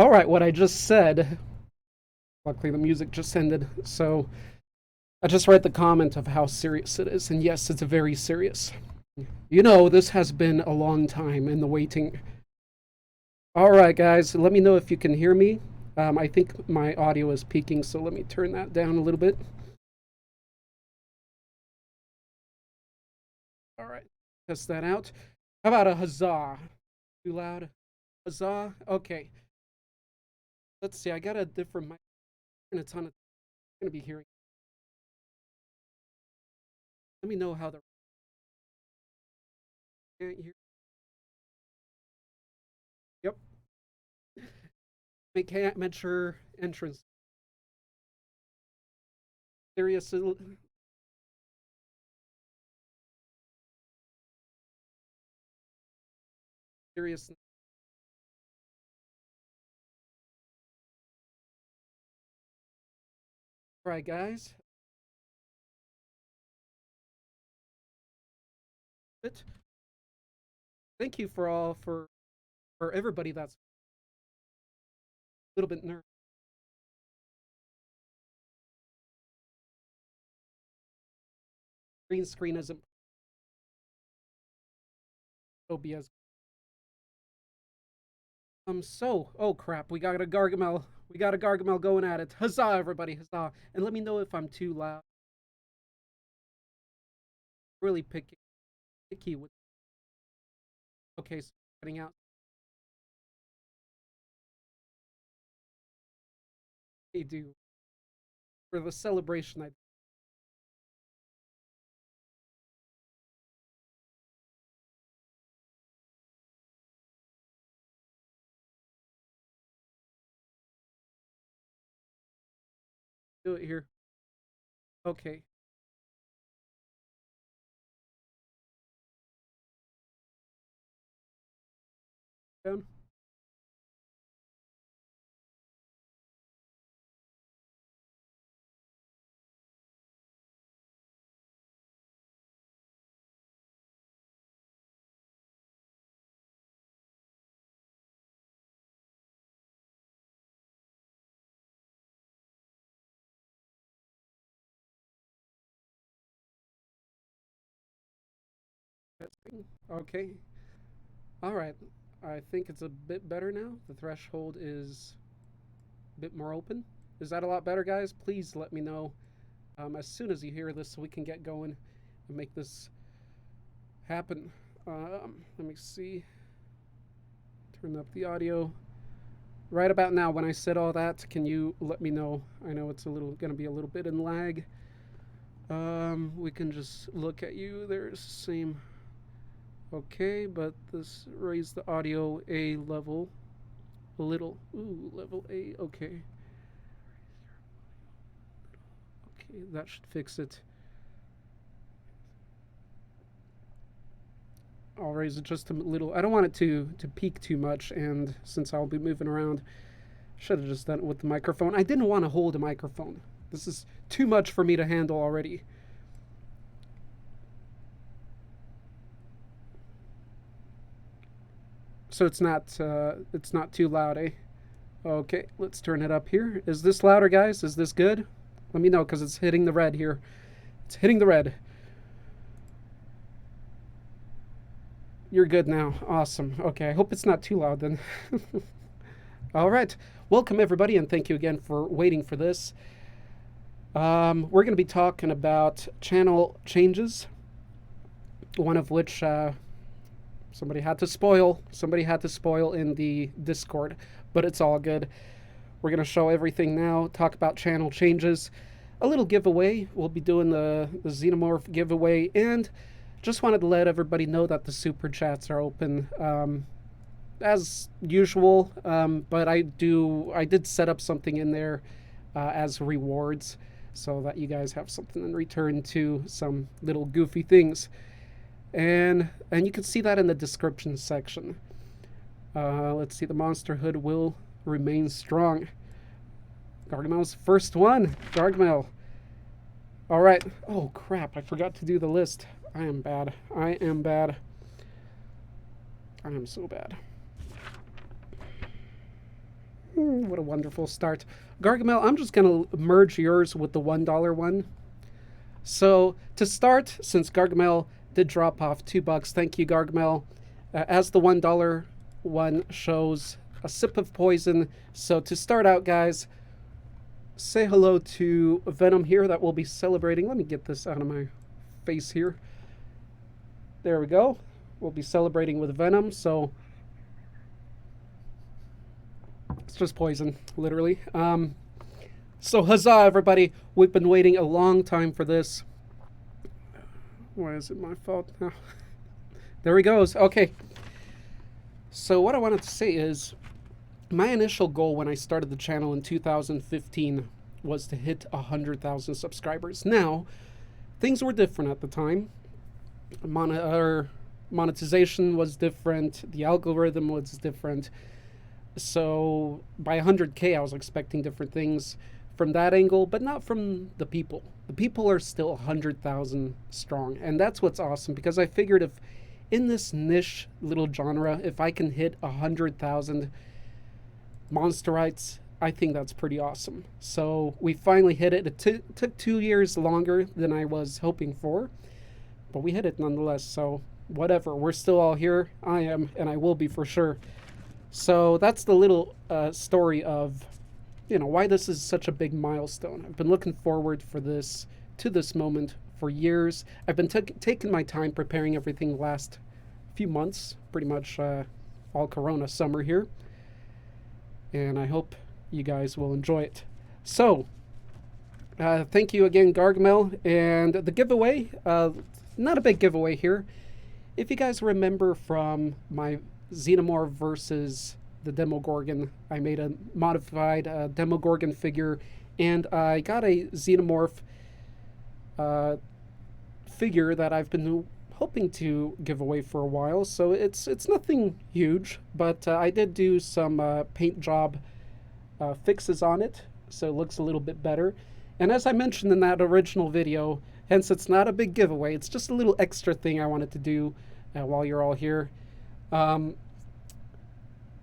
Alright, what I just said, luckily the music just ended, so I just read the comment of how serious it is, and yes, it's very serious. You know, this has been a long time in the waiting. Alright, guys, let me know if you can hear me. I think my audio is peaking, so let me turn that down a little bit. Alright, test that out. How about a huzzah? Too loud? Huzzah? Okay. Let's see, I got a different mic and a ton of I'm gonna be hearing. Let me know how the can't hear. Yep. Make amateur entrance. Serious. Serious. All right, guys. Thank you for everybody that's a little bit nervous. Green screen isn't OBS. Oh crap, we got a Gargamel. We got a Gargamel going at it. Huzzah, everybody, huzzah. And let me know if I'm too loud. Really picky with. Okay, so cutting out. They do. For the celebration, I do it here. Okay. Down. Okay. All right. I think it's a bit better now. The threshold is a bit more open. Is that a lot better, guys? Please let me know as soon as you hear this so we can get going and make this happen. Let me see. Turn up the audio. Right about now, when I said all that, can you let me know? I know it's gonna be a little bit in lag. We can just look at you. There's the same. Okay, but this raised the audio a level. A little. Ooh, level A. Okay. Okay, that should fix it. I'll raise it just a little. I don't want it to peak too much, and since I'll be moving around, should have just done it with the microphone. I didn't want to hold a microphone. This is too much for me to handle already. So it's not too loud, eh? Okay, let's turn it up here. Is this louder, guys? Is this good? Let me know, because it's hitting the red here. It's hitting the red. You're good now. Awesome. Okay, I hope it's not too loud then. All right. Welcome, everybody, and thank you again for waiting for this. We're going to be talking about channel changes, one of which somebody had to spoil. Somebody had to spoil in the Discord, but it's all good. We're going to show everything now, talk about channel changes, a little giveaway. We'll be doing the Xenomorph giveaway, and just wanted to let everybody know that the super chats are open as usual, but I did set up something in there as rewards so that you guys have something in return to some little goofy things. And you can see that in the description section. Let's see, the monster hood will remain strong. Gargamel's first one. Gargamel. All right. Oh, crap. I forgot to do the list. I am bad. I am bad. I am so bad. What a wonderful start. Gargamel, I'm just going to merge yours with the $1 one. So to start, since Gargamel did drop off $2, thank you, Gargamel. As the $1 one shows, a sip of poison. So to start out, guys, say hello to Venom here that will be celebrating. Let me get this out of my face here. There we go. We'll be celebrating with Venom, so it's just poison, literally. So huzzah, everybody. We've been waiting a long time for this. Why is it my fault now? There he goes. Okay. So what I wanted to say is, my initial goal when I started the channel in 2015 was to hit 100,000 subscribers. Now, things were different at the time. Monetization was different. The algorithm was different. So by 100K, I was expecting different things from that angle, but not from the people. The people are still 100,000 strong. And that's what's awesome, because I figured if in this niche little genre, if I can hit 100,000 Monsterites, I think that's pretty awesome. So we finally hit it. It took 2 years longer than I was hoping for, but we hit it nonetheless. So whatever, we're still all here. I am, and I will be for sure. So that's the little story of, why this is such a big milestone. I've been looking forward to this moment for years. I've been taking my time preparing everything the last few months, pretty much all Corona summer here. And I hope you guys will enjoy it. So, thank you again, Gargamel. And the giveaway, not a big giveaway here. If you guys remember from my Xenomorph versus the Demogorgon, I made a modified Demogorgon figure, and I got a Xenomorph figure that I've been hoping to give away for a while. So it's nothing huge, but I did do some paint job fixes on it, so it looks a little bit better. And as I mentioned in that original video, hence it's not a big giveaway, it's just a little extra thing I wanted to do while you're all here.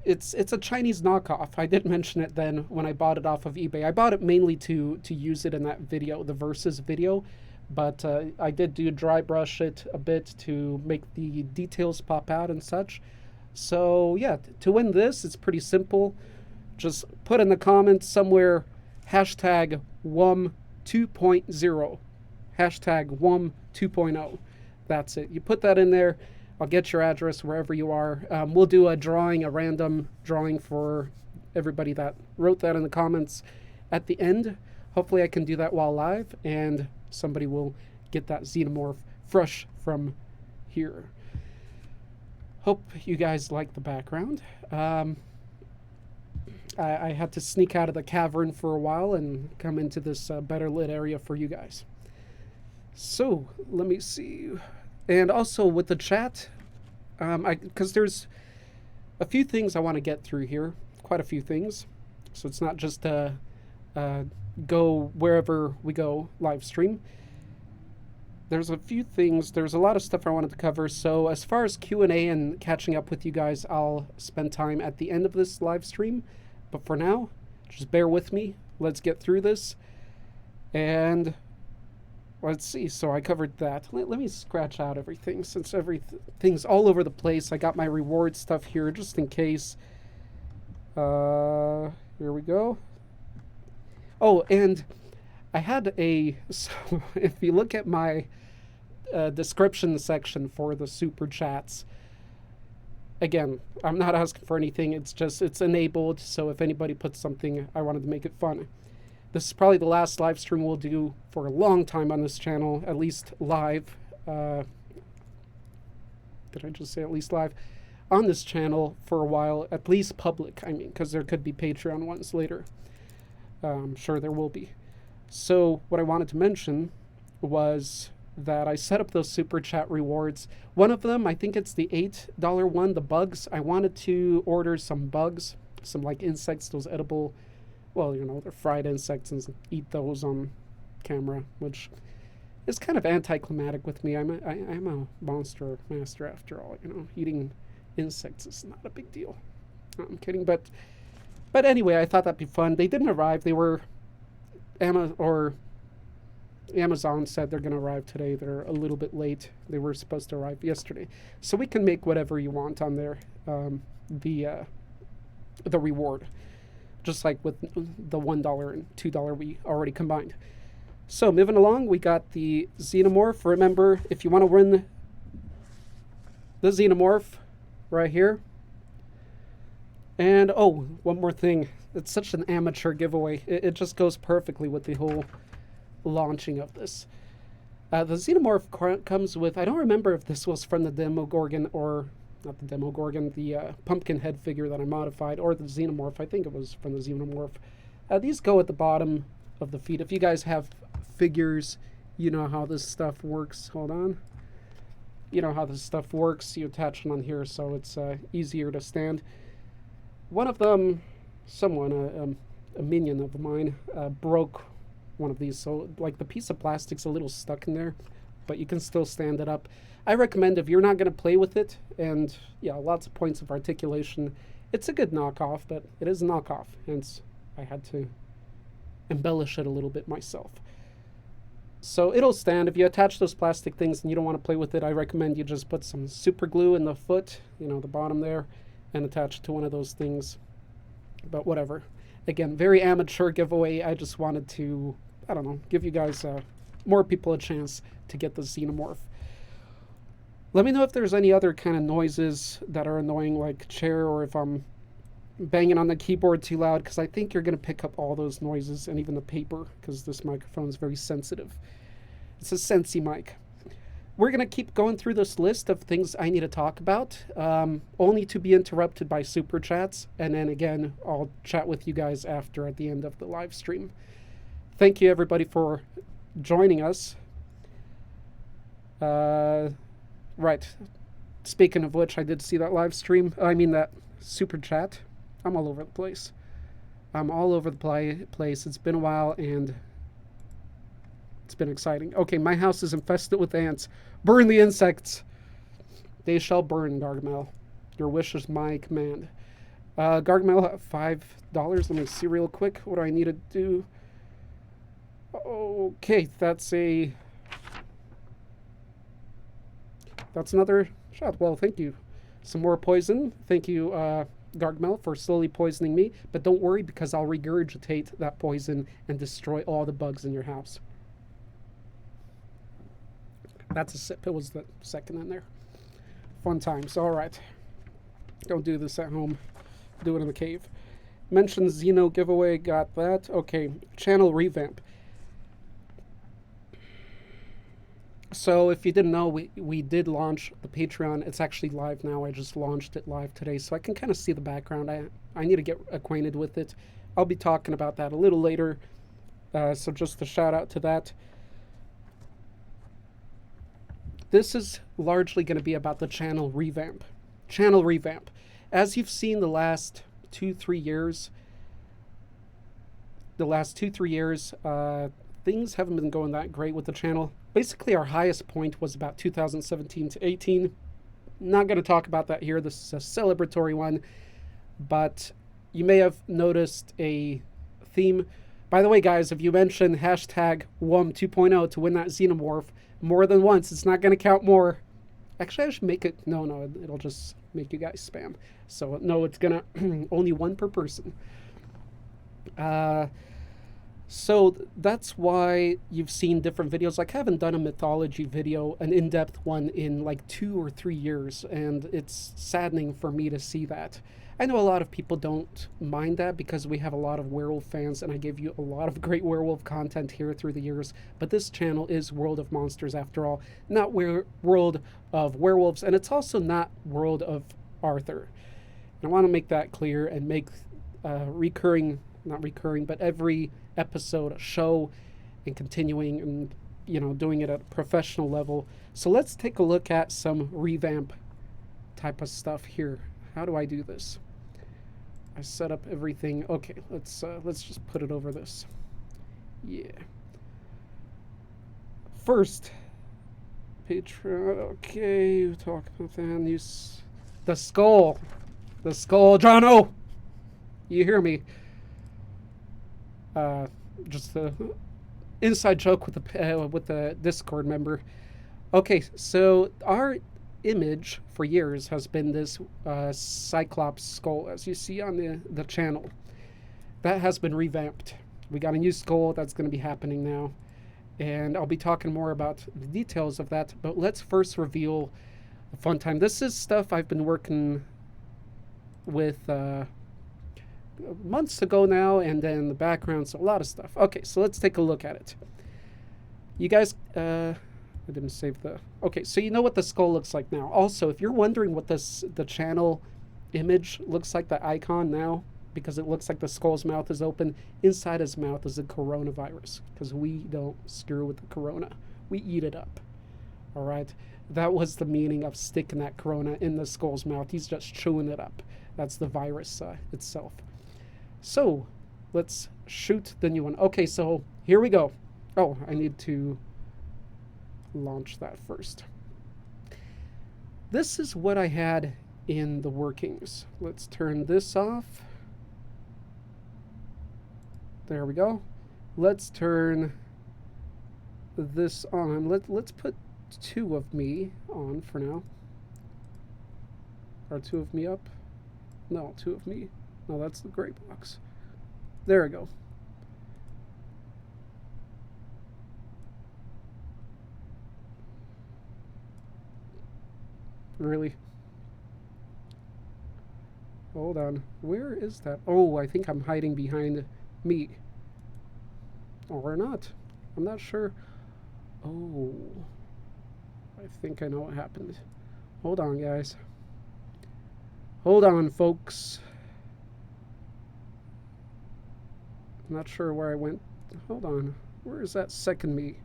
It's a Chinese knockoff. I did mention it then when I bought it off of eBay. I bought it mainly to use it in that video, the Versus video, but I did dry brush it a bit to make the details pop out and such. So yeah, to win this, it's pretty simple. Just put in the comments somewhere hashtag WUM 2.0. Hashtag WUM 2.0. That's it. You put that in there. I'll get your address wherever you are. We'll do a random drawing for everybody that wrote that in the comments at the end. Hopefully I can do that while live, and somebody will get that Xenomorph fresh from here. Hope you guys like the background. I had to sneak out of the cavern for a while and come into this better lit area for you guys. So, let me see. And also with the chat, because there's a few things I want to get through here, quite a few things. So it's not just go wherever we go live stream. There's a few things, there's a lot of stuff I wanted to cover. So as far as Q&A and catching up with you guys, I'll spend time at the end of this live stream. But for now, just bear with me. Let's get through this. And let's see, so I covered that. Let me scratch out everything, since everything's all over the place. I got my reward stuff here, just in case. Here we go. Oh, and I had so if you look at my description section for the super chats, again, I'm not asking for anything. It's enabled, so if anybody puts something, I wanted to make it fun. This is probably the last live stream we'll do for a long time on this channel, at least live. Did I just say at least live? On this channel for a while, at least public, I mean, because there could be Patreon ones later. I'm sure there will be. So what I wanted to mention was that I set up those super chat rewards. One of them, I think it's the $8 one, the bugs. I wanted to order some bugs, some like insects, those edible, well, they're fried insects, and eat those on camera, which is kind of anticlimactic with me. I'm a monster master after all. Eating insects is not a big deal. I'm kidding, but But anyway, I thought that'd be fun. They didn't arrive. They were Amazon said they're going to arrive today. They're a little bit late. They were supposed to arrive yesterday. So we can make whatever you want on there, the reward. Just like with the $1 and $2 we already combined. So moving along, we got the Xenomorph. Remember, if you want to win the Xenomorph right here. And, oh, one more thing. It's such an amateur giveaway. It just goes perfectly with the whole launching of this. The Xenomorph comes with, I don't remember if this was from the Demogorgon or, not the Demogorgon, the pumpkin head figure that I modified, or the Xenomorph. I think it was from the Xenomorph. These go at the bottom of the feet. If you guys have figures, you know how this stuff works. Hold on. You know how this stuff works. You attach it on here so it's easier to stand. One of them, someone, a minion of mine, broke one of these, so like the piece of plastic's a little stuck in there, but you can still stand it up. I recommend if you're not going to play with it, and yeah, lots of points of articulation, it's a good knockoff, but it is a knockoff, hence I had to embellish it a little bit myself. So it'll stand. If you attach those plastic things and you don't want to play with it, I recommend you just put some super glue in the foot, you know, the bottom there, and attach it to one of those things. But whatever. Again, very amateur giveaway. I just wanted to, I don't know, give you guys more people a chance to get the Xenomorph. Let me know if there's any other kind of noises that are annoying, like chair, or if I'm banging on the keyboard too loud, because I think you're going to pick up all those noises, and even the paper, because this microphone is very sensitive. It's a Sensi mic. We're going to keep going through this list of things I need to talk about, only to be interrupted by super chats, and then again, I'll chat with you guys after at the end of the live stream. Thank you, everybody, for joining us. Right. Speaking of which, I did see that live stream. I mean, that super chat. I'm all over the place. I'm all over the place. It's been a while, and it's been exciting. Okay, my house is infested with ants. Burn the insects. They shall burn, Gargamel. Your wish is my command. Gargamel, $5. Let me see real quick. What do I need to do? Okay, that's another shot. Well, thank you. Some more poison. Thank you, Gargamel, for slowly poisoning me. But don't worry, because I'll regurgitate that poison and destroy all the bugs in your house. That's a sip. It was the second in there. Fun times. All right. Don't do this at home. Do it in the cave. Mentioned Xeno Giveaway. Got that. Okay. Channel revamp. So if you didn't know, we did launch the Patreon. It's actually live now. I just launched it live today, so I can kind of see the background. I need to get acquainted with it. I'll be talking about that a little later. So just a shout out to that. This is largely going to be about the channel revamp. Channel revamp. As you've seen the last 2-3 years, things haven't been going that great with the channel. Basically, our highest point was about 2017 to 18. Not going to talk about that here. This is a celebratory one. But you may have noticed a theme. By the way, guys, if you mention hashtag WOM 2.0 to win that Xenomorph more than once, it's not going to count more. Actually, I should make it... No, it'll just make you guys spam. So, no, it's going to... only one per person. So that's why you've seen different videos. Like, I haven't done a mythology video, an in-depth one, in like 2 or 3 years, and it's saddening for me to see that. I know a lot of people don't mind that because we have a lot of werewolf fans, and I give you a lot of great werewolf content here through the years, but this channel is World of Monsters after all, not World of Werewolves, and it's also not World of Arthur. And I want to make that clear and make not recurring, but every episode a show, and continuing and, you know, doing it at a professional level. So let's take a look at some revamp type of stuff here. How do I do this? I set up everything. Okay, let's just put it over this. Yeah. First, Patreon. Okay, we talk about that. Use the skull. The skull, Jono. You hear me? Just a inside joke with the Discord member. Okay, so our image for years has been this Cyclops skull, as you see on the channel. That has been revamped. We got a new skull that's going to be happening now, and I'll be talking more about the details of that, but let's first reveal the fun time. This is stuff I've been working with months ago now, and then the backgrounds, a lot of stuff. Okay, so let's take a look at it. You guys, I didn't save the... Okay, so you know what the skull looks like now. Also, if you're wondering what the channel image looks like, the icon now, because it looks like the skull's mouth is open, inside his mouth is a coronavirus, because we don't screw with the corona. We eat it up. All right? That was the meaning of sticking that corona in the skull's mouth. He's just chewing it up. That's the virus itself. So, let's shoot the new one. Okay, so here we go. Oh, I need to launch that first. This is what I had in the workings. Let's turn this off. There we go. Let's turn this on. Let's put 2 of me on for now. Or 2 of me up? No, 2 of me. No, that's the gray box. There we go. Really? Hold on. Where is that? Oh, I think I'm hiding behind me. Or not. I'm not sure. Oh. I think I know what happened. Hold on, guys. Hold on, folks. I'm not sure where I went. Hold on. Where is that second me?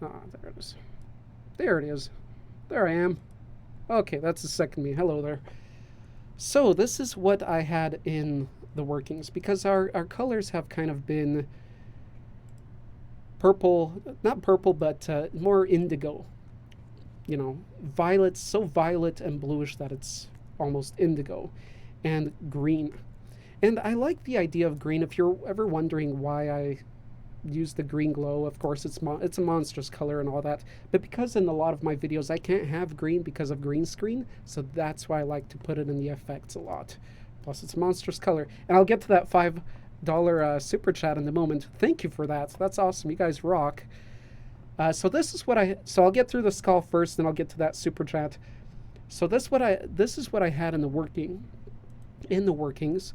Ah, there it is. There it is. There I am. Okay, that's the second me. Hello there. So this is what I had in the workings, because our colors have kind of been purple, not purple, but more indigo. You know, violet, so violet and bluish that it's almost indigo, and green. And I like the idea of green. If you're ever wondering why I use the green glow, of course it's a monstrous color and all that, but because in a lot of my videos I can't have green because of green screen, so that's why I like to put it in the effects a lot. Plus it's a monstrous color, and I'll get to that $5 super chat in a moment. Thank you for that. That's awesome. You guys rock. So this is what I'll get through the skull first, then I'll get to that super chat. So this is what I had in the workings,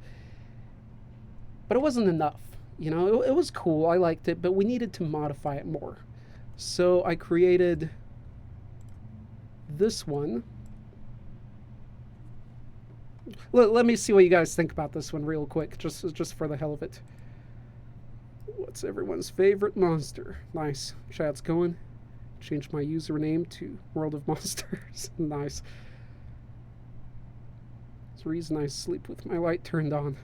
but it wasn't enough. You know, it was cool. I liked it, but we needed to modify it more. So I created this one. Let me see what you guys think about this one real quick, just for the hell of it. What's everyone's favorite monster? Nice. Chat's going. Change my username to World of Monsters. Nice. It's the reason I sleep with my light turned on.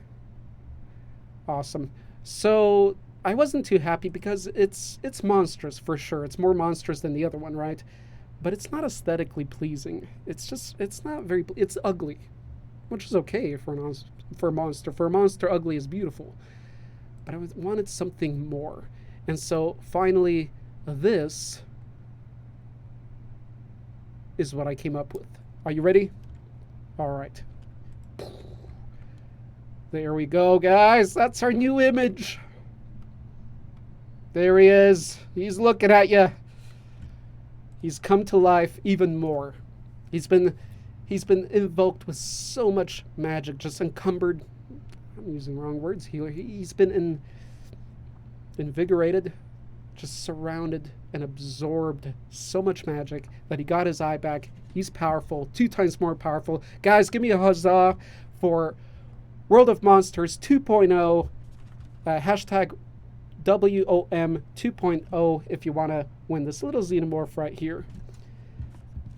Awesome. So I wasn't too happy because it's monstrous for sure. It's more monstrous than the other one, right? But it's not aesthetically pleasing. It's not very. It's ugly, which is okay for a monster. For a monster, ugly is beautiful. But I wanted something more, and so finally, this is what I came up with. Are you ready? All right. There we go, guys. That's our new image. There he is. He's looking at you. He's come to life even more. He's been invoked with so much magic, just encumbered. I'm using wrong words here. He's been invigorated, just surrounded and absorbed so much magic that he got his eye back. He's powerful, 2 times more powerful. Guys, give me a huzzah for World of Monsters 2.0, hashtag WOM 2.0 if you want to win this little Xenomorph right here.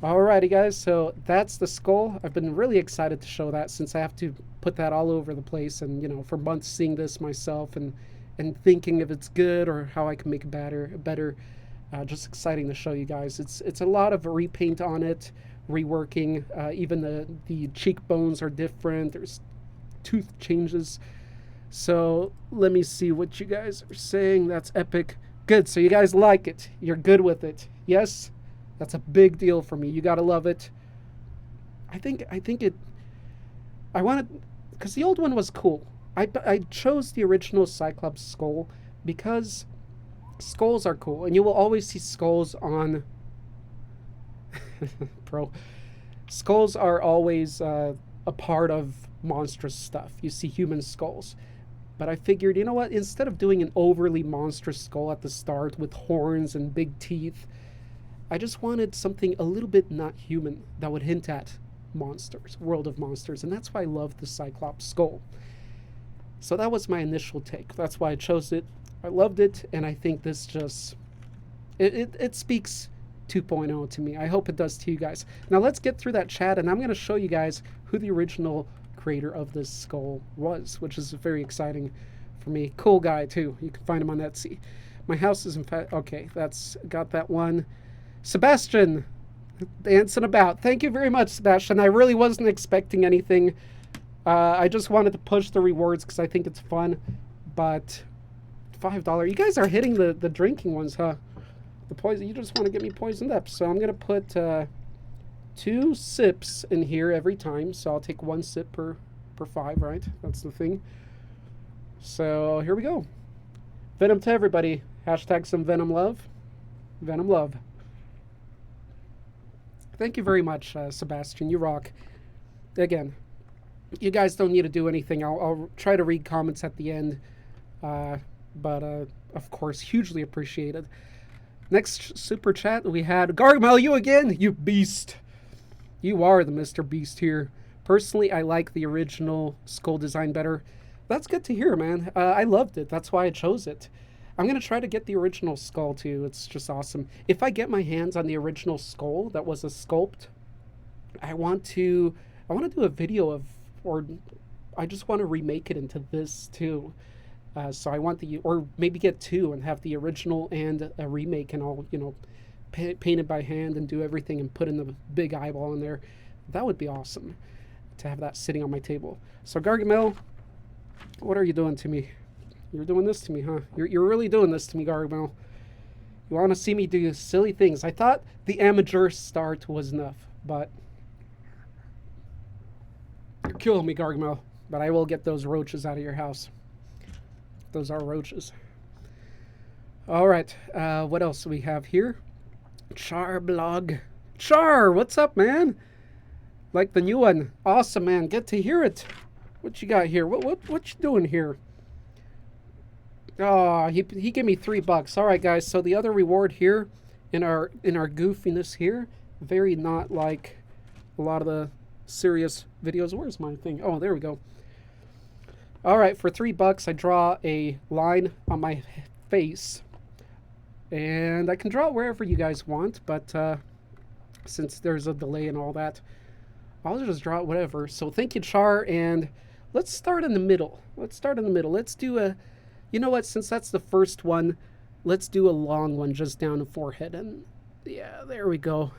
Alrighty guys, so that's the skull. I've been really excited to show that since I have to put that all over the place, and you know, for months seeing this myself and thinking if it's good or how I can make it better. Just exciting to show you guys. It's a lot of repaint on it, reworking. Even the cheekbones are different. There's tooth changes. So let me see what you guys are saying. That's epic. Good. So you guys like it. You're good with it. Yes? That's a big deal for me. You gotta love it. I think it... I wanted... Because the old one was cool. I chose the original Cyclops skull because skulls are cool. And you will always see skulls on... Pro. Skulls are always a part of monstrous stuff. You see human skulls. But I figured, you know what? Instead of doing an overly monstrous skull at the start with horns and big teeth, I just wanted something a little bit not human that would hint at monsters, World of Monsters. And that's why I love the Cyclops skull. So that was my initial take. That's why I chose it. I loved it. And I think this just... It speaks 2.0 to me. I hope it does to you guys. Now let's get through that chat. And I'm going to show you guys who the original creator of this skull was, which is very exciting for me. Cool guy too. You can find him on Etsy. My house is in fact... Okay, that's got that one. Sebastian, dancing about. Thank you very much, Sebastian. I really wasn't expecting anything. I just wanted to push the rewards because I think it's fun. But $5. You guys are hitting the drinking ones, huh? The poison. You just want to get me poisoned up. So I'm gonna put 2 sips in here every time. So I'll take 1 sip per 5, right? That's the thing. So here we go. Venom to everybody. Hashtag some Venom love. Venom love. Thank you very much, Sebastian. You rock. Again, you guys don't need to do anything. I'll try to read comments at the end. But of course, hugely appreciated. Next super chat, we had Gargamel, you again, you beast. You are the Mr. Beast here. Personally, I like the original skull design better. That's good to hear, man. I loved it. That's why I chose it. I'm going to try to get the original skull, too. It's just awesome. If I get my hands on the original skull that was a sculpt, I want to do a video of, or I just want to remake it into this, too. So I want or maybe get 2 and have the original and a remake, and I'll, you know, paint it by hand and do everything and put in the big eyeball in there. That would be awesome to have that sitting on my table. So Gargamel, what are you doing to me? You're doing this to me, huh? You're really doing this to me, Gargamel. You want to see me do silly things. I thought the amateur start was enough, but you're killing me, Gargamel. But I will get those roaches out of your house. Those are roaches. All right. What else do we have here? Char blog. Char, what's up, man? Like the new one. Awesome, man. Get to hear it. What you got here? What you doing here? Oh, he gave me $3. All right, guys. So the other reward here in our goofiness here, very not like a lot of the serious videos. Where's my thing? Oh, there we go. All right, for $3, I draw a line on my face, and I can draw it wherever you guys want. But since there's a delay and all that, I'll just draw it whatever. So thank you, Char, and let's start in the middle. Let's do a. You know what, since that's the first one, let's do a long one just down the forehead. And yeah, there we go.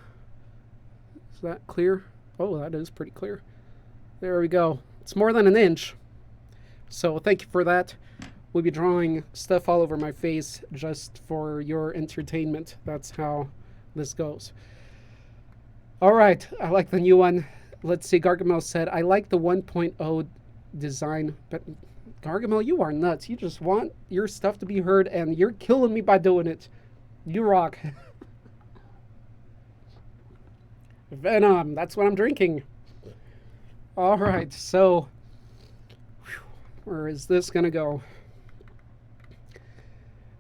Is that clear? Oh, that is pretty clear. There we go. It's more than an inch. So thank you for that. We'll be drawing stuff all over my face just for your entertainment. That's how this goes. All right, I like the new one. Let's see, Gargamel said, I like the 1.0 design, but Gargamel, you are nuts. You just want your stuff to be heard, and you're killing me by doing it. You rock. Venom, that's what I'm drinking. All right, so where is this gonna go?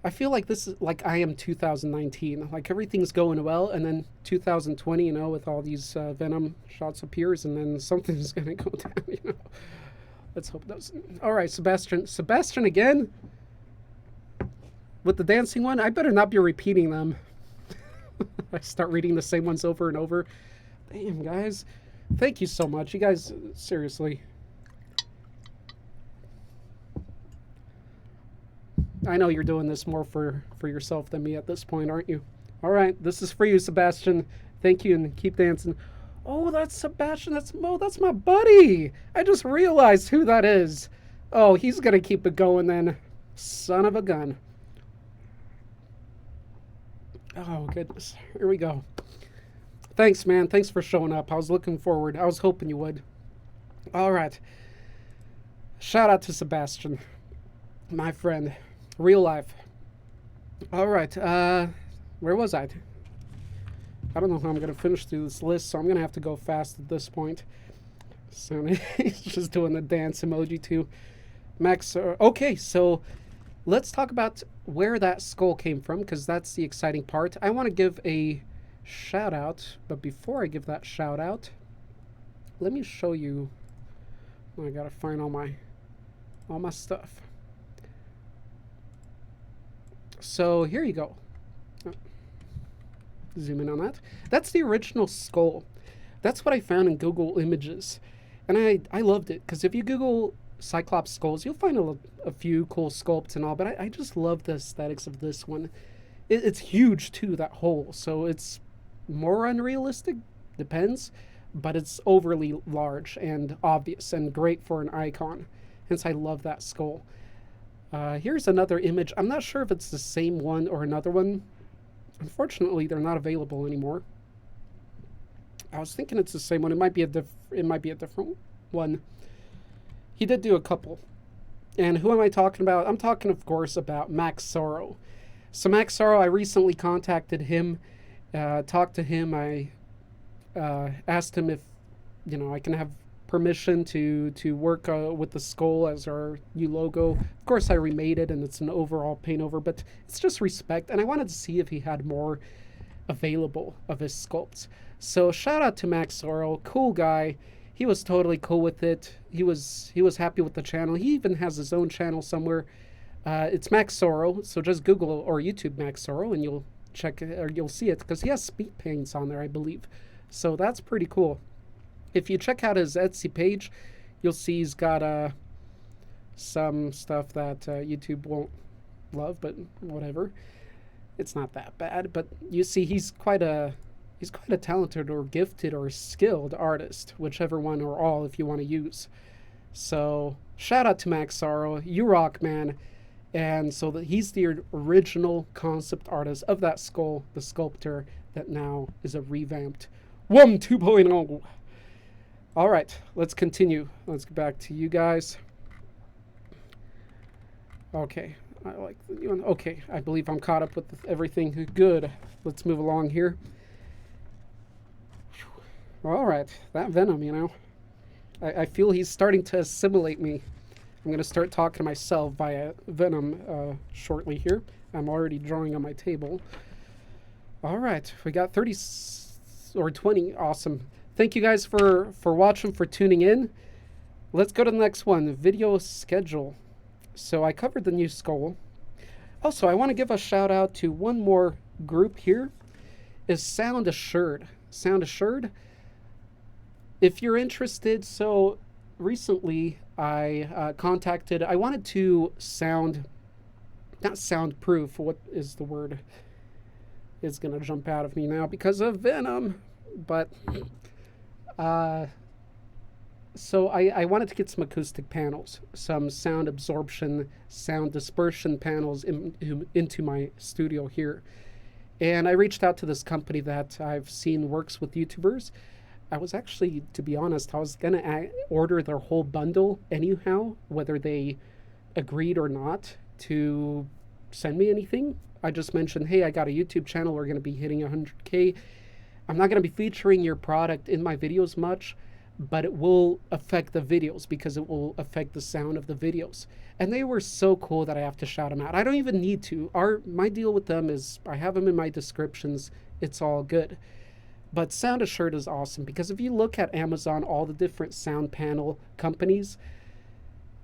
I feel like this is like I am 2019. Like everything's going well, and then 2020, you know, with all these Venom shots appears, and then something's gonna go down, you know. Let's hope it doesn't. All right, Sebastian. Sebastian again? With the dancing one? I better not be repeating them. I start reading the same ones over and over. Damn, guys. Thank you so much. You guys, seriously. I know you're doing this more for yourself than me at this point, aren't you? All right, this is for you, Sebastian. Thank you, and keep dancing. Oh, that's Sebastian. That's Mo. That's my buddy. I just realized who that is. Oh, he's gonna keep it going then. Son of a gun. Oh, goodness. Here we go. Thanks, man. Thanks for showing up. I was looking forward. I was hoping you would. All right. Shout out to Sebastian, my friend. Real life. All right. Where was I? I don't know how I'm going to finish through this list, so I'm going to have to go fast at this point. So he's just doing the dance emoji too. Max, okay, so let's talk about where that skull came from, because that's the exciting part. I want to give a shout out, but before I give that shout out, let me show you. I gotta find all my stuff. So here you go. Zoom in on that. That's the original skull. That's what I found in Google Images, and I loved it, because if you Google Cyclops skulls, you'll find a few cool sculpts and all, but I just love the aesthetics of this one. It's huge too, that hole, so it's more unrealistic, depends, but it's overly large and obvious and great for an icon. Hence I love that skull. Here's another image. I'm not sure if it's the same one or another one. Unfortunately, they're not available anymore. I was thinking it's the same one. It might be a different one. He did do a couple. And who am I talking about? I'm talking, of course, about Max Sorrow. So Max Sorrow, I recently contacted him, talked to him. I asked him if, I can have permission to work with the skull as our new logo. Of course, I remade it, and it's an overall paint over, but it's just respect. And I wanted to see if he had more available of his sculpts. So shout out to Max Sorrow, cool guy. He was totally cool with it. He was happy with the channel. He even has his own channel somewhere. It's Max Sorrow, so just Google or YouTube Max Sorrow, and you'll check it, or you'll see it, because he has speed paints on there, I believe. So that's pretty cool. If you check out his Etsy page, you'll see he's got some stuff that YouTube won't love, but whatever. It's not that bad. But you see, he's quite a talented or gifted or skilled artist, whichever one or all if you want to use. So shout out to Max Sorrow, you rock, man. And so he's the original concept artist of that skull, the sculptor that now is a revamped 2.0. All right, let's continue. Let's get back to you guys. Okay, I like the new one. Okay, I believe I'm caught up with everything good. Let's move along here. All right, that Venom, I feel he's starting to assimilate me. I'm going to start talking to myself via Venom shortly here. I'm already drawing on my table. All right, we got 30 or 20. Awesome. Thank you guys for watching, for tuning in. Let's go to the next one, video schedule. So I covered the new skull. Also, I want to give a shout out to one more group here, is Sound Assured. Sound Assured. If you're interested, so recently I wanted to not soundproof, what is the word? It's going to jump out of me now because of Venom, but so I wanted to get some acoustic panels, some sound absorption, sound dispersion panels into my studio here. And I reached out to this company that I've seen works with YouTubers. I was actually, to be honest, I was going to order their whole bundle anyhow, whether they agreed or not to send me anything. I just mentioned, hey, I got a YouTube channel. We're going to be hitting 100K. I'm not going to be featuring your product in my videos much, but it will affect the videos because it will affect the sound of the videos. And they were so cool that I have to shout them out. I don't even need to. My deal with them is I have them in my descriptions. It's all good. But Sound Assured is awesome because if you look at Amazon, all the different sound panel companies,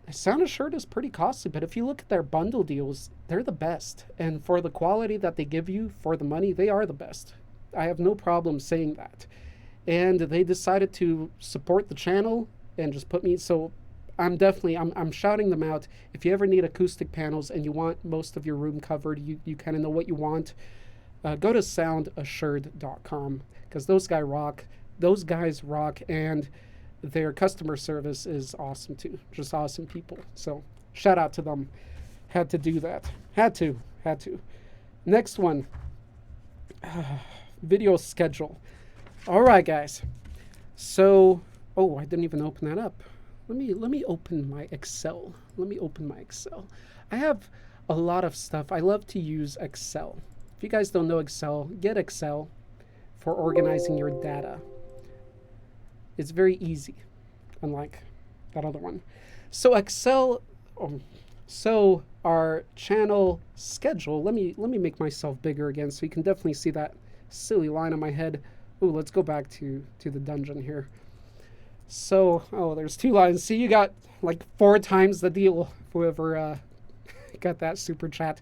Sound Assured is pretty costly. But if you look at their bundle deals, they're the best. And for the quality that they give you for the money, they are the best. I have no problem saying that. And they decided to support the channel and just put me, so I'm shouting them out. If you ever need acoustic panels and you want most of your room covered, you kind of know what you want, go to soundassured.com because those guys rock. those guys rock, and their customer service is awesome too. Just awesome people. So shout out to them. Had to do that. Had to. Next one. Video schedule. All right, guys. So, oh, I didn't even open that up. Let me open my Excel. I have a lot of stuff. I love to use Excel. If you guys don't know Excel, get Excel for organizing your data. It's very easy, unlike that other one. So Excel, so our channel schedule, let me make myself bigger again so you can definitely see that silly line on my head. Ooh, let's go back to the dungeon here. So, oh, there's 2 lines. See, you got like 4 times the deal, whoever got that super chat.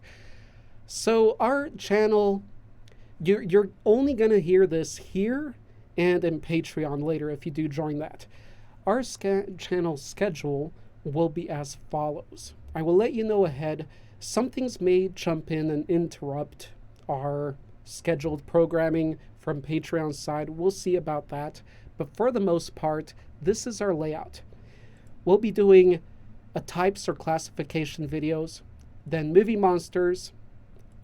So our channel, you're only going to hear this here and in Patreon later if you do join that. Our channel schedule will be as follows. I will let you know ahead. Some things may jump in and interrupt our scheduled programming from Patreon side. We'll see about that. But for the most part, this is our layout. We'll be doing a types or classification videos, then movie monsters,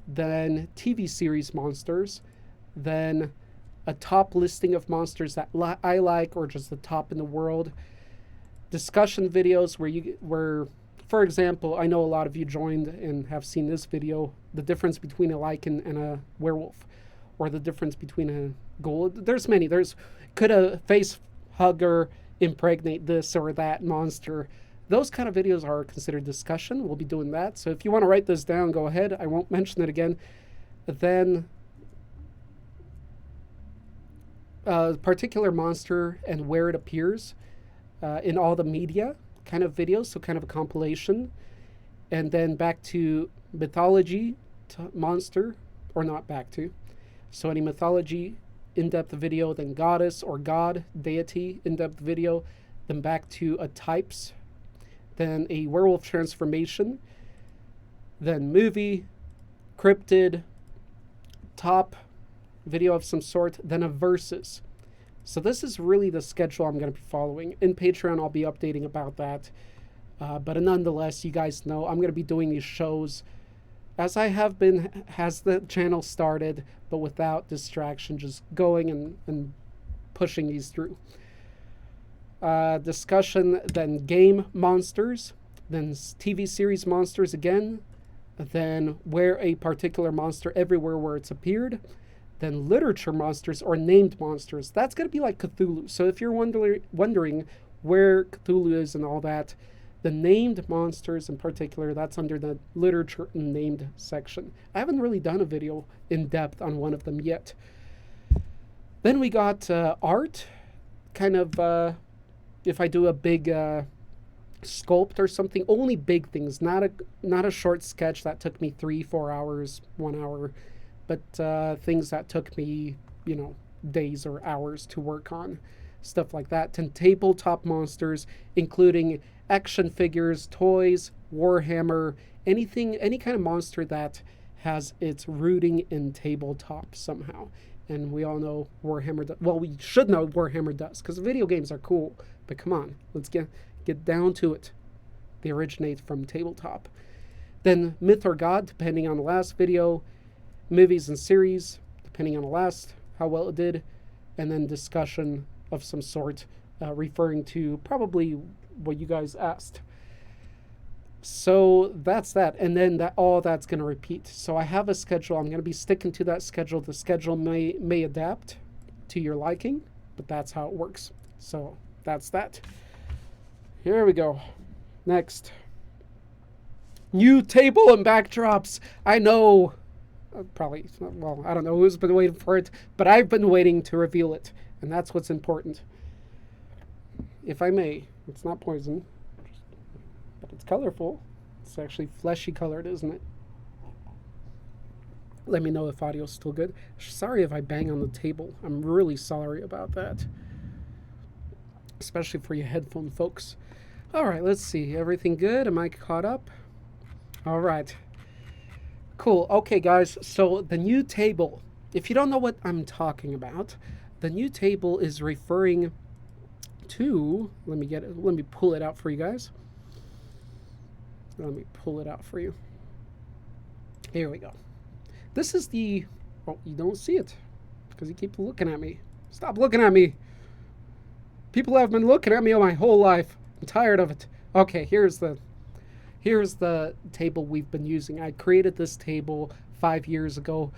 then TV series monsters, then a top listing of monsters that I like or just the top in the world, discussion videos where for example, I know a lot of you joined and have seen this video, the difference between a lichen and a werewolf, or the difference between a ghoul. There's many. Could a face hugger impregnate this or that monster? Those kind of videos are considered discussion. We'll be doing that. So if you want to write this down, go ahead. I won't mention it again. Then a particular monster and where it appears in all the media kind of videos, so kind of a compilation. And then back to mythology monster, or not back to. So any mythology in-depth video, then goddess or god, deity in-depth video, then back to a types, then a werewolf transformation, then movie, cryptid, top video of some sort, then a versus. So this is really the schedule I'm going to be following. In Patreon, I'll be updating about that. But nonetheless, you guys know I'm going to be doing these shows as I have been, has the channel started, but without distraction, just going and pushing these through. Discussion, then game monsters, then TV series monsters again, then where a particular monster everywhere where it's appeared, then literature monsters or named monsters. That's going to be like Cthulhu. So if you're wondering where Cthulhu is and all that, the named monsters in particular, that's under the literature and named section. I haven't really done a video in depth on one of them yet. Then we got art, kind of, if I do a big sculpt or something, only big things, not a short sketch that took me 3-4 hours, 1 hour, but things that took me, days or hours to work on, stuff like that. And tabletop monsters, including action figures, toys, Warhammer, anything, any kind of monster that has its rooting in tabletop somehow. And we all know Warhammer, well, we should know Warhammer does, because video games are cool, but come on, let's get down to it. They originate from tabletop. Then myth or god, depending on the last video, movies and series, depending on the last, how well it did, and then discussion of some sort, referring to probably what you guys asked. So that's that, and then all that's going to repeat. So I have a schedule. I'm going to be sticking to that schedule. The schedule may adapt to your liking, but that's how it works. So that's that. Here we go. Next. New table and backdrops. I know, probably, well, I don't know who's been waiting for it, but I've been waiting to reveal it, and that's what's important. If I may, it's not poison, but it's colorful. It's actually fleshy colored, isn't it? Let me know if audio's still good. Sorry if I bang on the table. I'm really sorry about that. Especially for you headphone folks. All right, let's see. Everything good? Am I caught up? All right. Cool. Okay, guys. So the new table. If you don't know what I'm talking about, the new table is referring to, let me pull it out for you guys. Let me pull it out for you. Here we go. This is the, oh, you don't see it because you keep looking at me. Stop looking at me. People have been looking at me all my whole life. I'm tired of it. Okay, here's the table we've been using. I created this table 5 years ago.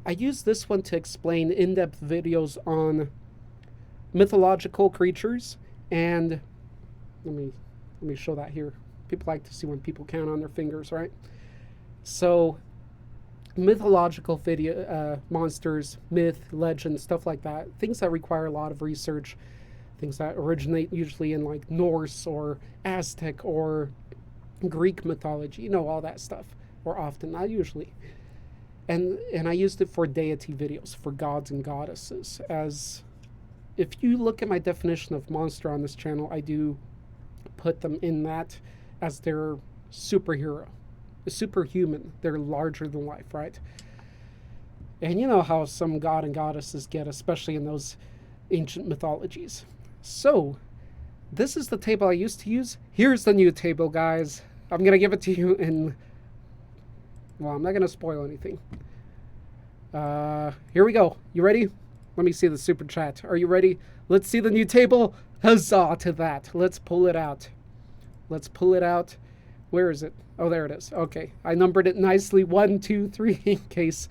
I used this one to explain in-depth videos on mythological creatures, and let me show that here. People like to see when people count on their fingers, right? So mythological monsters, myth, legend, stuff like that, things that require a lot of research, things that originate usually in like Norse or Aztec or Greek mythology, all that stuff, or often, not usually. And I used it for deity videos, for gods and goddesses. As if you look at my definition of monster on this channel, I do put them in that as their superhero, superhuman. They're larger than life, right? And you know how some god and goddesses get, especially in those ancient mythologies. So this is the table I used to use. Here's the new table, guys. I'm going to give it to you in, well, I'm not going to spoil anything. Here we go. You ready? Let me see the super chat. Are you ready? Let's see the new table. Huzzah to that. Let's pull it out. Let's pull it out. Where is it? Oh, there it is. Okay. I numbered it nicely. 1, 2, 3 in case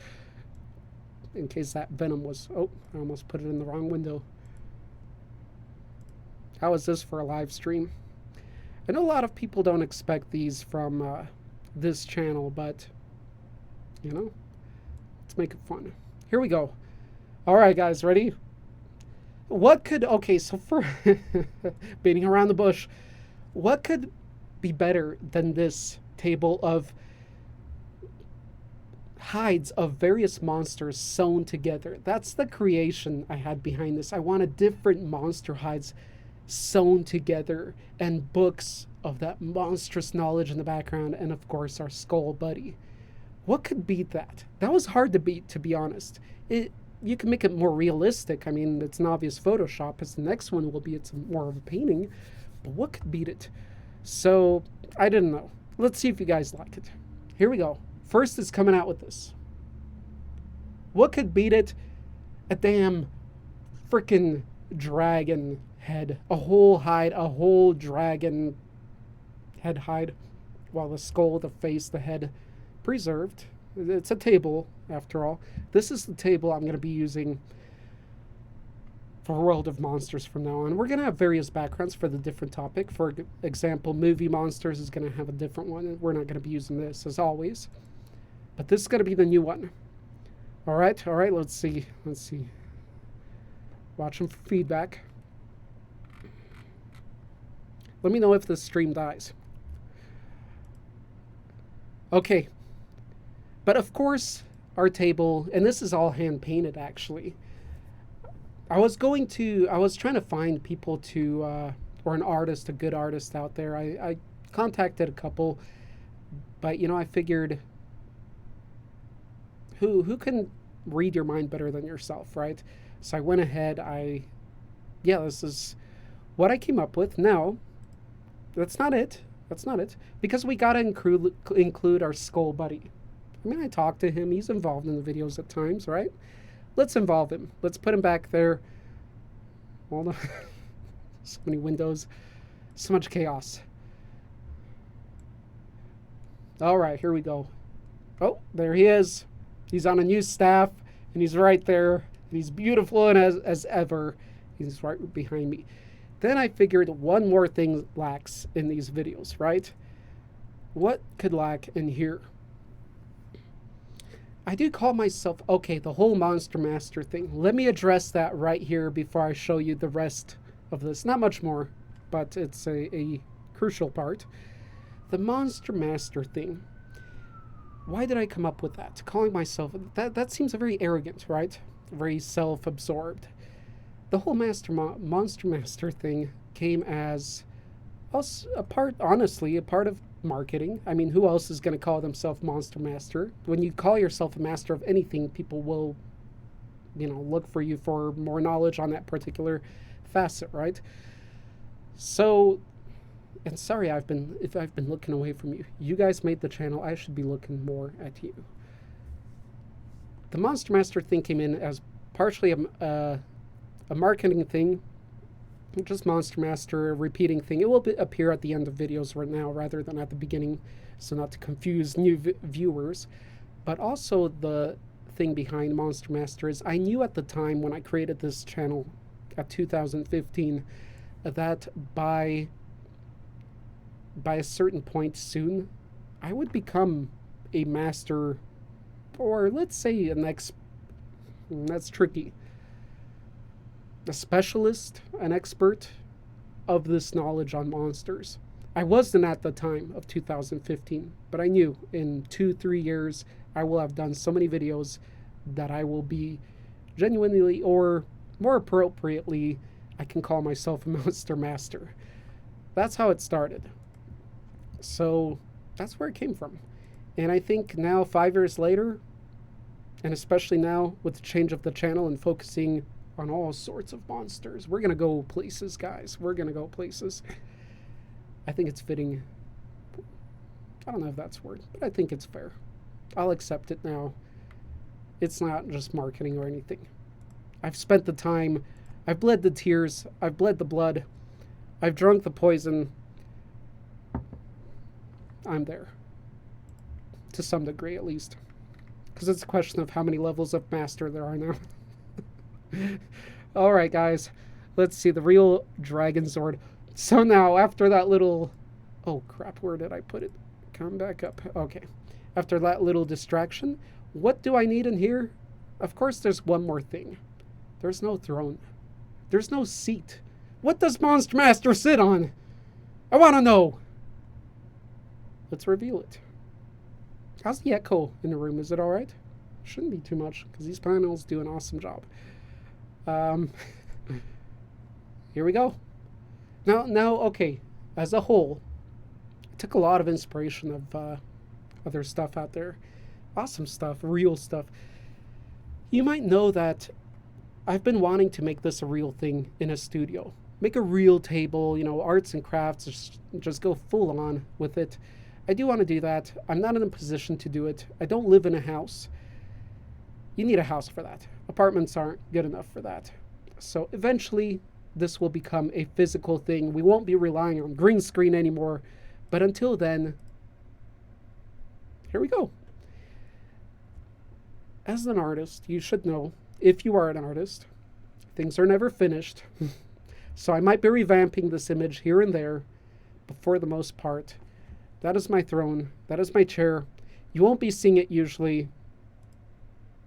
that VENOM was... Oh, I almost put it in the wrong window. How is this for a live stream? I know a lot of people don't expect these from this channel, but, let's make it fun. Here we go. All right, guys, ready? What could... Okay, so for... beating around the bush. What could be better than this table of hides of various monsters sewn together? That's the creation I had behind this. I wanted different monster hides sewn together and books of that monstrous knowledge in the background, and of course our skull buddy. What could beat that? That was hard to beat, to be honest. You can make it more realistic. I mean, it's an obvious Photoshop, as the next one will be. It's more of a painting, but what could beat it? So I didn't know. Let's see if you guys like it. Here we go. First is coming out with this. What could beat it? A damn freaking dragon head. A whole hide, a whole dragon head hide. While the skull, the face, the head preserved. It's a table, after all. This is the table I'm going to be using for World of Monsters from now on. We're going to have various backgrounds for the different topic. For example, movie monsters is going to have a different one. We're not going to be using this, as always. But this is going to be the new one. All right, let's see. Watching for feedback. Let me know if this stream dies. Okay. But of course, our table, and this is all hand-painted, actually. I was trying to find people to, or an artist, a good artist out there. I contacted a couple, but, I figured, who can read your mind better than yourself, right? So I went ahead, this is what I came up with. Now, that's not it, because we gotta include our skull buddy. I mean, I talked to him, he's involved in the videos at times, right? Let's involve him. Let's put him back there. Hold on. So many windows. So much chaos. All right, here we go. Oh, there he is. He's on a new staff, and he's right there. And he's beautiful and as ever. He's right behind me. Then I figured one more thing lacks in these videos, right? What could lack in here? I do call myself, okay, the whole Monster Master thing. Let me address that right here before I show you the rest of this. Not much more, but it's a crucial part. The Monster Master thing. Why did I come up with that? Calling myself, that seems very arrogant, right? Very self-absorbed. The whole Monster Master thing came as a part of marketing. I mean, who else is going to call themselves Monster Master? When you call yourself a master of anything, people will look for you for more knowledge on that particular facet, right? So, and sorry if I've been looking away from you. You guys made the channel. I should be looking more at you. The Monster Master thing came in as partially a marketing thing, just Monster Master, a repeating thing. It will appear at the end of videos right now rather than at the beginning, so not to confuse new viewers. But also the thing behind Monster Master is I knew at the time when I created this channel at 2015 that by a certain point soon I would become a master, or let's say that's tricky, a specialist, an expert of this knowledge on monsters. I wasn't at the time of 2015, but I knew in 2-3 years I will have done so many videos that I will be genuinely, or more appropriately, I can call myself a monster master. That's how it started. So that's where it came from. And I think now, 5 years later, and especially now with the change of the channel and focusing on all sorts of monsters, we're going to go places, guys. We're going to go places. I think it's fitting. I don't know if that's a word, but I think it's fair. I'll accept it now. It's not just marketing or anything. I've spent the time. I've bled the tears. I've bled the blood. I've drunk the poison. I'm there. To some degree, at least. Because it's a question of how many levels of master there are now. Alright, guys. Let's see. The real Dragon Sword. So now, after that little... Oh, crap. Where did I put it? Come back up. Okay. After that little distraction, what do I need in here? Of course, there's one more thing. There's no throne. There's no seat. What does Monster Master sit on? I want to know. Let's reveal it. How's the echo in the room? Is it all right? Shouldn't be too much, because these panels do an awesome job. Here we go. Now, okay. As a whole, I took a lot of inspiration of other stuff out there. Awesome stuff, real stuff. You might know that I've been wanting to make this a real thing in a studio. Make a real table, arts and crafts, just go full on with it. I do want to do that. I'm not in a position to do it. I don't live in a house. You need a house for that. Apartments aren't good enough for that. So eventually, this will become a physical thing. We won't be relying on green screen anymore. But until then, here we go. As an artist, you should know, if you are an artist, things are never finished. So I might be revamping this image here and there, but for the most part, that is my throne. That is my chair. You won't be seeing it usually.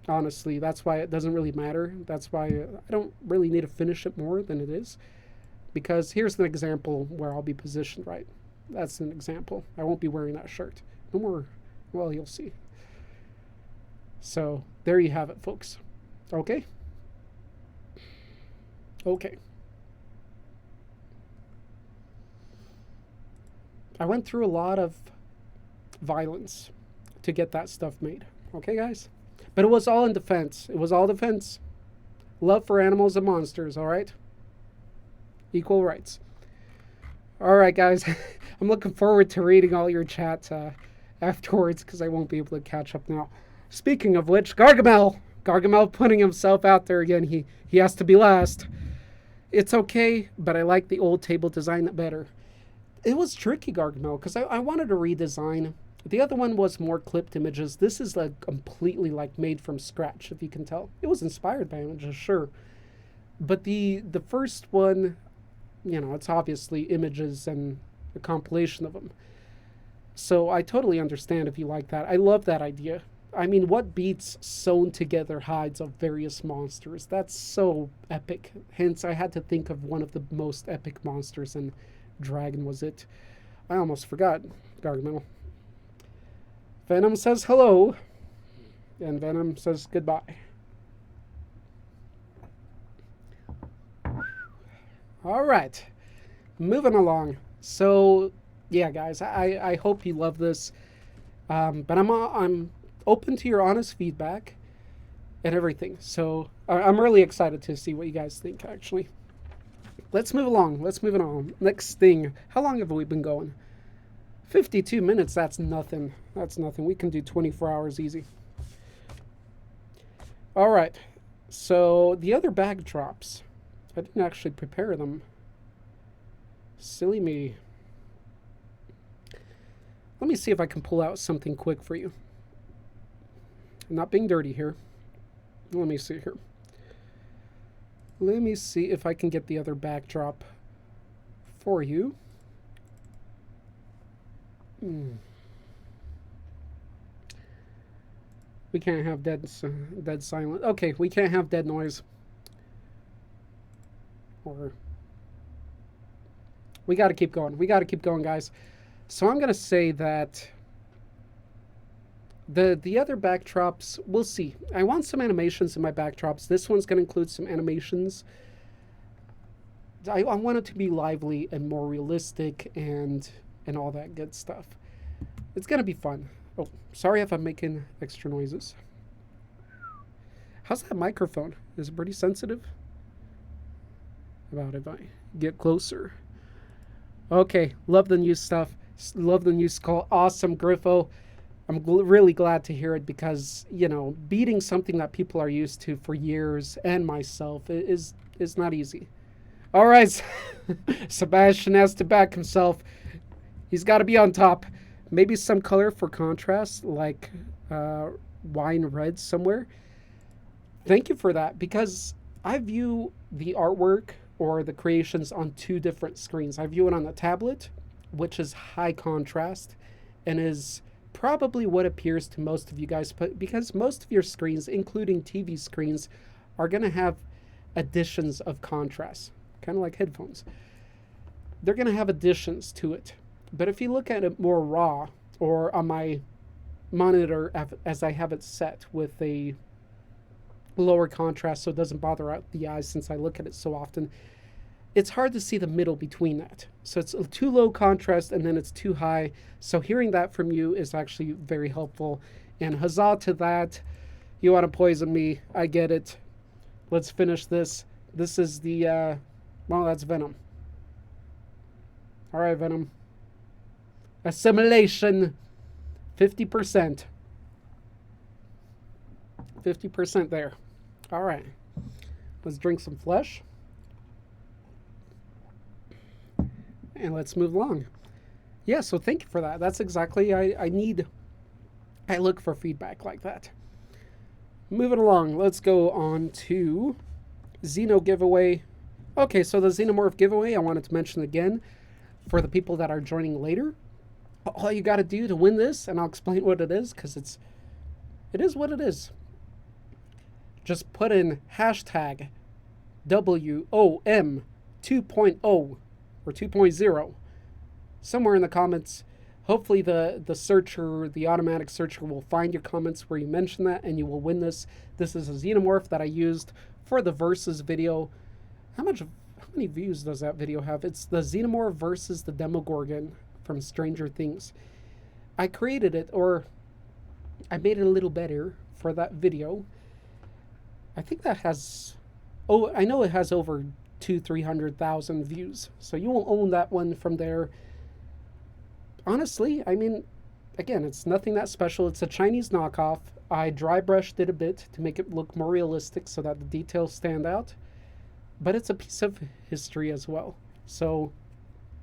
Honestly, that's why it doesn't really matter. That's why I don't really need to finish it more than it is. Because here's an example where I'll be positioned right. That's an example. I won't be wearing that shirt. No more. Well, you'll see. So, there you have it, folks. Okay? Okay. I went through a lot of violence to get that stuff made. Okay, guys? But it was all in defense. It was all defense. Love for animals and monsters, all right? Equal rights. All right, guys. I'm looking forward to reading all your chat afterwards because I won't be able to catch up now. Speaking of which, Gargamel! Gargamel putting himself out there again. He has to be last. It's okay, but I like the old table design better. It was tricky, Gargamel, because I wanted to redesign. The other one was more clipped images. This is like completely like made from scratch, if you can tell. It was inspired by images, sure. But the first one, it's obviously images and a compilation of them. So I totally understand if you like that. I love that idea. I mean, what beats sewn together hides of various monsters? That's so epic. Hence, I had to think of one of the most epic monsters, and Dragon was it. I almost forgot, Gargamel. Venom says hello, and Venom says goodbye. All right, moving along. So, yeah, guys, I hope you love this, but I'm open to your honest feedback and everything. So I'm really excited to see what you guys think, actually. Let's move along. Let's move it on. Next thing. How long have we been going? 52 minutes. That's nothing. That's nothing. We can do 24 hours easy. All right. So the other backdrops. I didn't actually prepare them. Silly me. Let me see if I can pull out something quick for you. I'm not being dirty here. Let me see here. Let me see if I can get the other backdrop for you. We can't have dead silence. Okay, we can't have dead noise. Or we got to keep going. We got to keep going, guys. So I'm going to say that the other backdrops, we'll see. I want some animations in my backdrops. This one's going to include some animations. I want it to be lively and more realistic and all that good stuff. It's going to be fun. Oh, sorry if I'm making extra noises. How's that microphone? Is it pretty sensitive? About if I get closer. Okay, love the new stuff. Love the new skull. Awesome, Griffo. I'm really glad to hear it because, you know, beating something that people are used to for years and myself is not easy. All right, Sebastian has to back himself. He's got to be on top. Maybe some color for contrast, like wine red somewhere. Thank you for that, because I view the artwork or the creations on two different screens. I view it on the tablet, which is high contrast, and is probably what appears to most of you guys, but because most of your screens, including TV screens, are going to have additions of contrast, kind of like headphones. They're going to have additions to it. But if you look at it more raw, or on my monitor as I have it set with a lower contrast so it doesn't bother out the eyes since I look at it so often, it's hard to see the middle between that. So it's too low contrast and then it's too high. So hearing that from you is actually very helpful. And huzzah to that. You want to poison me. I get it. Let's finish this. This is the, well, that's Venom. All right, Venom. Assimilation. 50%. 50% there. All right. Let's drink some flesh. And let's move along. Yeah, so thank you for that. That's exactly, I look for feedback like that. Moving along, let's go on to Xeno Giveaway. Okay, so the Xenomorph giveaway, I wanted to mention again for the people that are joining later. All you got to do to win this, and I'll explain what it is, because it is what it is. Just put in hashtag WOM 2.0 or 2.0 somewhere in the comments. Hopefully the searcher, the automatic searcher, will find your comments where you mention that, and you will win this. This is a Xenomorph that I used for the Versus video. How many views does that video have? It's the Xenomorph versus the Demogorgon from Stranger Things. I created it, or I made it a little better for that video. I think that has, I know it has over 200,000-300,000 views. So you will own that one from there. Honestly, I mean, again, it's nothing that special. It's a Chinese knockoff. I dry brushed it a bit to make it look more realistic so that the details stand out. But it's a piece of history as well. So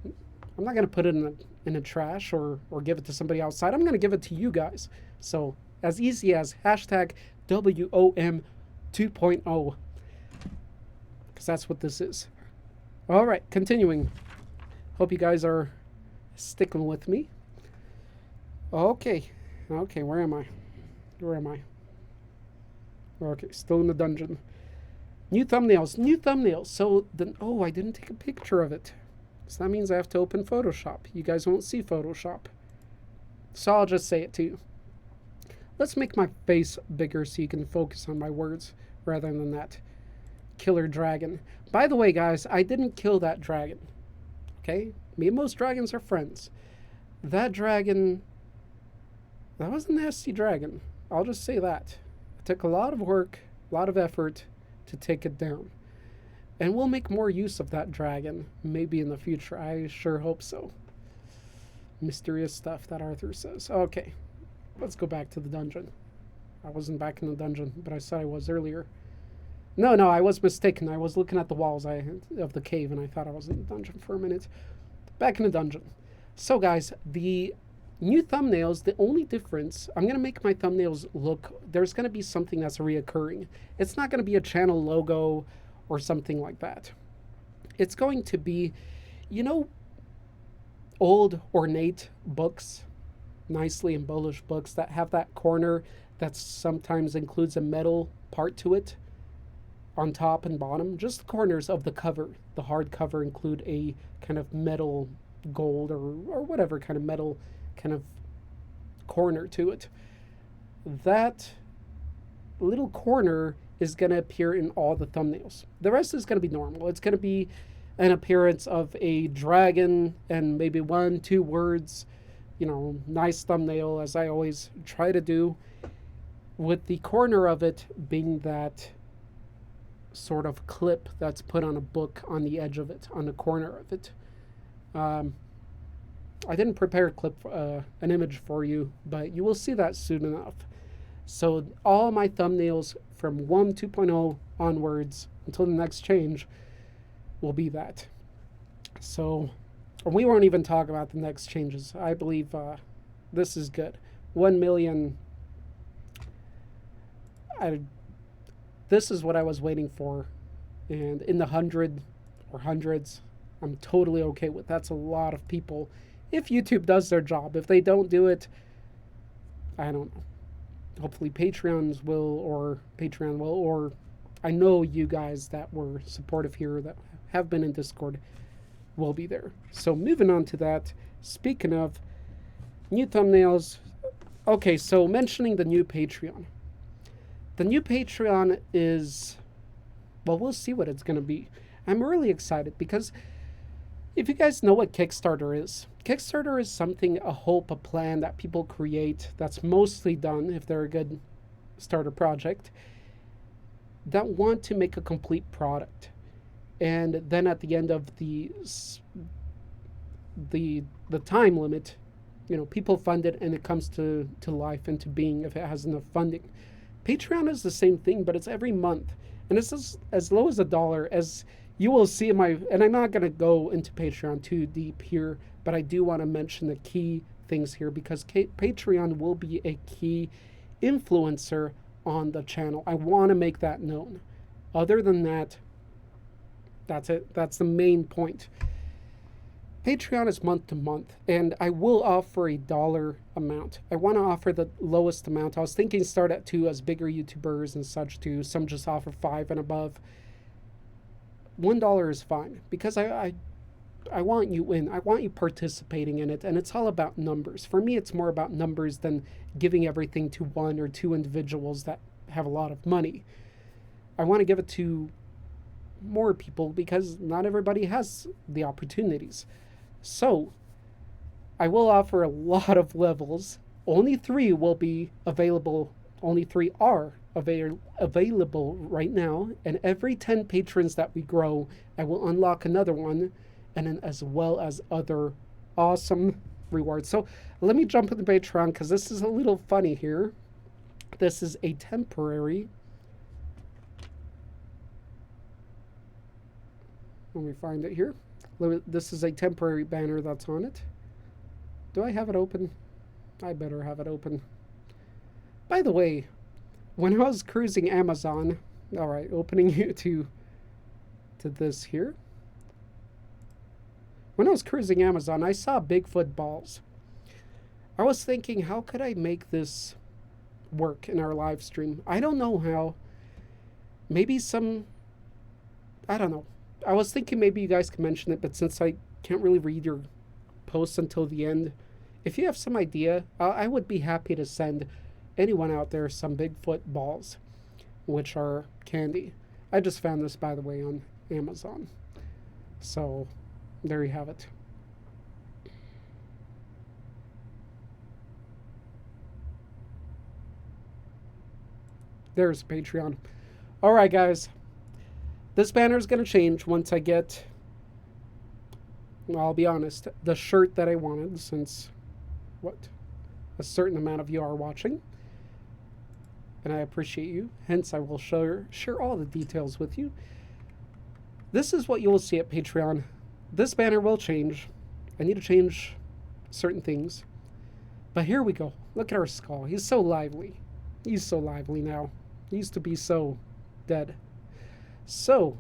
I'm not going to put it in a trash or give it to somebody outside. I'm going to give it to you guys. So as easy as hashtag WOM 2.0. Because that's what this is. All right, continuing. Hope you guys are sticking with me. Okay, where am I? Okay, still in the dungeon. New thumbnails. So then, I didn't take a picture of it. So that means I have to open Photoshop. You guys won't see Photoshop. So I'll just say it to you. Let's make my face bigger so you can focus on my words rather than that killer dragon. By the way, guys, I didn't kill that dragon. Okay? Me and most dragons are friends. That dragon, that was a nasty dragon. I'll just say that. It took a lot of work, a lot of effort, to take it down. And we'll make more use of that dragon, maybe in the future. I sure hope so. Mysterious stuff that Arthur says. Okay, let's go back to the dungeon. I wasn't back in the dungeon, but I said I was earlier. No, I was mistaken. I was looking at the walls of the cave, and I thought I was in the dungeon for a minute. Back in the dungeon. So, guys, the new thumbnails, the only difference, I'm going to make my thumbnails look, there's going to be something that's reoccurring. It's not going to be a channel logo or something like that. It's going to be, you know, old ornate books, nicely embellished books that have that corner that sometimes includes a metal part to it on top and bottom. Just the corners of the cover, the hard cover, include a kind of metal gold or whatever kind of metal kind of corner to it. That little corner is going to appear in all the thumbnails. The rest is going to be normal. It's going to be an appearance of a dragon and maybe 1-2 words, you know, nice thumbnail, as I always try to do, with the corner of it being that sort of clip that's put on a book on the edge of it, on the corner of it. I didn't prepare a clip, an image for you, but you will see that soon enough. So all my thumbnails from 1.2.0 onwards until the next change will be that. So we won't even talk about the next changes. I believe this is good. 1 million. This is what I was waiting for. And in the 100 or hundreds, I'm totally okay with. That's a lot of people. If YouTube does their job. If they don't do it, I don't know. Hopefully Patreon will, or I know you guys that were supportive here that have been in Discord will be there. So moving on to that, speaking of new thumbnails, okay, so mentioning the new Patreon. The new Patreon is, well, we'll see what it's going to be. I'm really excited because if you guys know what Kickstarter is something, a hope, a plan that people create that's mostly done, if they're a good starter project, that want to make a complete product. And then at the end of the time limit, you know, people fund it and it comes to life and to being if it has enough funding. Patreon is the same thing, but it's every month. And it's as low as $1, as you will see in my, and I'm not going to go into Patreon too deep here, but I do want to mention the key things here because Patreon will be a key influencer on the channel. I want to make that known. Other than that, that's it. That's the main point. Patreon is month to month, and I will offer a $1 amount. I want to offer the lowest amount. I was thinking start at $2 as bigger YouTubers and such too. Some just offer $5 and above. $1 is fine because I want you in. I want you participating in it, and it's all about numbers. For me, it's more about numbers than giving everything to 1 or 2 individuals that have a lot of money. I want to give it to more people because not everybody has the opportunities. So I will offer a lot of levels. Only 3 will be available. Only 3 are available right now. And every 10 patrons that we grow, I will unlock another one, and then as well as other awesome rewards. So let me jump into Patreon because this is a little funny here. This is a temporary. Let me find it here. This is a temporary banner that's on it. Do I have it open? I better have it open. By the way, when I was cruising Amazon, all right, opening you to this here. When I was cruising Amazon, I saw Bigfoot balls. I was thinking, how could I make this work in our live stream? I don't know how. Maybe I don't know. I was thinking maybe you guys can mention it, but since I can't really read your posts until the end, if you have some idea, I would be happy to send anyone out there some Bigfoot balls, which are candy. I just found this, by the way, on Amazon. So there you have it. There's Patreon. All right, guys. This banner is going to change once I get, well, I'll be honest, the shirt that I wanted, since, what, a certain amount of you are watching. And I appreciate you. Hence, I will share all the details with you. This is what you will see at Patreon. This banner will change. I need to change certain things. But here we go. Look at our skull. He's so lively. He's so lively now. He used to be so dead. So,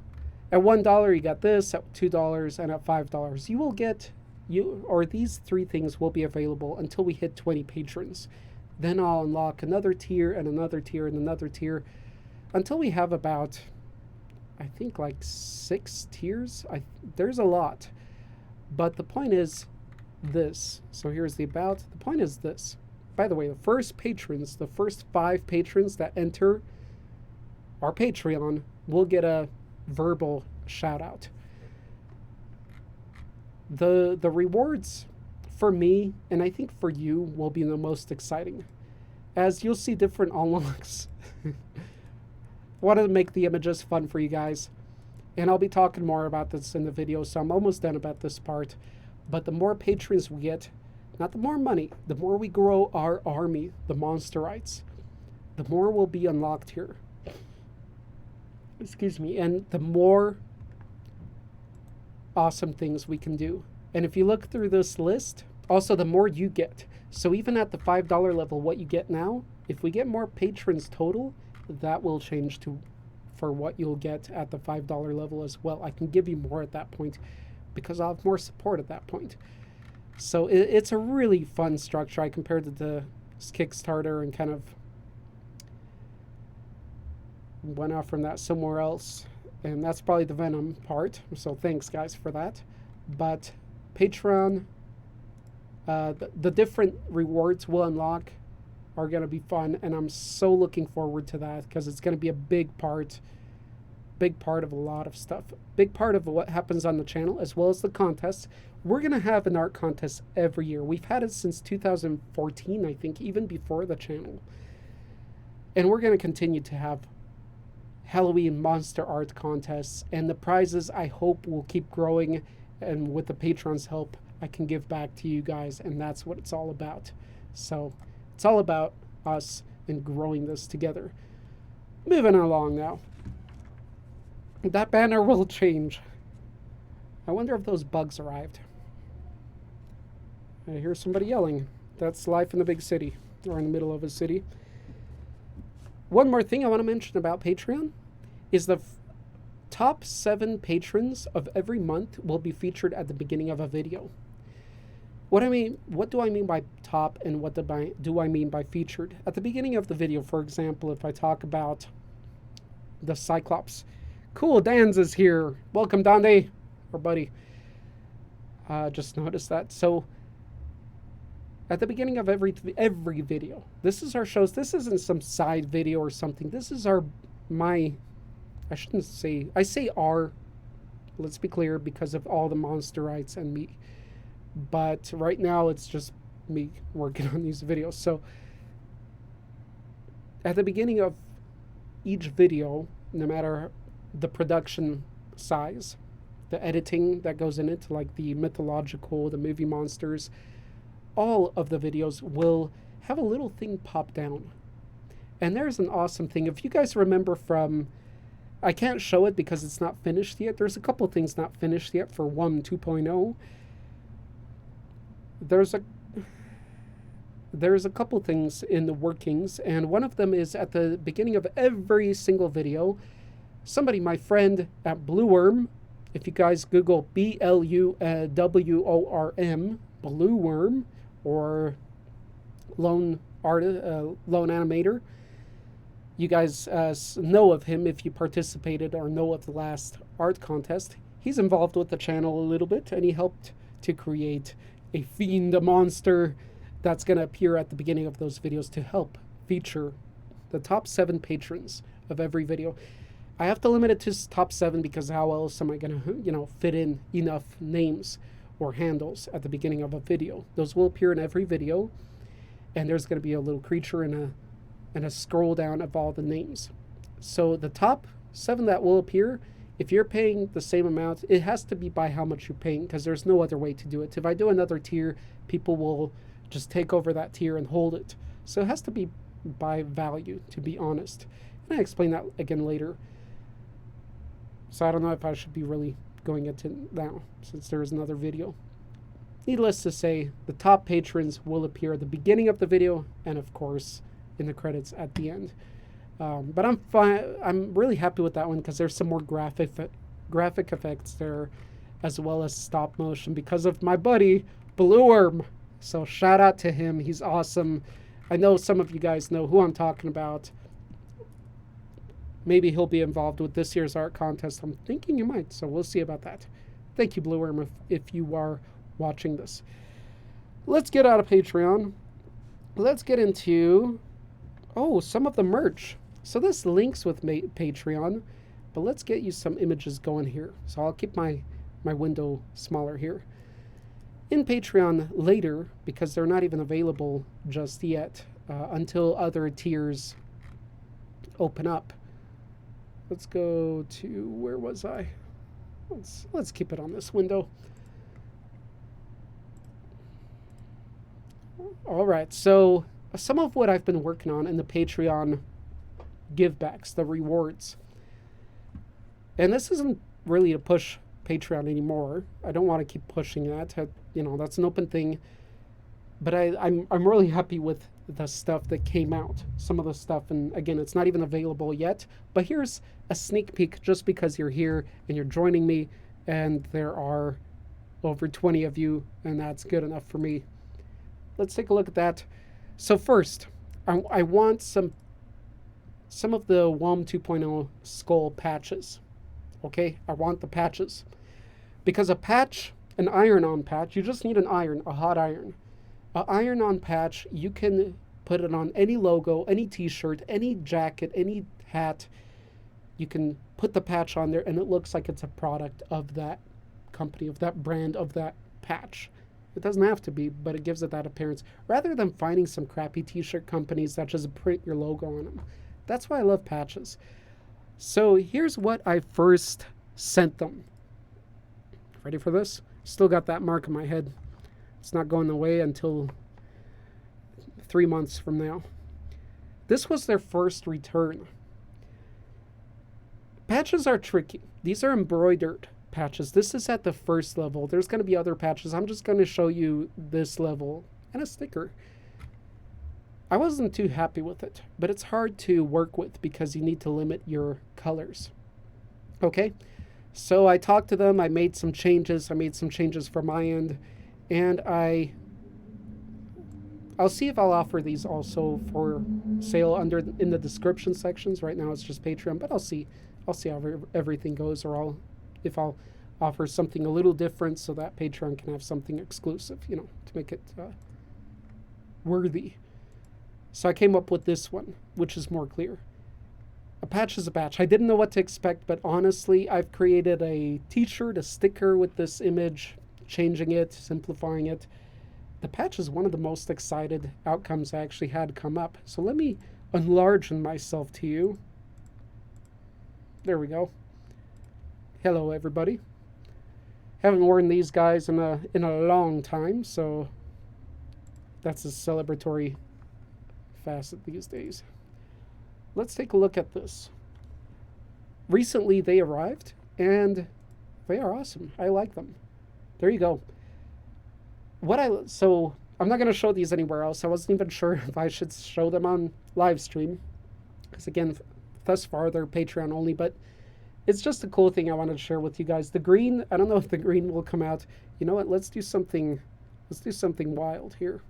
at $1 you got this, at $2, and at $5 you will get, these three things will be available until we hit 20 patrons. Then I'll unlock another tier and another tier and another tier until we have about, I think, like 6 tiers. There's a lot. But the point is this. So here's the about. The point is this. By the way, the first 5 patrons that enter our Patreon will get a verbal shout out. The rewards for me, and I think for you, will be the most exciting, as you'll see different unlocks. Wanted to make the images fun for you guys, and I'll be talking more about this in the video, so I'm almost done about this part. But the more patrons we get, not the more money, the more we grow our army, the Monsterites, the more will be unlocked here. Excuse me. And the more awesome things we can do. And if you look through this list, also the more you get. So even at the $5 level, what you get now, if we get more patrons total, that will change to for what you'll get at the $5 level as well. I can give you more at that point because I'll have more support at that point. So it's a really fun structure. I compared it to Kickstarter and kind of went off from that somewhere else. And that's probably the Venom part. So thanks, guys, for that. But Patreon, the different rewards we'll unlock are going to be fun. And I'm so looking forward to that because it's going to be a big part of a lot of stuff. Big part of what happens on the channel, as well as the contests. We're going to have an art contest every year. We've had it since 2014, I think, even before the channel. And we're going to continue to have Halloween monster art contests. And the prizes, I hope, will keep growing. And with the patrons' help, I can give back to you guys. And that's what it's all about. So it's all about us and growing this together. Moving along now. That banner will change. I wonder if those bugs arrived. I hear somebody yelling. That's life in the big city, or in the middle of a city. One more thing I want to mention about Patreon is the top 7 patrons of every month will be featured at the beginning of a video. What do I mean by top, and what do I mean by featured? At the beginning of the video, for example, if I talk about the Cyclops. Cool, Dan's is here. Welcome, Dande, or buddy. Just noticed that. So at the beginning of every video, this is our shows. This isn't some side video or something. This is I shouldn't say, I say our, let's be clear, because of all the Monsterites and me. But right now it's just me working on these videos. So at the beginning of each video, no matter the production size, the editing that goes in it, like the mythological, the movie monsters, all of the videos will have a little thing pop down. And there's an awesome thing. If you guys remember from, I can't show it because it's not finished yet. There's a couple things not finished yet for 1.2.0. There's a couple things in the workings, and one of them is at the beginning of every single video, somebody, my friend at Blue Worm, if you guys Google BLUWORM, Blue Worm, or lone animator, you guys know of him if you participated or know of the last art contest. He's involved with the channel a little bit, and he helped to create a fiend, a monster that's going to appear at the beginning of those videos to help feature the top 7 patrons of every video. I have to limit it to top 7 because how else am I going to, fit in enough names or handles at the beginning of a video? Those will appear in every video, and there's going to be a little creature and a scroll down of all the names. So the top 7 that will appear if you're paying the same amount, it has to be by how much you're paying, because there's no other way to do it. If I do another tier, people will just take over that tier and hold it. So it has to be by value, to be honest. And I explain that again later. So I don't know if I should be really going into now, since there is another video. Needless to say, the top patrons will appear at the beginning of the video, and of course in the credits at the end. But I'm fine. I'm really happy with that one, because there's some more graphic effects there, as well as stop motion, because of my buddy Blue Worm. So shout out to him. He's awesome. I know some of you guys know who I'm talking about. Maybe he'll be involved with this year's art contest. I'm thinking he might, so we'll see about that. Thank you, Blue Worm, if you are watching this. Let's get out of Patreon. Let's get into, some of the merch. So this links with Patreon, but let's get you some images going here. So I'll keep my window smaller here. In Patreon later, because they're not even available just yet until other tiers open up. Let's go to, where was I? Let's keep it on this window. All right, so some of what I've been working on in the Patreon givebacks, the rewards. And this isn't really to push Patreon anymore. I don't want to keep pushing that. That's an open thing. But I'm really happy with the stuff that came out. Some of the stuff, and again, it's not even available yet. But here's a sneak peek, just because you're here and you're joining me, and there are over 20 of you, and that's good enough for me. Let's take a look at that. So first, I want some of the WOM 2.0 skull patches. Okay, I want the patches. Because a patch, an iron-on patch, you just need an iron, a hot iron. An iron-on patch, you can put it on any logo, any t-shirt, any jacket, any hat. You can put the patch on there, and it looks like it's a product of that company, of that brand, of that patch. It doesn't have to be, but it gives it that appearance. Rather than finding some crappy t-shirt companies that just print your logo on them. That's why I love patches. So here's what I first sent them. Ready for this? Still got that mark in my head. It's not going away until 3 months from now. This was their first return. Patches are tricky. These are embroidered patches. This is at the first level. There's going to be other patches. I'm just going to show you this level and a sticker. I wasn't too happy with it, but it's hard to work with because you need to limit your colors. Okay, so I talked to them. I made some changes. I made some changes from my end, and I'll see if I'll offer these also for sale in the description sections. Right now it's just Patreon, but I'll see how everything goes, or if I'll offer something a little different so that Patreon can have something exclusive, to make it worthy. So I came up with this one, which is more clear. A patch is a patch. I didn't know what to expect, but honestly, I've created a t-shirt, a sticker with this image, changing it, simplifying it. The patch is one of the most excited outcomes I actually had come up. So let me enlarge myself to you. There we go. Hello, everybody. Haven't worn these guys in a long time, so that's a celebratory facet these days. Let's take a look at this. Recently, they arrived, and they are awesome. I like them. There you go. So I'm not going to show these anywhere else. I wasn't even sure if I should show them on live stream, because again, thus far they're Patreon only, but it's just a cool thing I wanted to share with you guys. The green, I don't know if the green will come out. You know what? Let's do something wild here.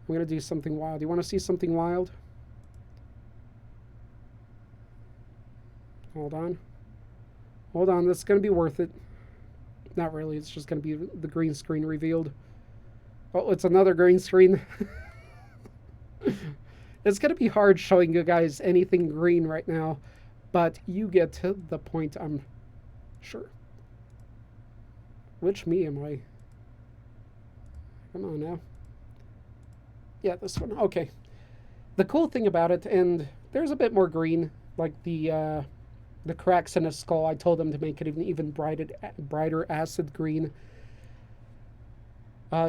I'm going to do something wild. You want to see something wild? Hold on. Hold on. This is going to be worth it. Not really. It's just going to be the green screen revealed. Oh, it's another green screen. It's going to be hard showing you guys anything green right now, but you get to the point, I'm sure. Which me am I? Come on now. Yeah, this one. Okay. The cool thing about it, and there's a bit more green, like the the cracks in his skull. I told him to make it even brighter acid green.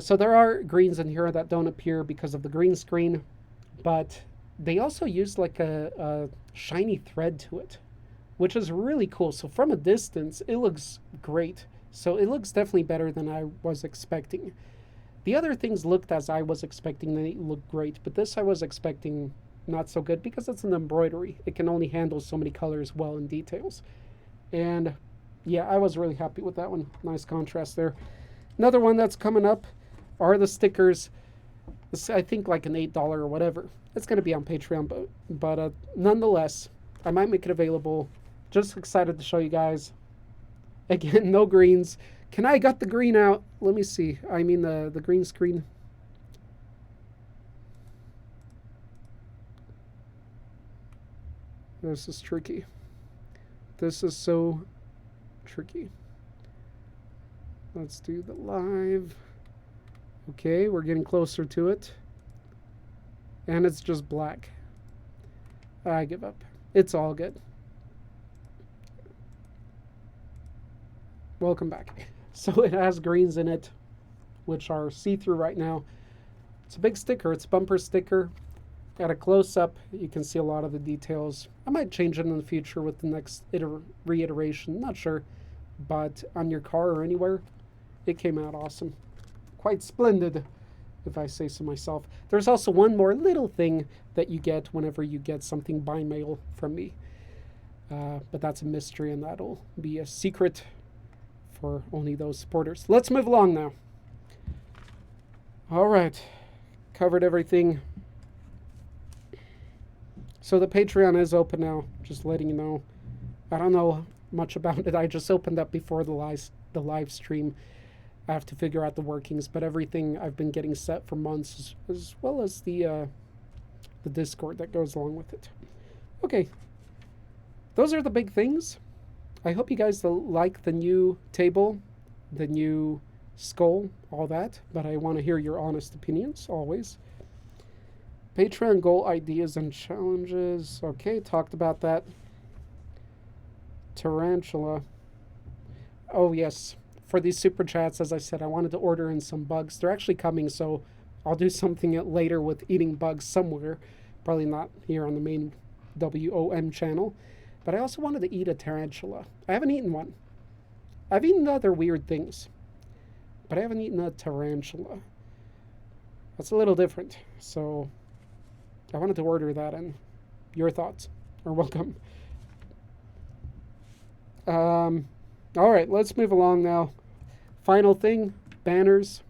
So there are greens in here that don't appear because of the green screen, but they also use like a shiny thread to it, which is really cool. So from a distance, it looks great. So it looks definitely better than I was expecting. The other things looked as I was expecting. They looked great, but this I was expecting not so good because it's an embroidery. It can only handle so many colors well and details. And yeah, I was really happy with that one. Nice contrast there. Another one that's coming up are the stickers. It's, I think, like an $8 or whatever. It's going to be on Patreon, but nonetheless, I might make it available. Just excited to show you guys. Again, no greens. Can I get the green out? Let me see. I mean the green screen. This is tricky. This is so tricky. Let's do the live. Okay, we're getting closer to it. And it's just black. I give up. It's all good. Welcome back. So it has greens in it, which are see-through right now. It's a big sticker. It's a bumper sticker. At a close-up, you can see a lot of the details. I might change it in the future with the next reiteration. Not sure. But on your car or anywhere, it came out awesome. Quite splendid, if I say so myself. There's also one more little thing that you get whenever you get something by mail from me. But that's a mystery, and that'll be a secret for only those supporters. Let's move along now. All right. Covered everything. So the Patreon is open now, just letting you know. I don't know much about it. I just opened up before the live stream. I have to figure out the workings, but everything I've been getting set for months, as well as the Discord that goes along with it. Okay. Those are the big things. I hope you guys like the new table, the new skull, all that, but I want to hear your honest opinions, always. Patreon goal ideas and challenges. Okay, talked about that. Tarantula. Oh, yes. For these super chats, as I said, I wanted to order in some bugs. They're actually coming, so I'll do something later with eating bugs somewhere. Probably not here on the main WOM channel. But I also wanted to eat a tarantula. I haven't eaten one. I've eaten other weird things, but I haven't eaten a tarantula. That's a little different. So I wanted to order that, and your thoughts are welcome. All right, let's move along now. Final thing, banners.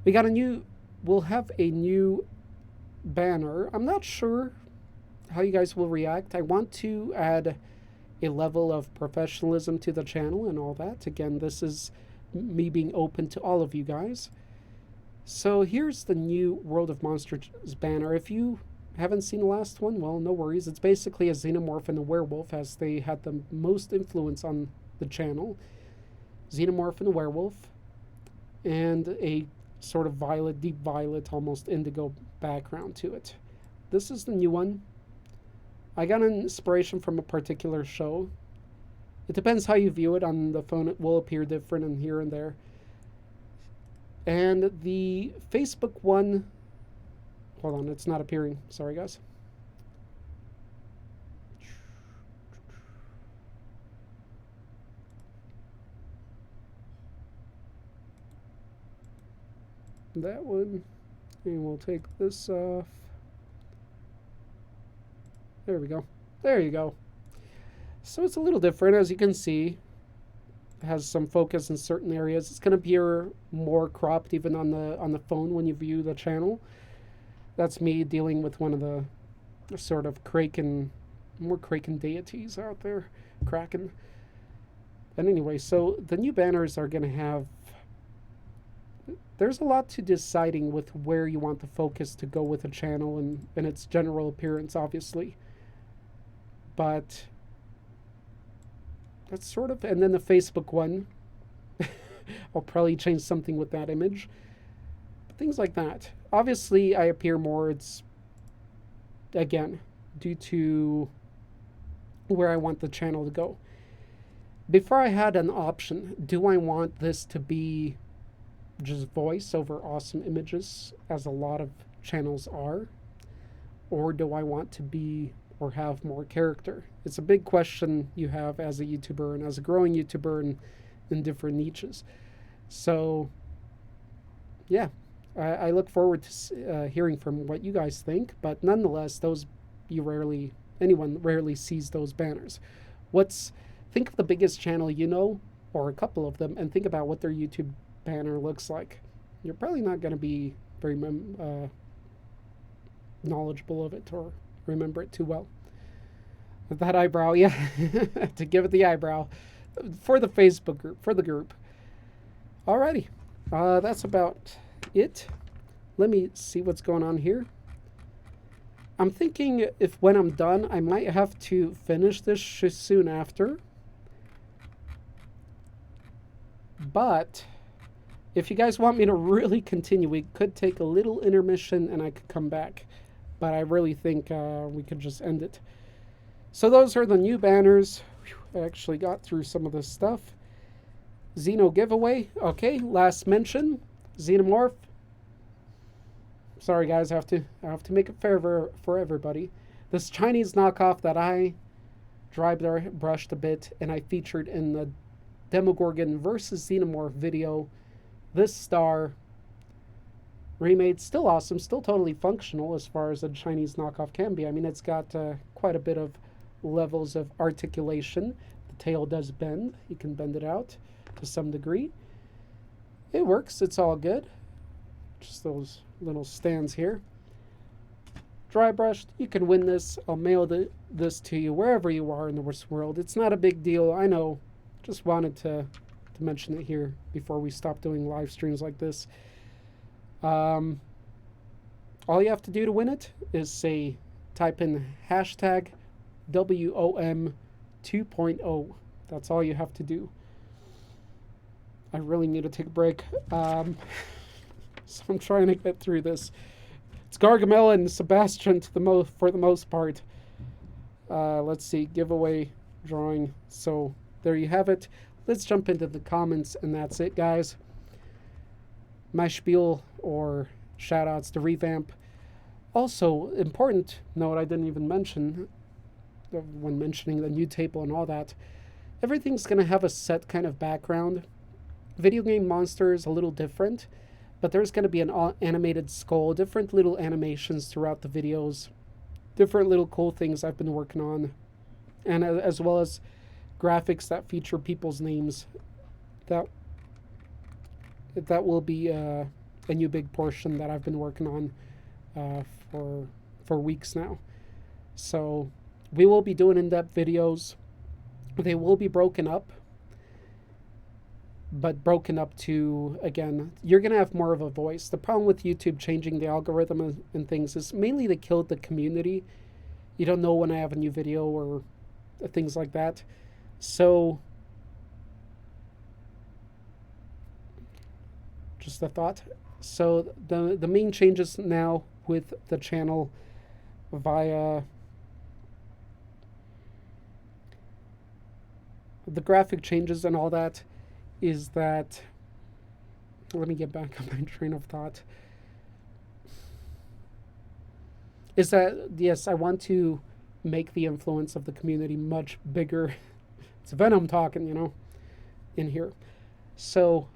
We'll have a new banner. I'm not sure how you guys will react. I want to add a level of professionalism to the channel and all that. Again, this is me being open to all of you guys. So here's the new World of Monsters banner. If you haven't seen the last one, well, no worries. It's basically a Xenomorph and a Werewolf, as they had the most influence on the channel. Xenomorph and a Werewolf, and a sort of violet, deep violet, almost indigo background to it. This is the new one. I got an inspiration from a particular show. It depends how you view it. On the phone, it will appear different and here and there. And the Facebook one, hold on, it's not appearing. Sorry, guys. That one, and we'll take this off. There we go. There you go. So it's a little different, as you can see. It has some focus in certain areas. It's going to appear more cropped even on the phone when you view the channel. That's me dealing with one of the sort of more Kraken deities out there. Kraken. And anyway, so the new banners are going to have... There's a lot to deciding with where you want the focus to go with a channel and its general appearance, obviously. But that's sort of... And then the Facebook one, I'll probably change something with that image. But things like that. Obviously, I appear more. It's again, due to where I want the channel to go. Before I had an option, do I want this to be just voice over awesome images, as a lot of channels are, or do I want to be or have more character? It's a big question you have as a YouTuber and as a growing YouTuber in different niches. So, yeah, I look forward to hearing from what you guys think, but nonetheless, anyone rarely sees those banners. Think of the biggest channel you know, or a couple of them, and think about what their YouTube banner looks like. You're probably not going to be very knowledgeable of it or remember it too well. With that eyebrow, yeah, to give it the eyebrow for the Facebook group, for the group. Alrighty, that's about it. Let me see what's going on here. I'm thinking when I'm done, I might have to finish this soon after. But if you guys want me to really continue, we could take a little intermission and I could come back. But I really think we could just end it. So those are the new banners. Whew, I actually got through some of this stuff. Xeno Giveaway. Okay, last mention. Xenomorph. Sorry guys, I have to make it fair for everybody. This Chinese knockoff that I dry brushed a bit and I featured in the Demogorgon versus Xenomorph video. This star remade, still awesome, still totally functional as far as a Chinese knockoff can be. I mean, it's got quite a bit of levels of articulation. The tail does bend. You can bend it out to some degree. It works. It's all good. Just those little stands here. Dry brushed. You can win this. I'll mail this to you wherever you are in the world. It's not a big deal. I know. Just wanted to mention it here before we stop doing live streams like this. All you have to do to win it is type in hashtag WOM 2.0. That's all you have to do. I really need to take a break. So I'm trying to get through this. It's Gargamel and Sebastian for the most part. Let's see, giveaway drawing. So there you have it. Let's jump into the comments, and that's it, guys. My spiel or shout-outs to Revamp. Also, important note I didn't even mention when mentioning the new table and all that. Everything's going to have a set kind of background. Video game monster is a little different, but there's going to be an animated skull, different little animations throughout the videos, different little cool things I've been working on, and as well as graphics that feature people's names. That will be a new big portion that I've been working on for weeks now. So we will be doing in-depth videos. They will be broken up, but broken up to, again, you're going to have more of a voice. The problem with YouTube changing the algorithm and things is mainly they killed the community. You don't know when I have a new video or things like that. So, just a thought. So the main changes now with the channel via the graphic changes and all that is that, let me get back on my train of thought, is that, yes, I want to make the influence of the community much bigger. It's Venom talking, in here. So,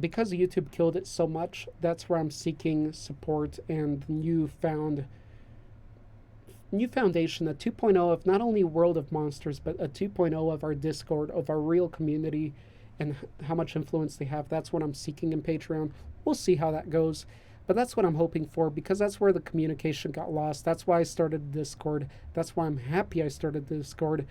because YouTube killed it so much, that's where I'm seeking support and new foundation, a 2.0 of not only World of Monsters, but a 2.0 of our Discord, of our real community, and how much influence they have. That's what I'm seeking in Patreon. We'll see how that goes. But that's what I'm hoping for, because that's where the communication got lost. That's why I started Discord. That's why I'm happy I started Discord,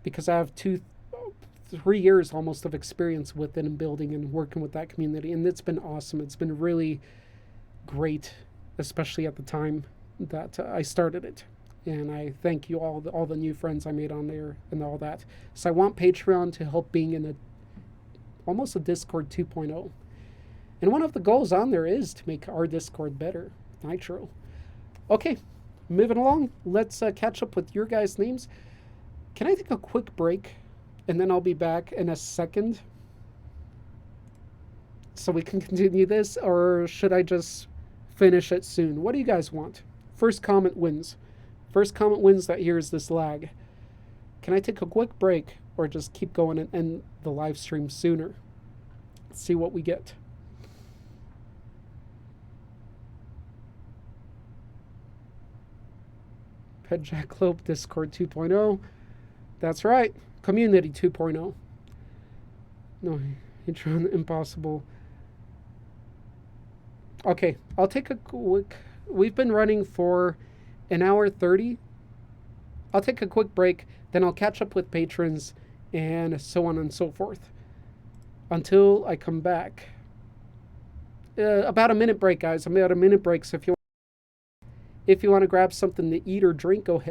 because I have 3 years almost of experience with it and building and working with that community. And it's been awesome. It's been really great, especially at the time that I started it. And I thank you all the new friends I made on there and all that. So I want Patreon to help being in almost a Discord 2.0. And one of the goals on there is to make our Discord better. Nitro. Okay, moving along. Let's catch up with your guys' names. Can I take a quick break, and then I'll be back in a second, so we can continue this, or should I just finish it soon? What do you guys want? First comment wins. First comment wins that hears this lag. Can I take a quick break, or just keep going and end the live stream sooner? Let's see what we get. Pet Jackalope, Discord 2.0. That's right. Community 2.0. No, Patreon impossible. Okay, I'll take a quick... We've been running for an hour 30. I'll take a quick break, then I'll catch up with patrons and so on and so forth until I come back. About a minute break, guys. I'm about a minute break, so if you want to grab something to eat or drink, go ahead.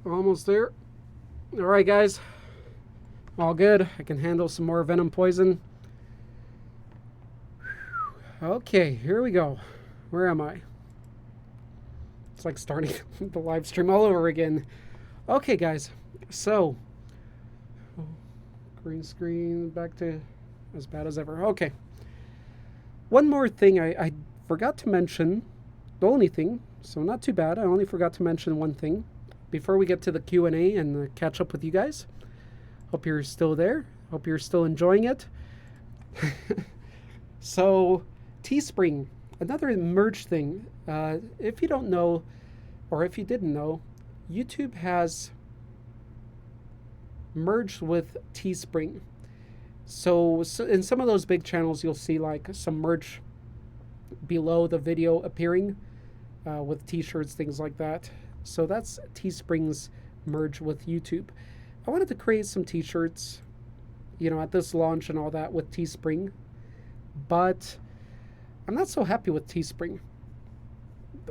Almost there. Alright, guys. All good. I can handle some more venom poison. Okay, here we go. Where am I? It's like starting the live stream all over again. Okay, guys. So, green screen, back to as bad as ever. Okay. One more thing I forgot to mention. The only thing, so not too bad. I only forgot to mention one thing before we get to the Q&A and catch up with you guys. Hope you're still there. Hope you're still enjoying it. So, Teespring, another merge thing. If you don't know, or if you didn't know, YouTube has merged with Teespring. So in some of those big channels, you'll see like some merch below the video appearing with t-shirts, things like that. So that's Teespring's merge with YouTube. I wanted to create some t-shirts, you know, at this launch and all that with Teespring, but I'm not so happy with Teespring.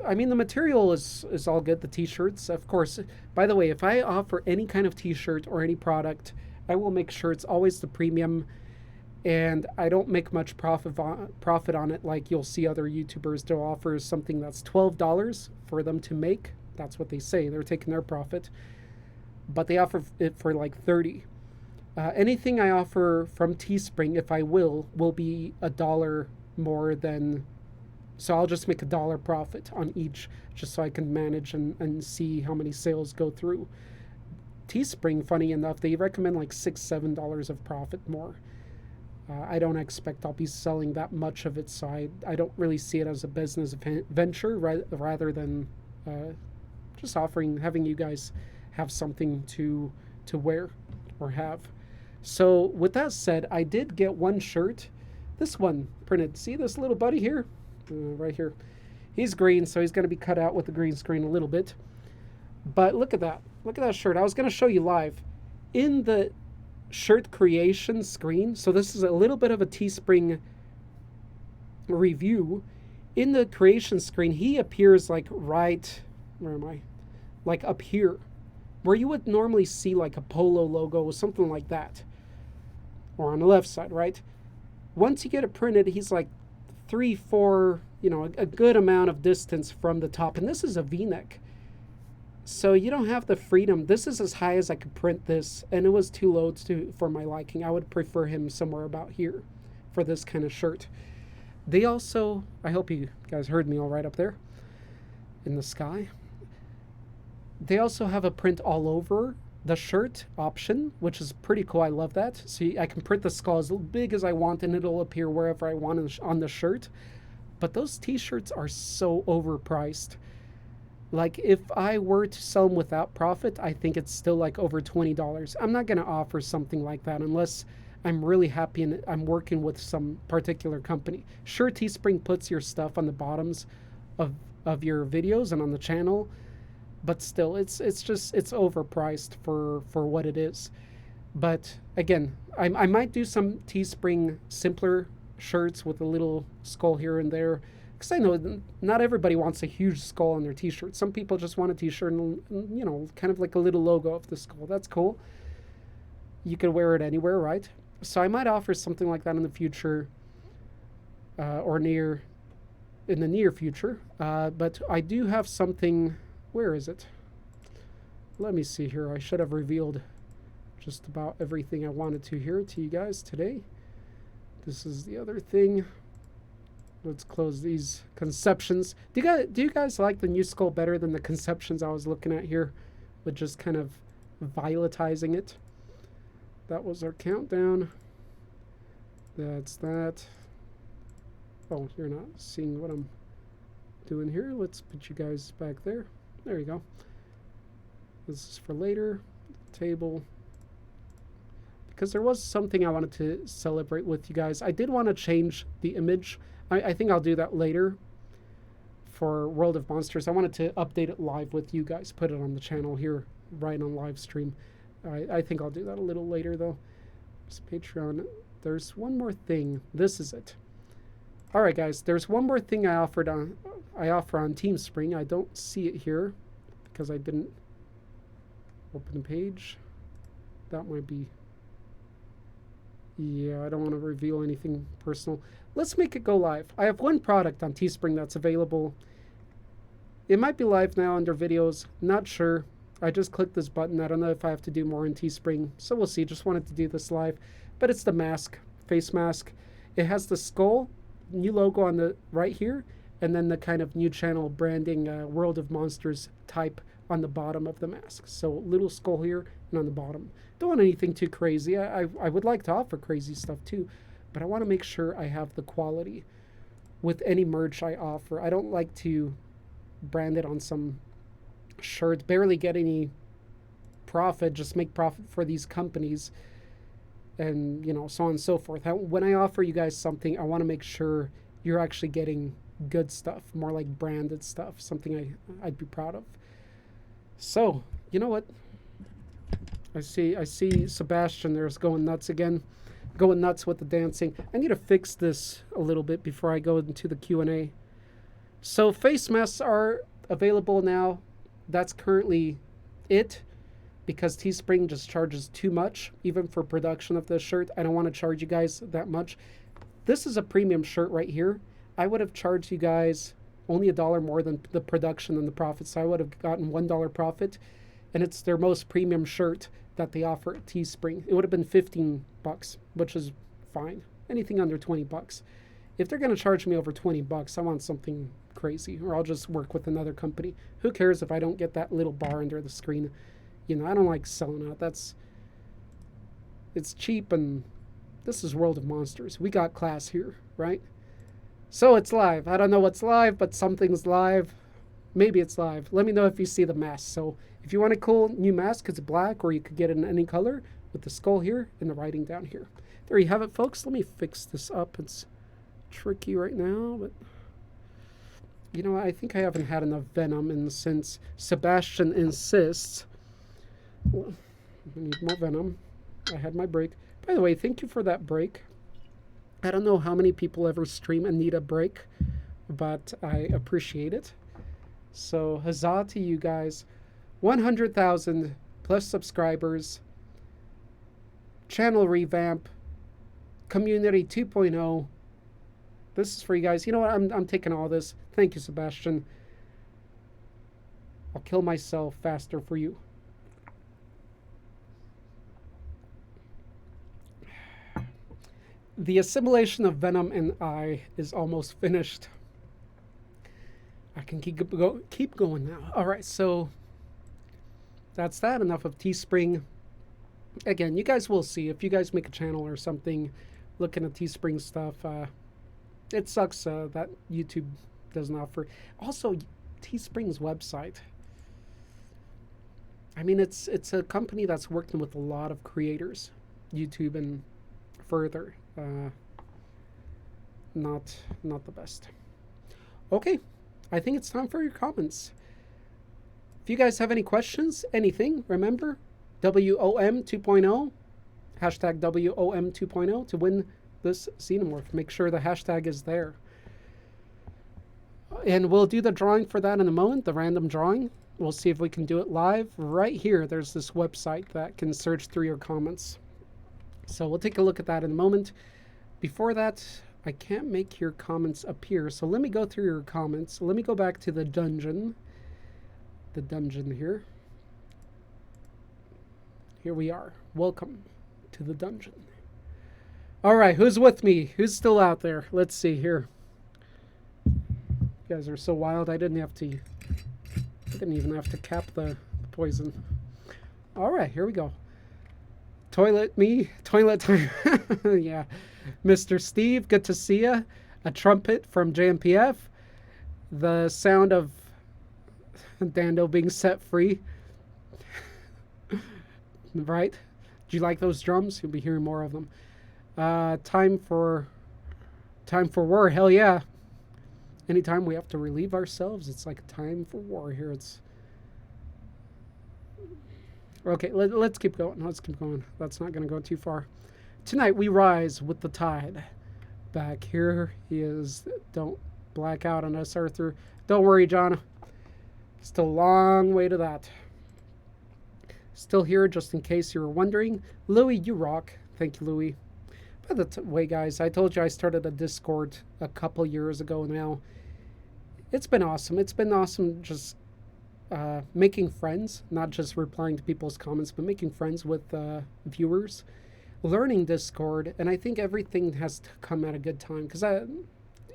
I mean, the material is all good, the t-shirts. Of course, by the way, if I offer any kind of t-shirt or any product, I will make sure it's always the premium and I don't make much profit on it like you'll see other YouTubers. They'll offer something that's $12 for them to make. That's what they say. They're taking their profit. But they offer it for like 30. Anything I offer from Teespring, if I will be $1 more than... So I'll just make $1 profit on each, just so I can manage and see how many sales go through. Teespring, funny enough, they recommend like $6, $7 of profit more. I don't expect I'll be selling that much of it, so I don't really see it as a business venture rather than just having you guys have something to wear or have. So with that said, I did get one shirt, this one printed. See this little buddy here? Right here. He's green, so he's going to be cut out with the green screen a little bit. But look at that. Look at that shirt. I was going to show you live. In the shirt creation screen, so this is a little bit of a Teespring review. In the creation screen, he appears like right, where am I? Like up here, where you would normally see like a polo logo or something like that. Or on the left side, right? Once you get it printed, he's like 3, 4, a good amount of distance from the top. And this is a V-neck. So you don't have the freedom. This is as high as I could print this, and it was too low for my liking. I would prefer him somewhere about here for this kind of shirt. They also, I hope you guys heard me all right up there in the sky. They also have a print all over the shirt option, which is pretty cool. I love that. See, I can print the skull as big as I want, and it'll appear wherever I want on the shirt. But those t-shirts are so overpriced. Like, if I were to sell them without profit, I think it's still like over $20. I'm not going to offer something like that unless I'm really happy and I'm working with some particular company. Sure, Teespring puts your stuff on the bottoms of your videos and on the channel, but still, it's overpriced for what it is. But again, I might do some Teespring simpler shirts with a little skull here and there. Because I know not everybody wants a huge skull on their t-shirt. Some people just want a t-shirt and, kind of like a little logo of the skull. That's cool. You could wear it anywhere, right? So I might offer something like that in the future, or in the near future. But I do have something. Where is it? Let me see here. I should have revealed just about everything I wanted to here to you guys today. This is the other thing. Let's close these conceptions. Do you guys like the new skull better than the conceptions I was looking at here, with just kind of violetizing it? That was our countdown. That's that. Oh, you're not seeing what I'm doing here. Let's put you guys back there. There you go. This is for later. Table. Because there was something I wanted to celebrate with you guys. I did want to change the image. I think I'll do that later for World of Monsters. I wanted to update it live with you guys, put it on the channel here, right on live stream. I think I'll do that a little later, though. It's Patreon. There's one more thing. This is it. All right, guys. There's one more thing I offer on Teespring. I don't see it here because I didn't open the page. That might be... Yeah, I don't want to reveal anything personal. Let's make it go live. I have one product on Teespring that's available. It might be live now under videos. Not sure. I just clicked this button. I don't know if I have to do more in Teespring. So we'll see. Just wanted to do this live. But it's the mask. Face mask. It has the skull. New logo on the right here. And then the kind of new channel branding World of Monsters type on the bottom of the mask. So little skull here and on the bottom. Don't want anything too crazy. I would like to offer crazy stuff too, but I want to make sure I have the quality with any merch I offer. I don't like to brand it on some shirt, barely get any profit, just make profit for these companies, and so on and so forth. When I offer you guys something, I want to make sure you're actually getting good stuff, more like branded stuff, something I'd be proud of. So, you know what? I see Sebastian there's going nuts again. Going nuts with the dancing. I need to fix this a little bit before I go into the Q&A. So face masks are available now. That's currently it. because Teespring just charges too much, even for production of this shirt. I don't want to charge you guys that much. This is a premium shirt right here. I would have charged you guys only $1 more than the production and the profit, so I would have gotten $1 profit, and it's their most premium shirt that they offer at Teespring. It would have been 15 bucks, which is fine. Anything under 20 bucks. If they're going to charge me over 20 bucks, I want something crazy, or I'll just work with another company. Who cares if I don't get that little bar under the screen? You know, I don't like selling out. It's cheap, and this is World of Monsters. We got class here, right? So it's live. I don't know what's live, but something's live. Maybe it's live. Let me know if you see the mask. So if you want a cool new mask, it's black, or you could get it in any color with the skull here and the writing down here. There you have it, folks. Let me fix this up. It's tricky right now, but you know, I think I haven't had enough venom, and since Sebastian insists, well, I need more venom. I had my break. By the way, thank you for that break. I don't know how many people ever stream and need a break, but I appreciate it. So huzzah to you guys. 100,000 plus subscribers, channel revamp, community 2.0. This is for you guys. You know what? I'm taking all this. Thank you, Sebastian. I'll kill myself faster for you. The assimilation of Venom and I is almost finished. I can keep going now. All right, so that's that. Enough of Teespring. Again, you guys will see. If you guys make a channel or something looking at Teespring stuff, it sucks that YouTube doesn't offer. Also, Teespring's website. I mean, it's a company that's working with a lot of creators, YouTube and further. Not the best. Okay, I think it's time for your comments. If you guys have any questions, anything, remember, WOM 2.0, hashtag WOM 2.0 to win this Xenomorph. Make sure the hashtag is there. And we'll do the drawing for that in a moment, the random drawing. We'll see if we can do it live. Right here, there's this website that can search through your comments. So we'll take a look at that in a moment. Before that, I can't make your comments appear. So let me go through your comments. Let me go back to the dungeon. The dungeon here. Here we are. Welcome to the dungeon. All right, who's with me? Who's still out there? Let's see here. You guys are so wild. I didn't even have to cap the poison. All right, here we go. Toilet time. Yeah. Mr. Steve, good to see ya. A trumpet from JMPF. The sound of Dando being set free. Right? Do you like those drums? You'll be hearing more of them. Time for war. Hell yeah. Anytime we have to relieve ourselves, it's like a time for war here. It's okay. Let's keep going. Let's keep going. That's not going to go too far. Tonight we rise with the tide. Back here he is. Don't black out on us, Arthur. Don't worry, John. Still a long way to that. Still here, just in case you were wondering. Louis, you rock. Thank you, Louis. By the way, guys, I told you I started a Discord a couple years ago now. It's been awesome. It's been awesome just making friends, not just replying to people's comments, but making friends with viewers, learning Discord, and I think everything has to come at a good time, because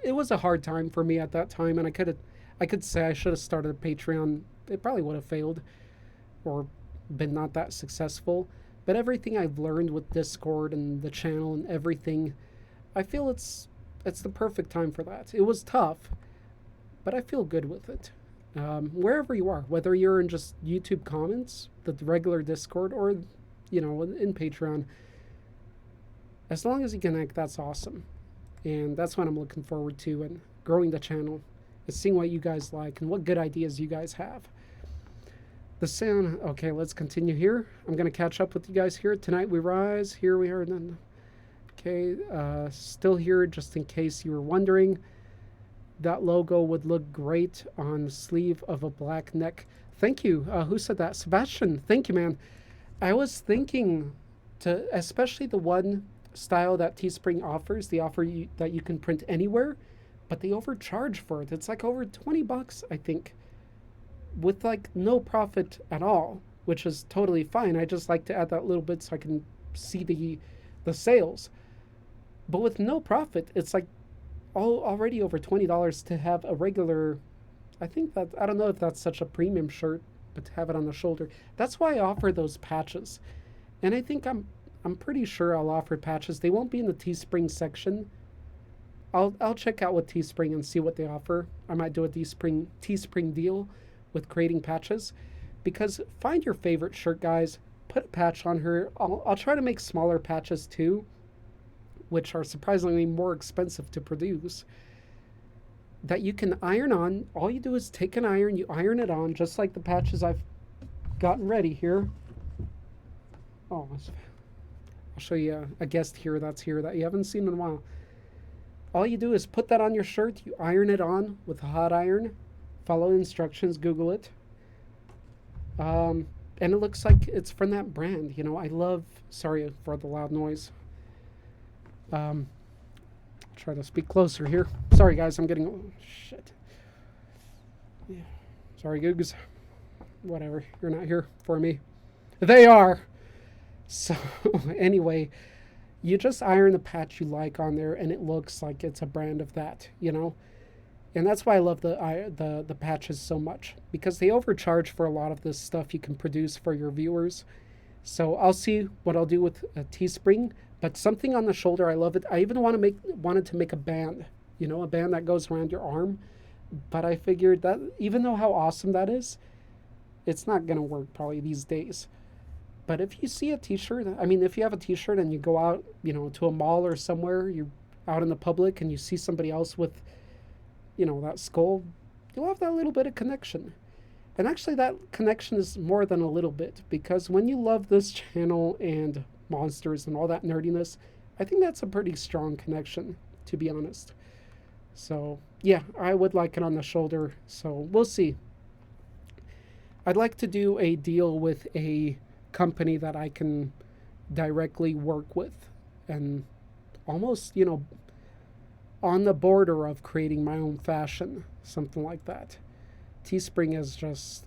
it was a hard time for me at that time, and I could say I should have started a Patreon. It probably would have failed or been not that successful, but everything I've learned with Discord and the channel and everything, I feel it's the perfect time for that. It was tough, but I feel good with it. Wherever you are, whether you're in just YouTube comments, the regular Discord, or in Patreon, as long as you connect, that's awesome. And that's what I'm looking forward to, and growing the channel, is seeing what you guys like and what good ideas you guys have. The sound. Okay, let's continue here. I'm gonna catch up with you guys here. Tonight we rise. Here we are. Then, okay, still here, just in case you were wondering. That logo would look great on the sleeve of a black neck. Thank you. Who said that? Sebastian. Thank you, man. I was thinking to, especially the one style that Teespring offers, the offer that you can print anywhere, but they overcharge for it. It's like over $20, I think, with like no profit at all, which is totally fine. I just like to add that little bit so I can see the sales. But with no profit, it's like already over $20 to have a regular. I think that, I don't know if that's such a premium shirt, but to have it on the shoulder. That's why I offer those patches. And I think I'm pretty sure I'll offer patches. They won't be in the Teespring section. I'll check out with Teespring and see what they offer. I might do a Teespring deal with creating patches, because find your favorite shirt, guys. Put a patch on her. I'll try to make smaller patches too, which are surprisingly more expensive to produce, that you can iron on. All you do is take an iron, you iron it on, just like the patches I've gotten ready here. Oh, I'll show you a guest here that you haven't seen in a while. All you do is put that on your shirt, you iron it on with a hot iron, follow instructions, Google it. And it looks like it's from that brand. You know, I love, sorry for the loud noise. Try to speak closer here. Sorry, guys, I'm getting, oh, shit. Yeah. Sorry, Googs. Whatever, you're not here for me. They are. So, anyway, you just iron the patch you like on there, and it looks like it's a brand of that, you know? And that's why I love the patches so much, because they overcharge for a lot of this stuff you can produce for your viewers. So I'll see what I'll do with a Teespring, but something on the shoulder, I love it. I even wanted to make a band, you know, a band that goes around your arm. But I figured that even though how awesome that is, it's not gonna work probably these days. But if you see a T-shirt, I mean, if you have a T-shirt and you go out, you know, to a mall or somewhere, you're out in the public and you see somebody else with, you know, that skull, you'll have that little bit of connection. And actually that connection is more than a little bit, because when you love this channel and monsters and all that nerdiness, I think that's a pretty strong connection, to be honest. So yeah, I would like it on the shoulder, so we'll see. I'd like to do a deal with a company that I can directly work with, and almost, you know, on the border of creating my own fashion, something like that. Teespring is just,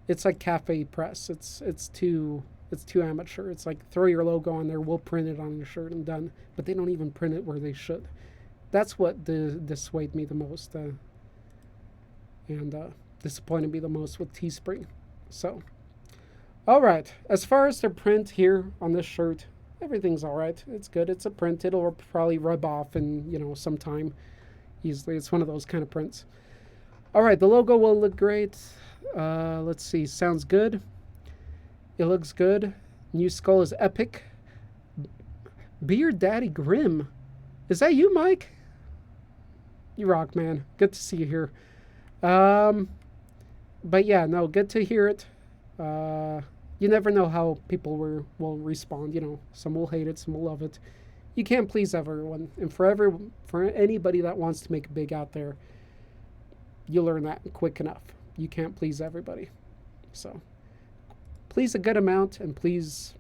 it's like cafe press. It's too amateur. It's like throw your logo on there, we'll print it on your shirt and done. But they don't even print it where they should. That's what dissuaded me the most, and disappointed me the most with Teespring. So, all right. As far as the print here on this shirt, everything's all right. It's good. It's a print. It'll probably rub off in, you know, some time easily. It's one of those kind of prints. All right, the logo will look great. Let's see. Sounds good. It looks good. New skull is epic. Beard Daddy Grim. Is that you, Mike? You rock, man. Good to see you here. But yeah, no, good to hear it. You never know how people will respond. You know, some will hate it, some will love it. You can't please everyone, and for anybody that wants to make it big out there, you learn that quick enough. You can't please everybody, so please a good amount, and please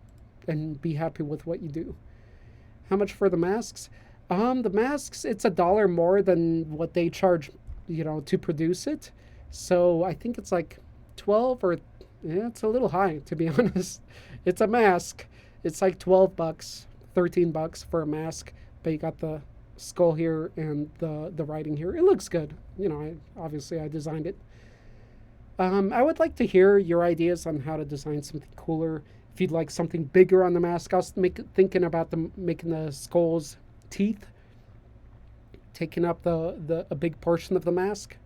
and be happy with what you do. How much for the masks? The masks, it's $1 more than what they charge, you know, to produce it. So I think it's like 12 or. Yeah, it's a little high, to be honest. It's a mask. It's like $12, $13 for a mask, but you got the skull here and the writing here. It looks good. You know, obviously I designed it. I would like to hear your ideas on how to design something cooler. If you'd like something bigger on the mask, I was thinking about making the skull's teeth taking up a big portion of the mask.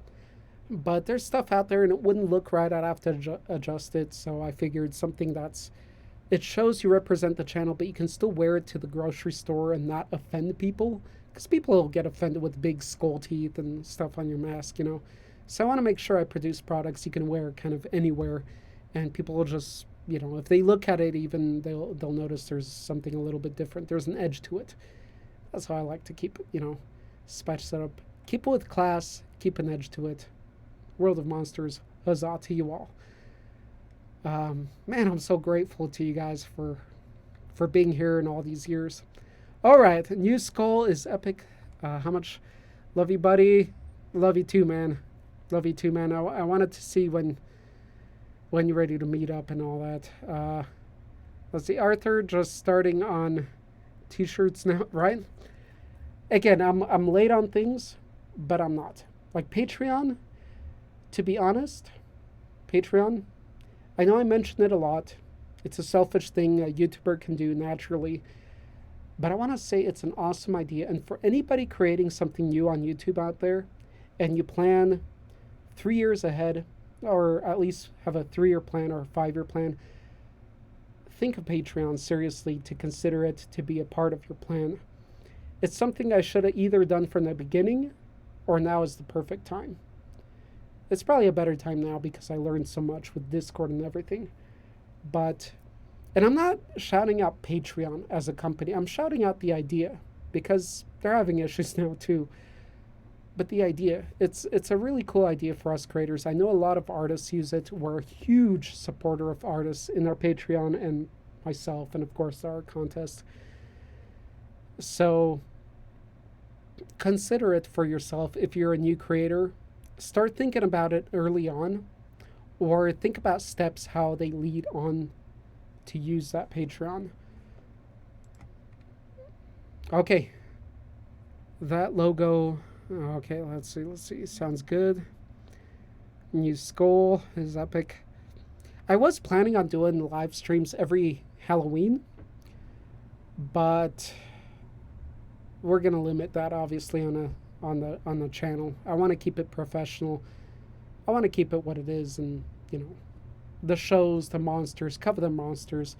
But there's stuff out there and it wouldn't look right. I'd have to adjust it. So I figured something it shows you represent the channel, but you can still wear it to the grocery store and not offend people. Because people will get offended with big skull teeth and stuff on your mask, you know. So I want to make sure I produce products you can wear kind of anywhere. And people will just, you know, if they look at it even, they'll notice there's something a little bit different. There's an edge to it. That's how I like to keep it, you know, spice it up. Keep it with class, keep an edge to it. World of Monsters, huzzah to you all. Man, I'm so grateful to you guys for being here in all these years. All right, new skull is epic. How much? Love you, buddy. Love you too, man. Love you too, man. I wanted to see when you're ready to meet up and all that. Let's see, Arthur just starting on t-shirts now, right? Again, I'm late on things, but I'm not. Like Patreon, to be honest, Patreon, I know I mention it a lot. It's a selfish thing a YouTuber can do naturally. But I want to say it's an awesome idea. And for anybody creating something new on YouTube out there, and you plan 3 years ahead, or at least have a 3-year plan or a 5-year plan, think of Patreon seriously to consider it to be a part of your plan. It's something I should have either done from the beginning, or now is the perfect time. It's probably a better time now because I learned so much with Discord and everything. But, and I'm not shouting out Patreon as a company. I'm shouting out the idea because they're having issues now too. But the idea, it's a really cool idea for us creators. I know a lot of artists use it. We're a huge supporter of artists in our Patreon and myself and of course our contest. So consider it for yourself if you're a new creator. Start thinking about it early on, or think about steps how they lead on to use that Patreon. Okay. That logo, okay, let's see. Sounds good. New skull is epic. I was planning on doing live streams every Halloween, but we're gonna limit that obviously on the channel. I want to keep it professional. I want to keep it what it is, and you know, the shows, the monsters, cover the monsters,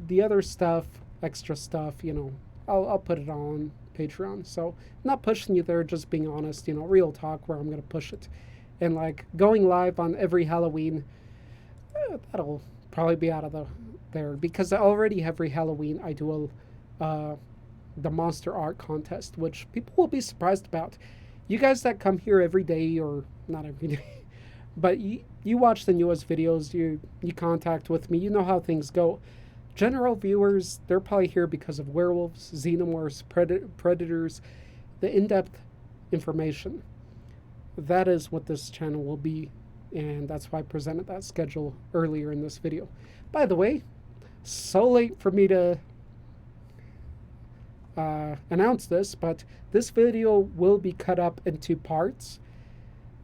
the other stuff, extra stuff. You know, I'll put it on Patreon. So I'm not pushing you there, just being honest. You know, real talk where I'm gonna push it, and like going live on every Halloween. That'll probably be out of there because already every Halloween I do the monster art contest, which people will be surprised about. You guys that come here every day, or not every day, but you watch the newest videos, you contact with me, you know how things go. General viewers, they're probably here because of werewolves, xenomorphs, predators, the in-depth information. That is what this channel will be, and that's why I presented that schedule earlier in this video. By the way, so late for me to announce this, but this video will be cut up into parts.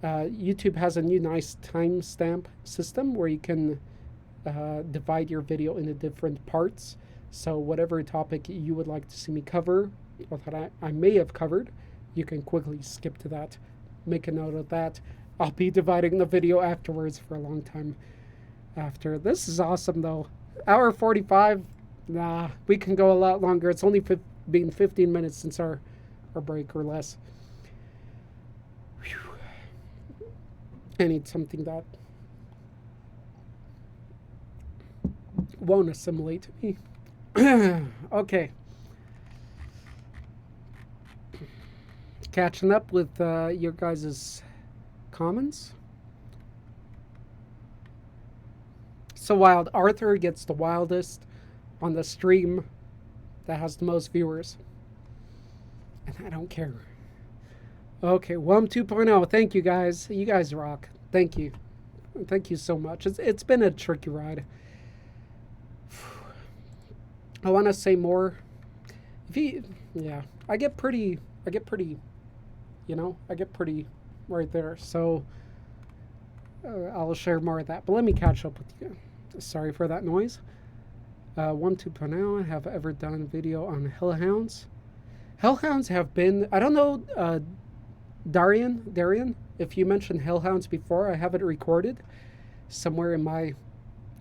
YouTube has a new nice timestamp system where you can divide your video into different parts. So whatever topic you would like to see me cover, or that I may have covered, you can quickly skip to that. Make a note of that. I'll be dividing the video afterwards for a long time after. This is awesome though. Hour 45, nah, we can go a lot longer. It's only been 15 minutes since our break or less. Whew. I need something that won't assimilate to me. Okay. Catching up with your guys' comments. So wild. Arthur gets the wildest on the stream that has the most viewers. And I don't care. Okay, WUM 2.0. Thank you guys. You guys rock. Thank you. Thank you so much. It's been a tricky ride. I want to say more. Yeah, I get pretty, you know, I get pretty right there. So I'll share more of that. But let me catch up with you. Sorry for that noise. WUM 2.0, have ever done a video on hellhounds. Hellhounds have been, I don't know, Darian, if you mentioned hellhounds before, I have it recorded somewhere in my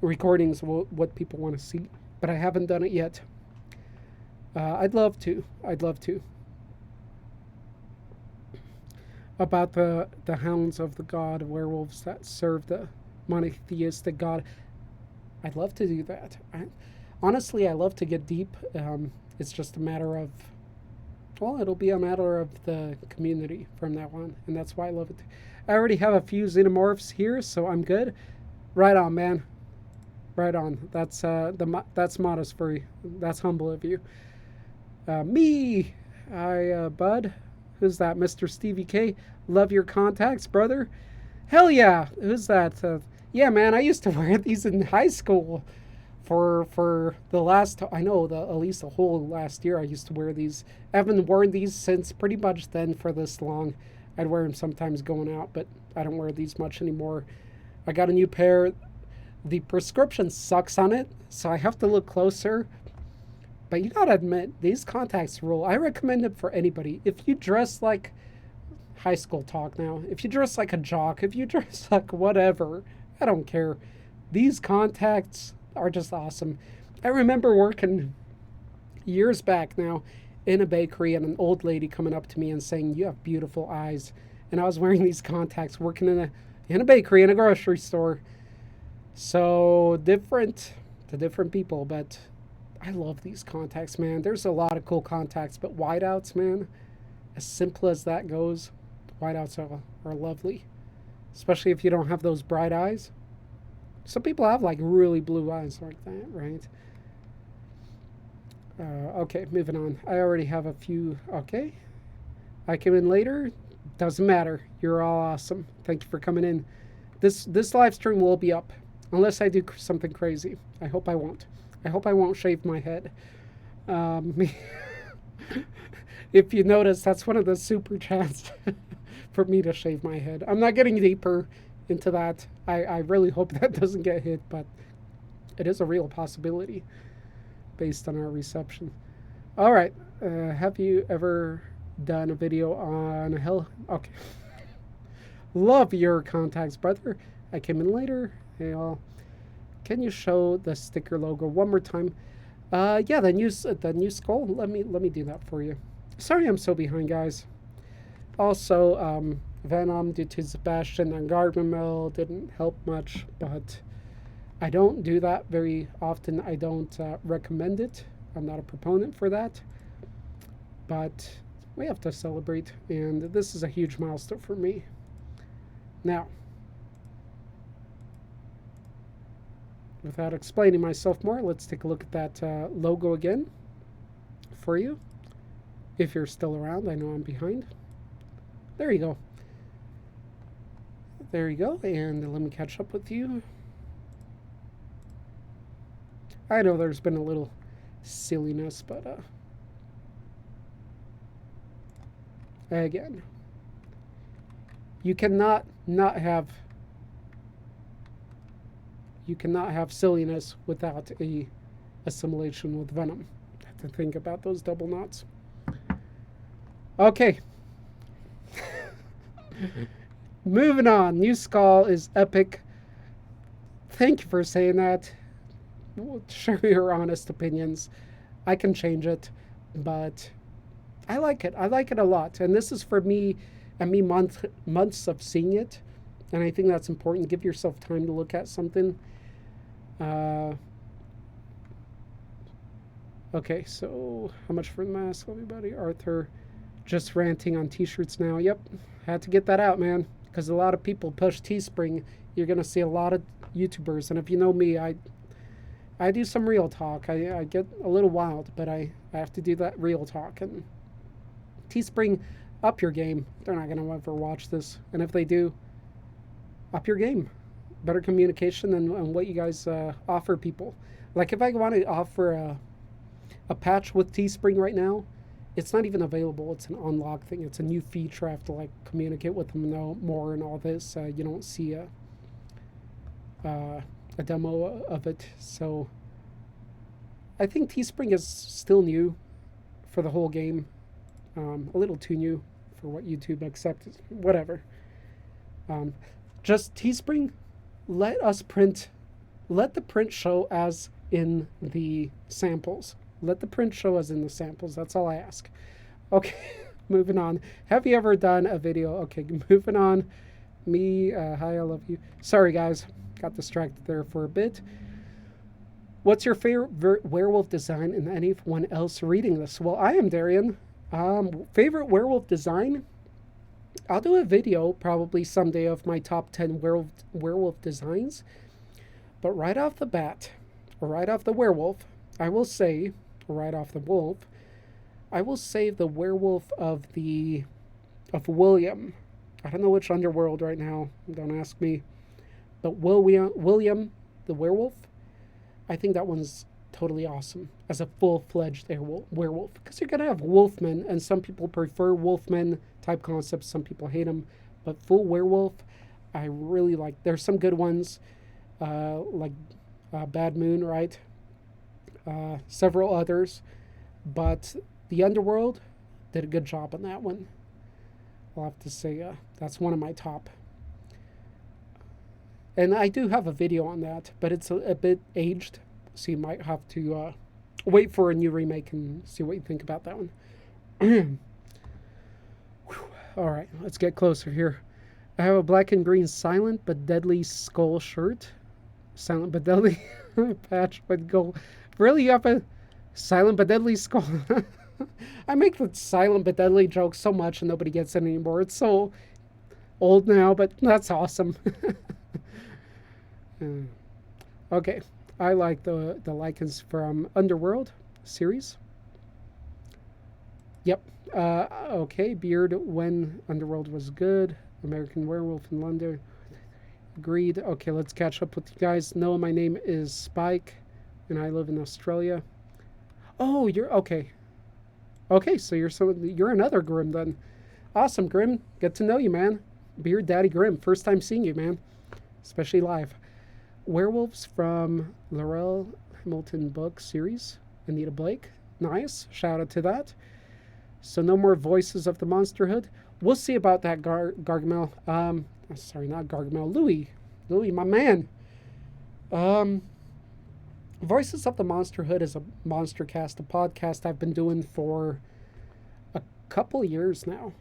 recordings what people want to see, but I haven't done it yet. I'd love to. About the hounds of the god, werewolves that serve the monotheistic god. I'd love to do that. Honestly, I love to get deep. It's just a matter of, well, it'll be a matter of the community from that one, and that's why I love it. I already have a few xenomorphs here, so I'm good. Right on, man. Right on. That's modest for you. That's humble of you. Me. Hi, bud. Who's that? Mr. Stevie K. Love your contacts, brother. Hell yeah. Who's that? Yeah, man. I used to wear these in high school. For the last, I know, at least the whole last year, I used to wear these. I haven't worn these since pretty much then for this long. I'd wear them sometimes going out, but I don't wear these much anymore. I got a new pair. The prescription sucks on it, so I have to look closer. But you gotta admit, these contacts rule. I recommend it for anybody. If you dress like high school talk now, if you dress like a jock, if you dress like whatever, I don't care. These contacts are just awesome. I remember working years back now in a bakery and an old lady coming up to me and saying, "You have beautiful eyes." And I was wearing these contacts working in a bakery, in a grocery store. So different to different people, but I love these contacts, man. There's a lot of cool contacts, but whiteouts, man, as simple as that goes, whiteouts are lovely. Especially if you don't have those bright eyes. Some people have like really blue eyes like that, right? Okay, moving on. I already have a few. Okay. I came in later. Doesn't matter. You're all awesome. Thank you for coming in. This live stream will be up. Unless I do something crazy. I hope I won't. I hope I won't shave my head. If you notice, that's one of the super chats for me to shave my head. I'm not getting deeper into that. I really hope that doesn't get hit, but it is a real possibility based on our reception. All right. Have you ever done a video on hell? Okay. Love your contacts, brother. I came in later. Hey all. Can you show the sticker logo one more time? Yeah, the new skull. Let me do that for you. Sorry, I'm so behind, guys. Also, VENOM due to Sebastian and Gargamel didn't help much, but I don't do that very often. I don't recommend it. I'm not a proponent for that, but we have to celebrate, and this is a huge milestone for me. Now, without explaining myself more, let's take a look at that logo again for you. If you're still around, I know I'm behind. There you go. There you go, and let me catch up with you. I know there's been a little silliness, but again, you cannot have silliness without a assimilation with venom. I have to think about those double knots. Okay. Moving on. New skull is epic. Thank you for saying that. Share your honest opinions. I can change it, but I like it. I like it a lot. And this is for me and me months of seeing it. And I think that's important. Give yourself time to look at something. Okay, so how much for the mask, everybody? Arthur, just ranting on t-shirts now. Yep, had to get that out, man, because a lot of people push Teespring. You're gonna see a lot of YouTubers, and if you know me, I do some real talk. I get a little wild, but I have to do that real talk. And Teespring, up your game. They're not gonna ever watch this, and if they do, up your game. Better communication and what you guys offer people. Like if I want to offer a patch with Teespring right now, it's not even available. It's an unlock thing. It's a new feature. I have to like communicate with them more and all this. You don't see a demo of it. So I think Teespring is still new for the whole game. A little too new for what YouTube accepts. Whatever. Just Teespring. Let the print show as in the samples. Let the print show as in the samples. That's all I ask. Okay, moving on. Have you ever done a video? Okay, moving on. Me, hi, I love you. Sorry, guys. Got distracted there for a bit. What's your favorite werewolf design and anyone else reading this? Well, I am Darian. Favorite werewolf design? I'll do a video probably someday of my top 10 werewolf designs. But right off the bat, or right off the werewolf, I will say, or right off the wolf, I will say the werewolf of William. I don't know which underworld right now. Don't ask me. But William, the werewolf, I think that one's totally awesome as a full-fledged werewolf. Because you're going to have wolfmen, and some people prefer wolfmen type concepts. Some people hate them. But full werewolf, I really like. There's some good ones, like Bad Moon, right? Several others. But the Underworld did a good job on that one. I'll have to say that's one of my top. And I do have a video on that, but it's a bit aged, so you might have to wait for a new remake and see what you think about that one. All right, let's get closer here. I have a black and green silent but deadly skull shirt. Silent but deadly patch but go. Really, you have a silent but deadly skull? I make the silent but deadly joke so much and nobody gets it anymore. It's so old now, but that's awesome. Okay, I like the lichens from Underworld series. Yep. Okay, Beard when Underworld was good. American Werewolf in London. Agreed. Okay, let's catch up with you guys. No, my name is Spike, and I live in Australia. Oh, you're okay. Okay, so you're another Grim then. Awesome, Grim. Get to know you, man. Beard Daddy Grim. First time seeing you, man. Especially live. Werewolves from Laurel Hamilton book series. Anita Blake. Nice. Shout out to that. So no more Voices of the Monsterhood. We'll see about that, Gargamel. Sorry, not Gargamel. Louis, my man. Voices of the Monsterhood is a monster cast, a podcast I've been doing for a couple years now.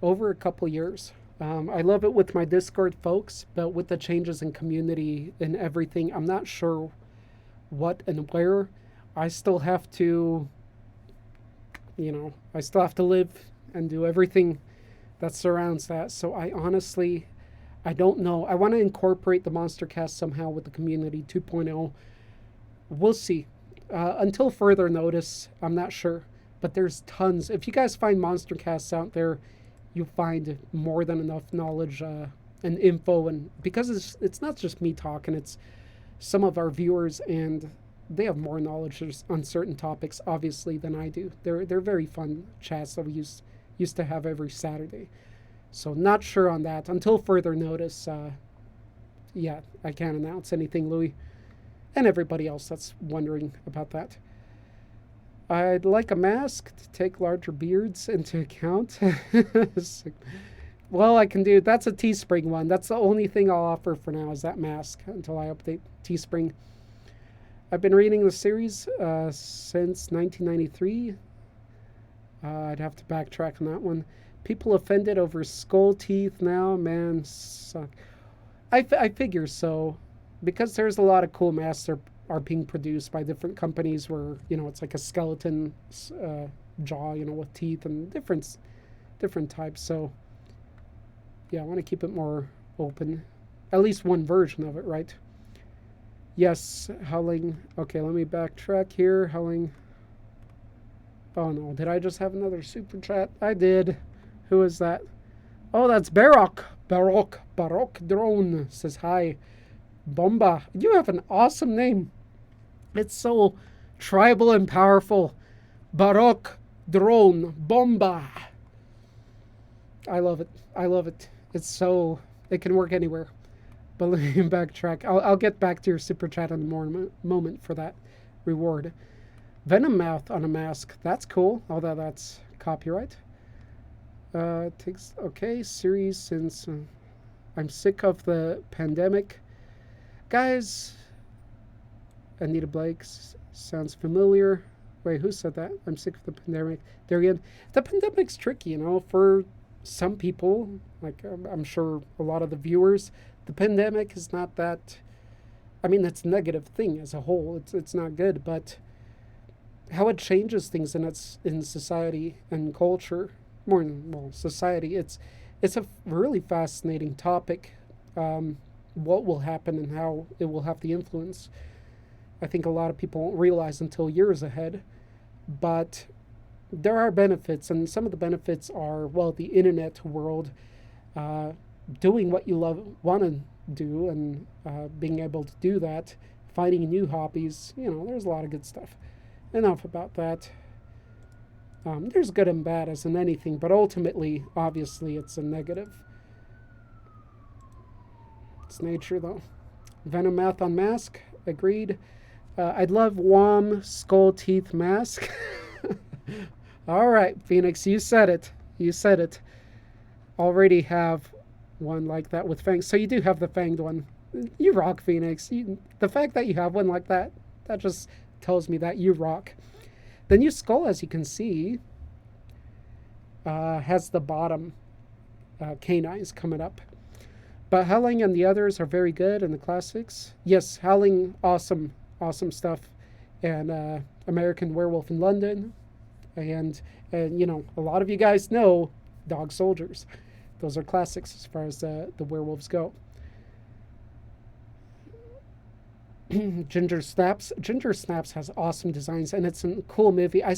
Over a couple years. I love it with my Discord folks, but with the changes in community and everything, I'm not sure what and where. I still have to, live and do everything that surrounds that. So I don't know. I want to incorporate the Monster Cast somehow with the community 2.0. We'll see. Until further notice, I'm not sure. But there's tons. If you guys find Monster Casts out there, you find more than enough knowledge and info. And because it's not just me talking, it's some of our viewers, and they have more knowledge on certain topics, obviously, than I do. They're very fun chats that we used to have every Saturday. So not sure on that. Until further notice, yeah, I can't announce anything, Louis. And everybody else that's wondering about that. I'd like a mask to take larger beards into account. Well, I can do, that's a Teespring one. That's the only thing I'll offer for now is that mask until I update Teespring. I've been reading the series since 1993. I'd have to backtrack on that one. People offended over skull teeth now, man, suck. I figure so, because there's a lot of cool masks that are being produced by different companies where, it's like a skeleton jaw, with teeth and different types. So, yeah, I want to keep it more open. At least one version of it, right? Yes, Howling. Okay, let me backtrack here. Howling. Oh, no. Did I just have another super chat? I did. Who is that? Oh, that's Baroque. Baroque Drone says hi. Bomba. You have an awesome name. It's so tribal and powerful. Baroque Drone. Bomba. I love it. I love it. It's so... It can work anywhere. But let me backtrack. I'll get back to your super chat in a moment for that reward. Venom mouth on a mask. That's cool. Although that's copyright. Takes... Okay, series since... I'm sick of the pandemic. Guys... Anita Blake sounds familiar. Wait, who said that? I'm sick of the pandemic. There again. The pandemic's tricky, for some people. Like, I'm sure a lot of the viewers... The pandemic is not that... I mean, it's a negative thing as a whole. It's not good, but how it changes things in society and culture, more than, society, it's a really fascinating topic. what will happen and how it will have the influence. I think a lot of people won't realize until years ahead. But there are benefits, and some of the benefits are, well, the internet world, uh, doing what you want to do, and being able to do that, finding new hobbies. There's a lot of good stuff. Enough about that. There's good and bad as in anything, but ultimately, obviously, it's a negative. It's nature, though. Venom math on mask, agreed. I'd love WOM skull teeth mask. All right, Phoenix, you said it. You said it. Already have one like that with fangs. So you do have the fanged one. You rock, Phoenix. The fact that you have one like that just tells me that you rock. The new skull, as you can see, has the bottom canines coming up. But Howling and the others are very good in the classics. Yes, Howling, awesome stuff. And American Werewolf in London. And a lot of you guys know Dog Soldiers. Those are classics as far as the werewolves go. Ginger Snaps. Ginger Snaps has awesome designs, and it's a cool movie. I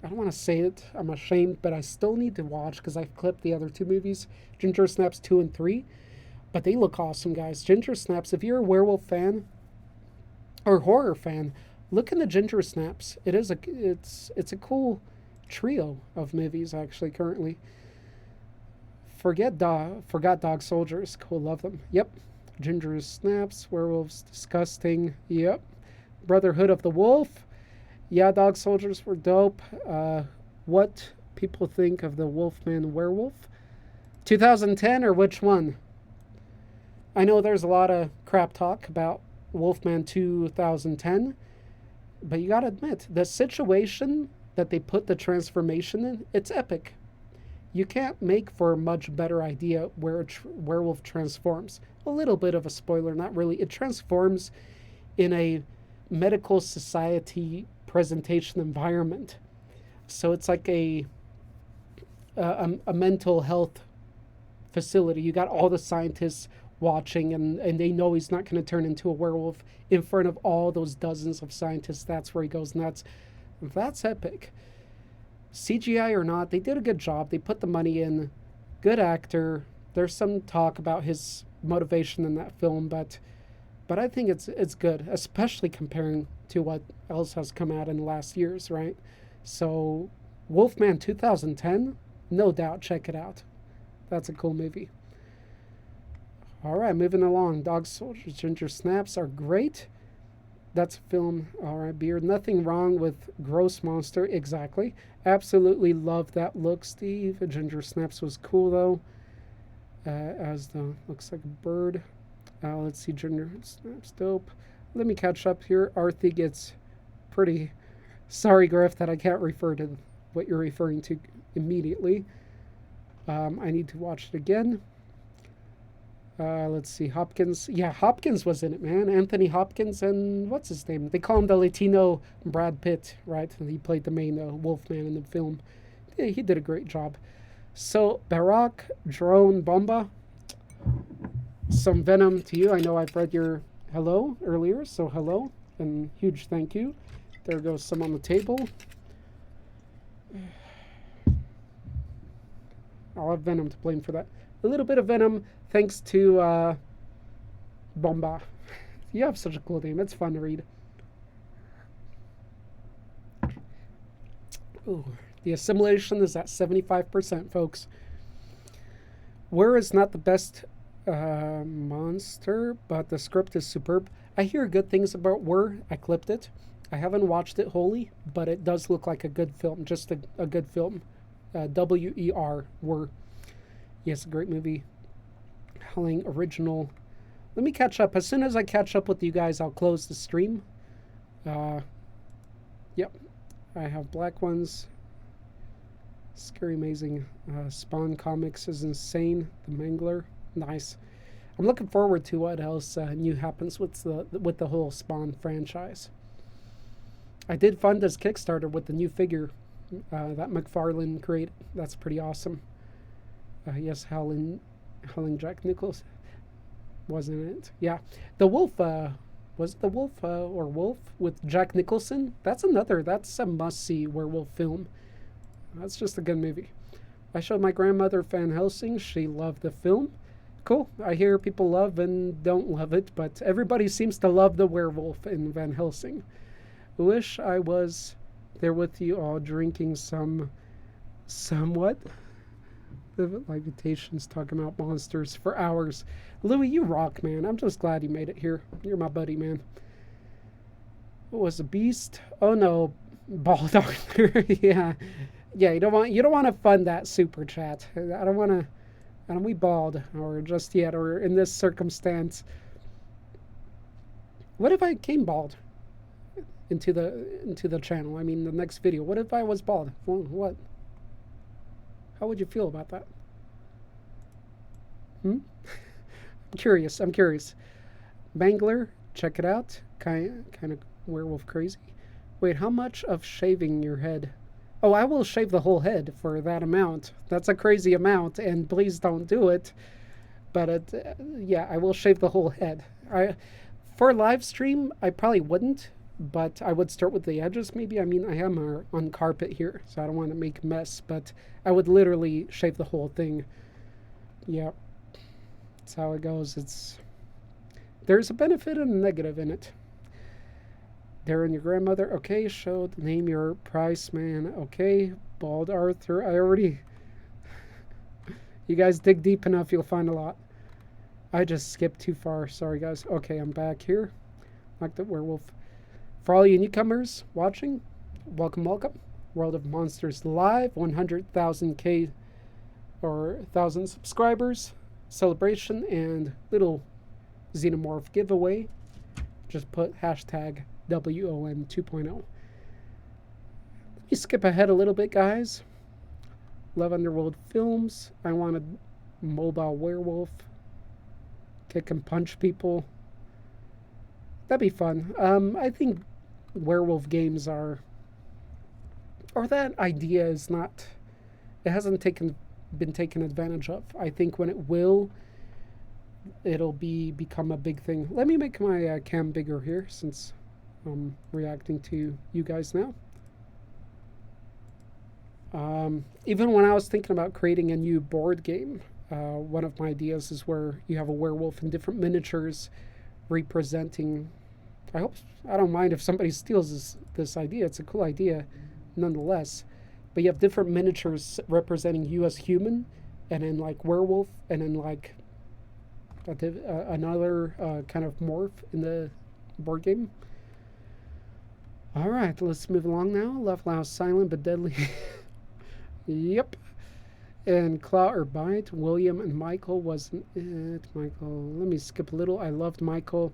don't want to say it. I'm ashamed, but I still need to watch because I've clipped the other two movies, Ginger Snaps 2 and 3. But they look awesome, guys. Ginger Snaps, if you're a werewolf fan or horror fan, look in the Ginger Snaps. It's a cool trio of movies, actually, currently. Forgot Dog Soldiers. Cool, love them. Yep. Ginger Snaps, Werewolves, disgusting. Yep. Brotherhood of the Wolf. Yeah, Dog Soldiers were dope. What people think of the Wolfman Werewolf? 2010 or which one? I know there's a lot of crap talk about Wolfman 2010, but you gotta admit, the situation that they put the transformation in, it's epic. You can't make for a much better idea where a werewolf transforms. A little bit of a spoiler, not really. It transforms in a medical society presentation environment. So it's like a mental health facility. You got all the scientists watching, and they know he's not going to turn into a werewolf in front of all those dozens of scientists. That's where he goes nuts. That's epic. CGI or not, they did a good job. They put the money in. Good actor. There's some talk about his motivation in that film, but I think it's good, especially comparing to what else has come out in the last years, right? So Wolfman 2010, no doubt, check it out. That's a cool movie. All right, moving along. Dog Soldiers, Ginger Snaps are great. That's a film. All right, Beard. Nothing wrong with Gross Monster. Exactly. Absolutely love that look, Steve. Ginger Snaps was cool, though. Looks like a bird. Let's see, Ginger Snaps, dope. Let me catch up here. Arthi gets pretty... Sorry, Griff, that I can't refer to what you're referring to immediately. I need to watch it again. Let's see, Hopkins. Yeah, Hopkins was in it, man. Anthony Hopkins and what's his name? They call him the Latino Brad Pitt, right? He played the main Wolfman in the film. Yeah, he did a great job. So, Barack, Drone, Bomba. Some Venom to you. I know I've read your hello earlier, so hello. And huge thank you. There goes some on the table. I'll have Venom to blame for that. A little bit of Venom thanks to Bomba. You have such a cool name. It's fun to read. Ooh, the assimilation is at 75%, folks. Were is not the best monster, but the script is superb. I hear good things about Were. I clipped it. I haven't watched it wholly, but it does look like a good film. Just a good film. W-E-R, Were. Yes, a great movie. Howling original. Let me catch up. As soon as I catch up with you guys, I'll close the stream. Yep. I have black ones. Scary Amazing. Spawn Comics is insane. The Mangler. Nice. I'm looking forward to what else new happens with the whole Spawn franchise. I did fund this Kickstarter with the new figure that McFarlane created. That's pretty awesome. Yes, Howling Jack Nichols. wasn't it? Yeah. The Wolf, was it The Wolf, or Wolf with Jack Nicholson? That's a must-see werewolf film. That's just a good movie. I showed my grandmother Van Helsing. She loved the film. Cool. I hear people love and don't love it, but everybody seems to love the werewolf in Van Helsing. I wish I was there with you all drinking somewhat. The Limitations talking about monsters for hours. Louis, you rock, man. I'm just glad you made it here. You're my buddy, man. What was a beast? Oh no, Bald Arthur. Yeah. Yeah, you don't want to fund that super chat. I don't want to be bald or just yet or in this circumstance. What if I came bald into the channel? I mean, the next video. What if I was bald? What? How would you feel about that? I'm curious. Bangler, check it out. Kind of werewolf crazy. Wait, how much of shaving your head? Oh, I will shave the whole head for that amount. That's a crazy amount, and please don't do it. But yeah, I will shave the whole head. For a live stream, I probably wouldn't, but I would start with the edges maybe. I mean, I am on carpet here, so I don't want to make a mess, but I would literally shave the whole thing. Yeah, that's how it goes. There's a benefit and a negative in it. Darren, your grandmother. Okay, name your price, man. Okay, Bald Arthur. You guys dig deep enough, you'll find a lot. I just skipped too far. Sorry, guys. Okay, I'm back here. Like the werewolf. For all you newcomers watching, welcome. World of Monsters Live, 100,000K or 1,000 subscribers celebration and little Xenomorph giveaway. Just put hashtag WOM 2.0. Let me skip ahead a little bit, guys. Love Underworld Films. I want a mobile werewolf. Kick and punch people. That'd be fun. I think werewolf games or that idea is not, it hasn't been taken advantage of. I think when it will, it'll become a big thing. Let me make my cam bigger here since I'm reacting to you guys now. Even when I was thinking about creating a new board game, one of my ideas is where you have a werewolf in different miniatures representing. I don't mind if somebody steals this idea. It's a cool idea nonetheless. But you have different miniatures representing you as human, and then like werewolf, and then like another kind of morph in the board game. All right, let's move along now. Left loud, silent, but deadly. Yep. And claw or bite. William and Michael wasn't it. Michael. Let me skip a little. I loved Michael.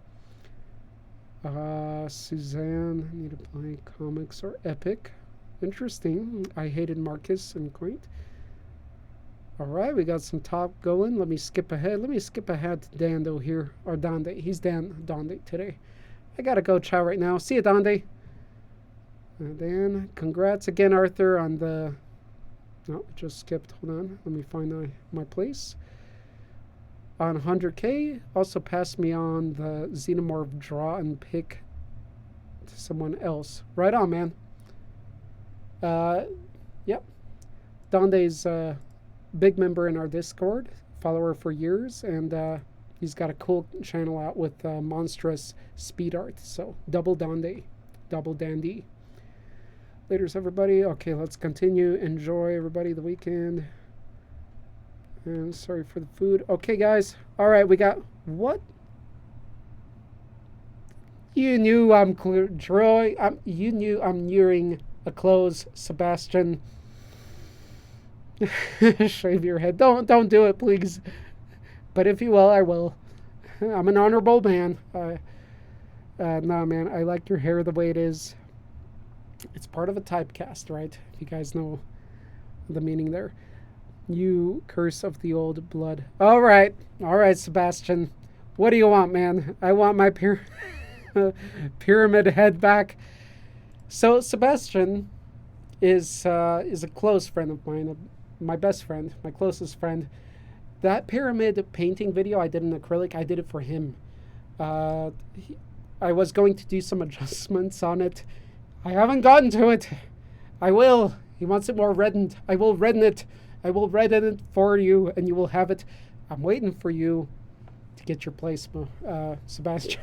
Suzanne. Need to play comics or epic. Interesting. I hated Marcus and Quaint. All right, we got some top going. Let me skip ahead. To Dando here. Or Donde. He's Donde today. I gotta go chow right now. See you, Donde. Dan, congrats again, Arthur, on the... No, it just skipped. Hold on. Let me find my place. On 100K. Also passed me on the Xenomorph draw and pick to someone else. Right on, man. Yep. Donde's a big member in our Discord. Follower for years. And he's got a cool channel out with Monstrous speed art. So, double Donde. Double Dandy. Laters, everybody. Okay, let's continue. Enjoy, everybody, the weekend. And sorry for the food. Okay, guys. All right, we got... What? You knew I'm clear... Troy, you knew I'm nearing a close, Sebastian. Shave your head. Don't do it, please. But if you will, I will. I'm an honorable man. No, man, I like your hair the way it is. It's part of a typecast, right? If you guys know the meaning there. You curse of the old blood. All right, Sebastian. What do you want, man? I want my pyramid head back. So Sebastian is a close friend of mine, my best friend, my closest friend. That pyramid painting video I did in acrylic, I did it for him. I was going to do some adjustments on it. I haven't gotten to it. I will. He wants it more reddened. I will redden it. I will redden it for you, and you will have it. I'm waiting for you to get your place, Sebastian.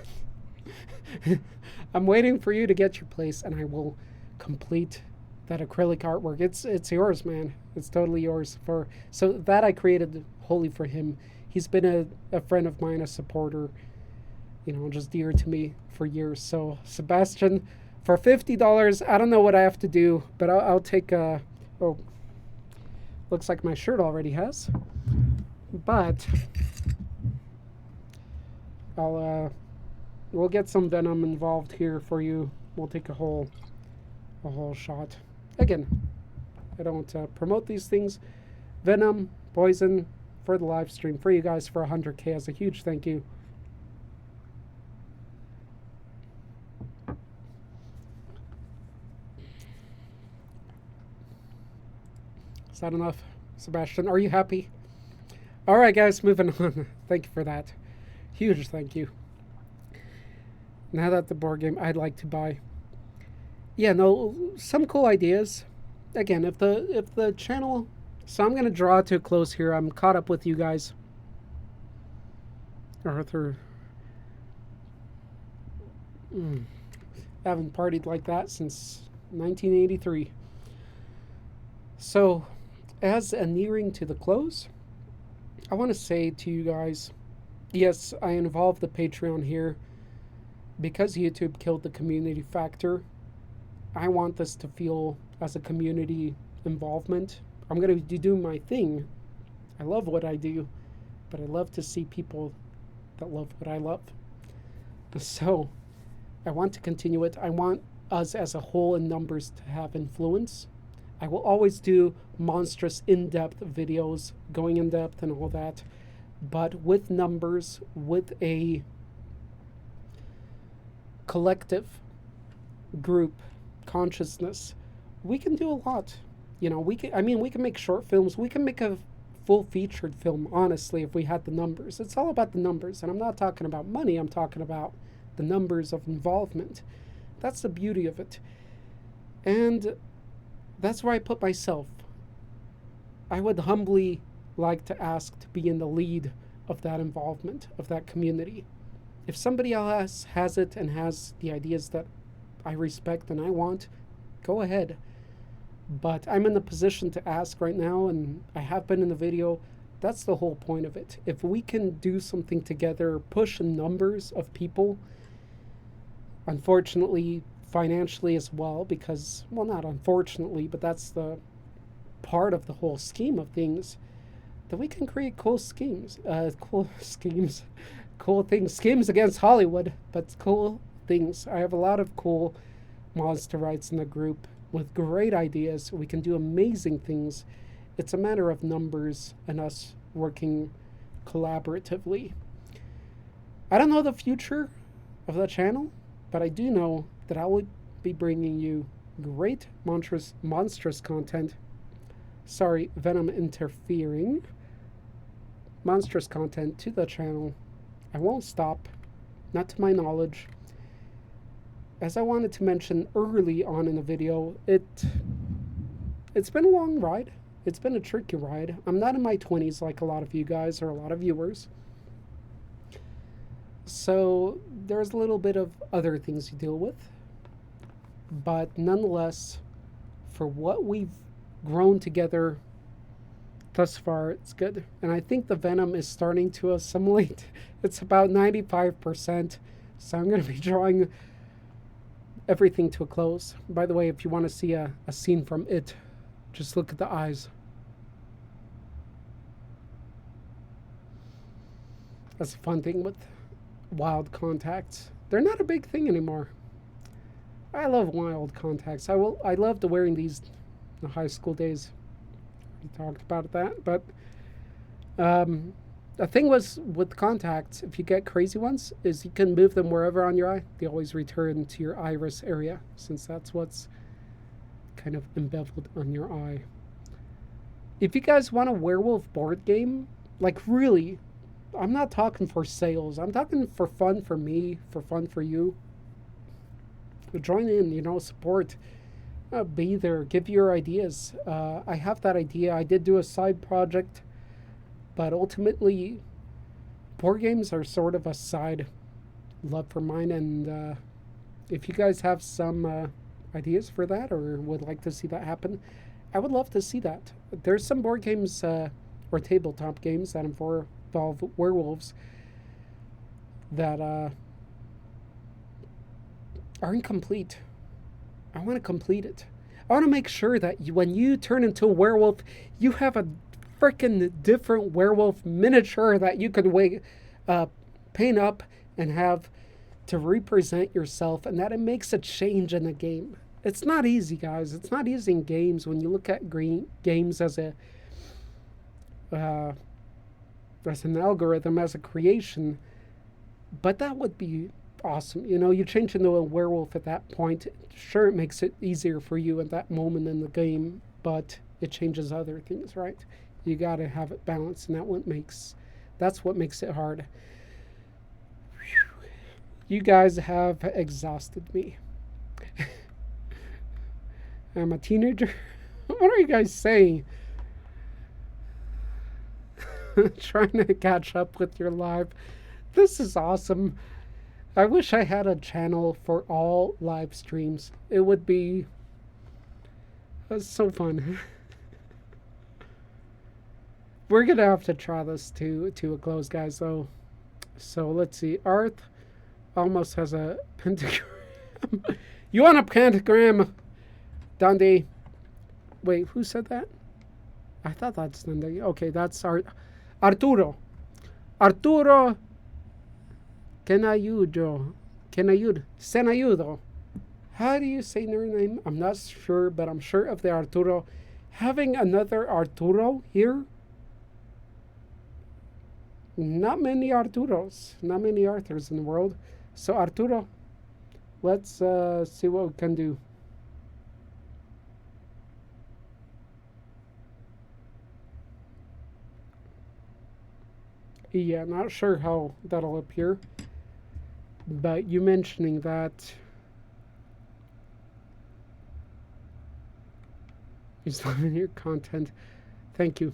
I'm waiting for you to get your place, and I will complete that acrylic artwork. It's yours, man. It's totally yours. So that I created wholly for him. He's been a friend of mine, a supporter, you know, just dear to me for years. So Sebastian, for $50, I don't know what I have to do, but I'll take oh, looks like my shirt already has, but we'll get some venom involved here for you. We'll take a whole shot. Again, I don't promote these things. Venom, poison for the live stream for you guys for 100K as a huge thank you. Is that enough, Sebastian? Are you happy? All right, guys, moving on. Thank you for that. Huge thank you. Now that the board game I'd like to buy. Yeah, no, some cool ideas. Again, if the channel, so I'm gonna draw to a close here. I'm caught up with you guys. Arthur, I haven't partied like that since 1983. So, as a nearing to the close, I want to say to you guys, yes, I involved the Patreon here because YouTube killed the community factor. I want this to feel as a community involvement. I'm going to be doing my thing. I love what I do, but I love to see people that love what I love. So, I want to continue it. I want us as a whole in numbers to have influence. I will always do monstrous in-depth videos, going in depth and all that, but with numbers, with a collective group consciousness, we can do a lot. You know, we can make short films. We can make a full featured film, honestly, if we had the numbers. It's all about the numbers, and I'm not talking about money. I'm talking about the numbers of involvement. That's the beauty of it. And that's where I put myself. I would humbly like to ask to be in the lead of that involvement, of that community. If somebody else has it and has the ideas that I respect and I want, go ahead. But I'm in the position to ask right now, and I have been in the video. That's the whole point of it. If we can do something together, push numbers of people, unfortunately, financially as well, because, well, not unfortunately, but that's the part of the whole scheme of things, that we can create cool schemes, cool things, schemes against Hollywood, but cool things. I have a lot of cool monster rights in the group with great ideas. We can do amazing things. It's a matter of numbers and us working collaboratively. I don't know the future of the channel, but I do know that I will be bringing you great monstrous content. Sorry, Venom interfering. Monstrous content to the channel. I won't stop, not to my knowledge. As I wanted to mention early on in the video, it's been a long ride. It's been a tricky ride. I'm not in my 20s like a lot of you guys or a lot of viewers. So there's a little bit of other things you deal with. But nonetheless, for what we've grown together thus far, it's good. And I think the Venom is starting to assimilate. It's about 95%. So I'm going to be drawing everything to a close. By the way, if you want to see a scene from it, just look at the eyes. That's a fun thing with wild contacts. They're not a big thing anymore. I love wild contacts. I loved wearing these in the high school days. We talked about that, but the thing was with contacts, if you get crazy ones, is you can move them wherever on your eye. They always return to your iris area, since that's what's kind of embeveled on your eye. If you guys want a werewolf board game, Like, really, I'm not talking for sales. I'm talking for fun for me, for fun for you. Join in, support. Be there, give your ideas. I have that idea. I did do a side project, but ultimately, board games are sort of a side love for mine. And if you guys have some ideas for that or would like to see that happen, I would love to see that. There's some board games or tabletop games that involve werewolves that are incomplete. I want to complete it. I want to make sure that when you turn into a werewolf, you have a freaking different werewolf miniature that you could paint up and have to represent yourself, and that it makes a change in the game. It's not easy, guys. It's not easy in games when you look at games as an algorithm, as a creation. But that would be awesome. You change into a werewolf at that point. Sure, it makes it easier for you at that moment in the game, but it changes other things, right? You got to have it balanced, and that's what makes it hard. You guys have exhausted me. I'm a teenager. What are you guys saying? Trying to catch up with your live. This is awesome. I wish I had a channel for all live streams. It would be so fun. We're gonna have to draw this to a close, guys, though. So let's see. Arth almost has a pentagram. You want a pentagram, Dundee? Wait, who said that? I thought that's Dundee. Okay, that's Arturo. Arturo, can ayudo? Sen ayudo. How do you say their name? I'm not sure, but I'm sure of the Arturo. Having another Arturo here? Not many Arturos. Not many Arthurs in the world. So Arturo, let's see what we can do. Yeah, not sure how that'll appear. But you mentioning that is loving your content. Thank you.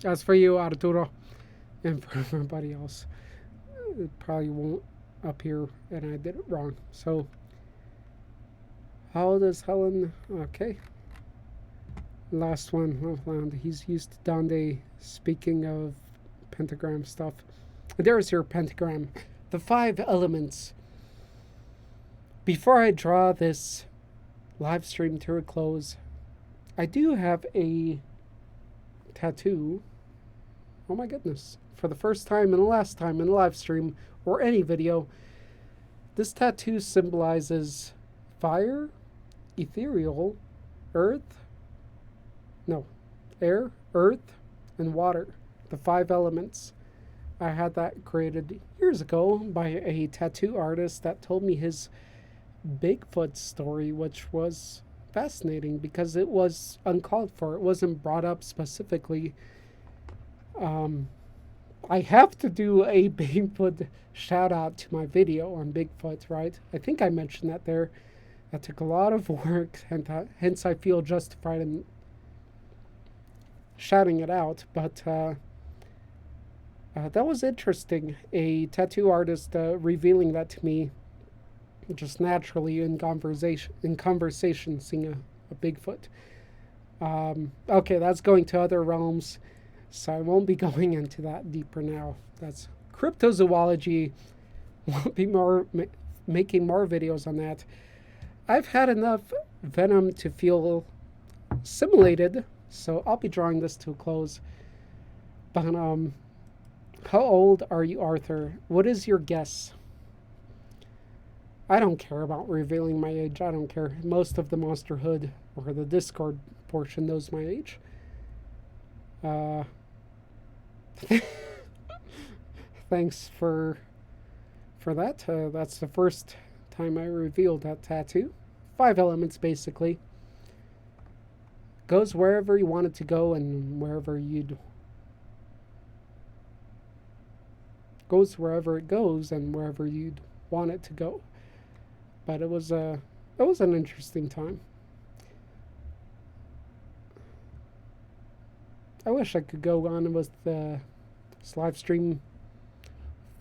As for you, Arturo, and for everybody else, it probably won't appear, and I did it wrong. So, how old is Helen? Okay. Last one. He's used Dande. Speaking of pentagram stuff, there's your pentagram. The 5 elements. Before I draw this live stream to a close, I do have a tattoo. Oh my goodness. For the first time and the last time in a live stream or any video, this tattoo symbolizes fire, ethereal, air, earth, and water. The 5 elements. I had that created years ago by a tattoo artist that told me his Bigfoot story, which was fascinating because it was uncalled for. It wasn't brought up specifically. I have to do a Bigfoot shout out to my video on Bigfoot, right? I think I mentioned that there. That took a lot of work, and hence I feel justified in shouting it out. But that was interesting. A tattoo artist revealing that to me just naturally in conversation, seeing a Bigfoot. Okay, that's going to other realms, so I won't be going into that deeper now. That's Cryptozoology. Won't be making more videos on that. I've had enough Venom to feel simulated, so I'll be drawing this to a close. But how old are you, Arthur? What is your guess? I don't care about revealing my age. I don't care. Most of the Monsterhood or the Discord portion knows my age. Thanks for that. That's the first time I revealed that tattoo. 5 elements, basically. goes wherever you want it to go, and wherever you'd goes wherever it goes and wherever you'd want it to go. But it was an interesting time. I wish I could go on with this live stream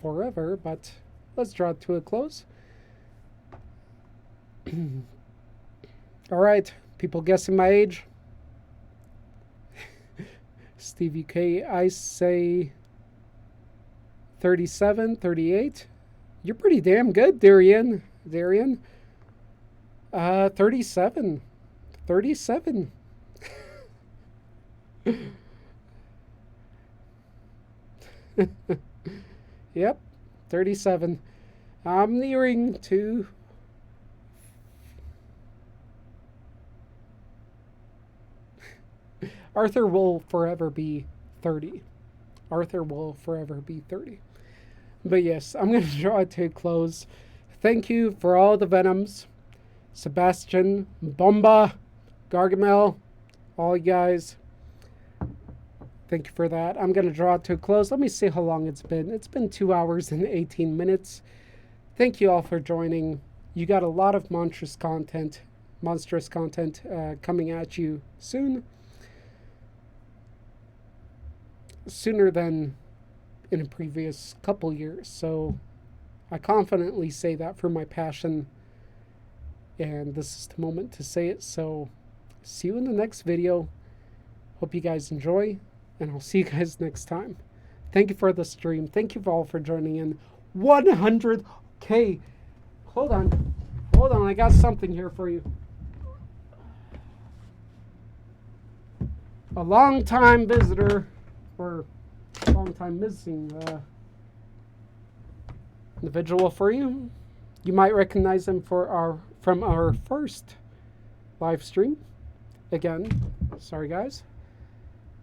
forever, but let's draw it to a close. All right, people guessing my age. Steve UK, I say 37, 38. You're pretty damn good, Darian. 37. 37. Yep, 37. I'm nearing to... Arthur will forever be 30. Arthur will forever be 30. But yes, I'm going to draw it to a close. Thank you for all the Venoms. Sebastian, Bomba, Gargamel, all you guys. Thank you for that. I'm going to draw it to a close. Let me see how long it's been. It's been 2 hours and 18 minutes. Thank you all for joining. You got a lot of monstrous content coming at you soon. Sooner than in a previous couple years. So I confidently say that for my passion. And this is the moment to say it. So see you in the next video. Hope you guys enjoy. And I'll see you guys next time. Thank you for the stream. Thank you all for joining in. 100K. Hold on. I got something here for you. A long-time visitor, or long-time missing individual for you. You might recognize him from our first live stream. Again, sorry guys.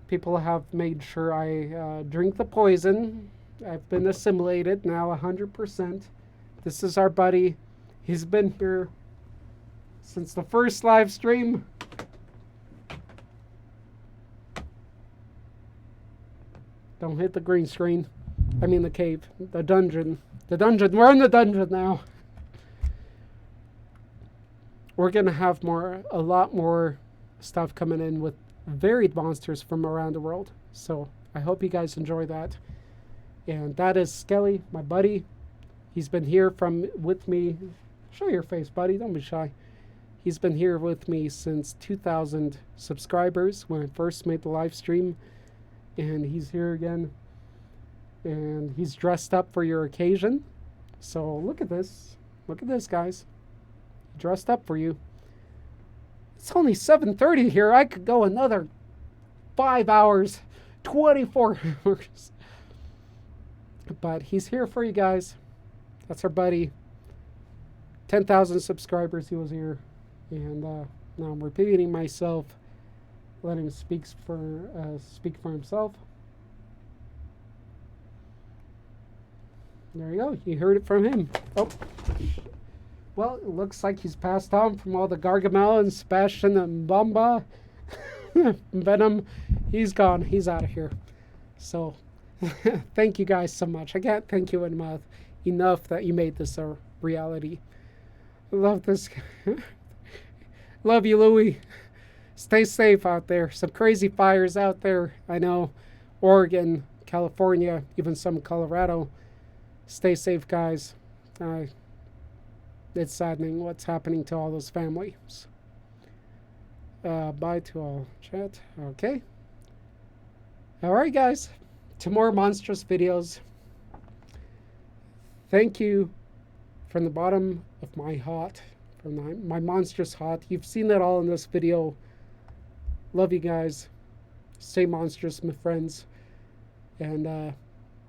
People have made sure I drink the poison. I've been assimilated now 100%. This is our buddy. He's been here since the first live stream. Don't hit the green screen. I mean the cave. The dungeon. The dungeon. We're in the dungeon now. We're going to have a lot more stuff coming in with varied monsters from around the world. So I hope you guys enjoy that. And that is Skelly, my buddy. He's been here with me. Show your face, buddy. Don't be shy. He's been here with me since 2,000 subscribers when I first made the live stream. And he's here again. And he's dressed up for your occasion. So look at this. Look at this, guys. Dressed up for you. It's only 7:30 here. I could go another 5 hours, 24 hours. But he's here for you guys. That's our buddy. 10,000 subscribers, he was here. And now I'm repeating myself. Let him speak for himself. There you go. You heard it from him. Oh. Well, it looks like he's passed on from all the Gargamel and Sebastian and Bomba. Venom. He's gone. He's out of here. So, thank you guys so much. I can't thank you enough that you made this a reality. I love this. Love you, Louie. Stay safe out there. Some crazy fires out there. I know. Oregon, California, even some Colorado. Stay safe, guys. It's saddening what's happening to all those families. Bye to all. Chat. Okay. Alright, guys. To more monstrous videos. Thank you from the bottom of my heart. From my monstrous heart. You've seen that all in this video. Love you guys. Stay monstrous, my friends. And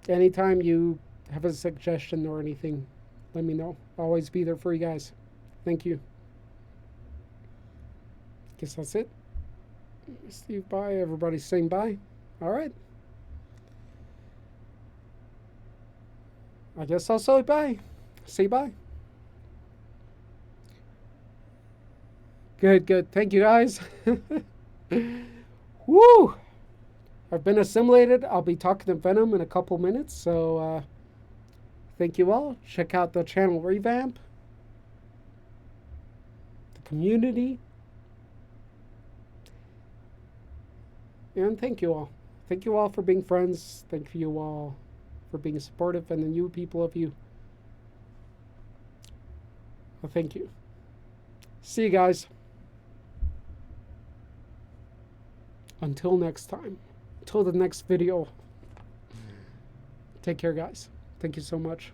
anytime you have a suggestion or anything, let me know. Always be there for you guys. Thank you. Guess that's it. Steve, bye. Everybody's saying bye. All right. I guess I'll say bye. Say bye. Good, good. Thank you, guys. Woo! I've been assimilated. I'll be talking to Venom in a couple minutes, so thank you all. Check out the channel revamp, the community, and thank you all. Thank you all for being friends. Thank you all for being supportive, and the new people of you. Well, thank you. See you guys. Until next time. Until the next video. Take care, guys. Thank you so much.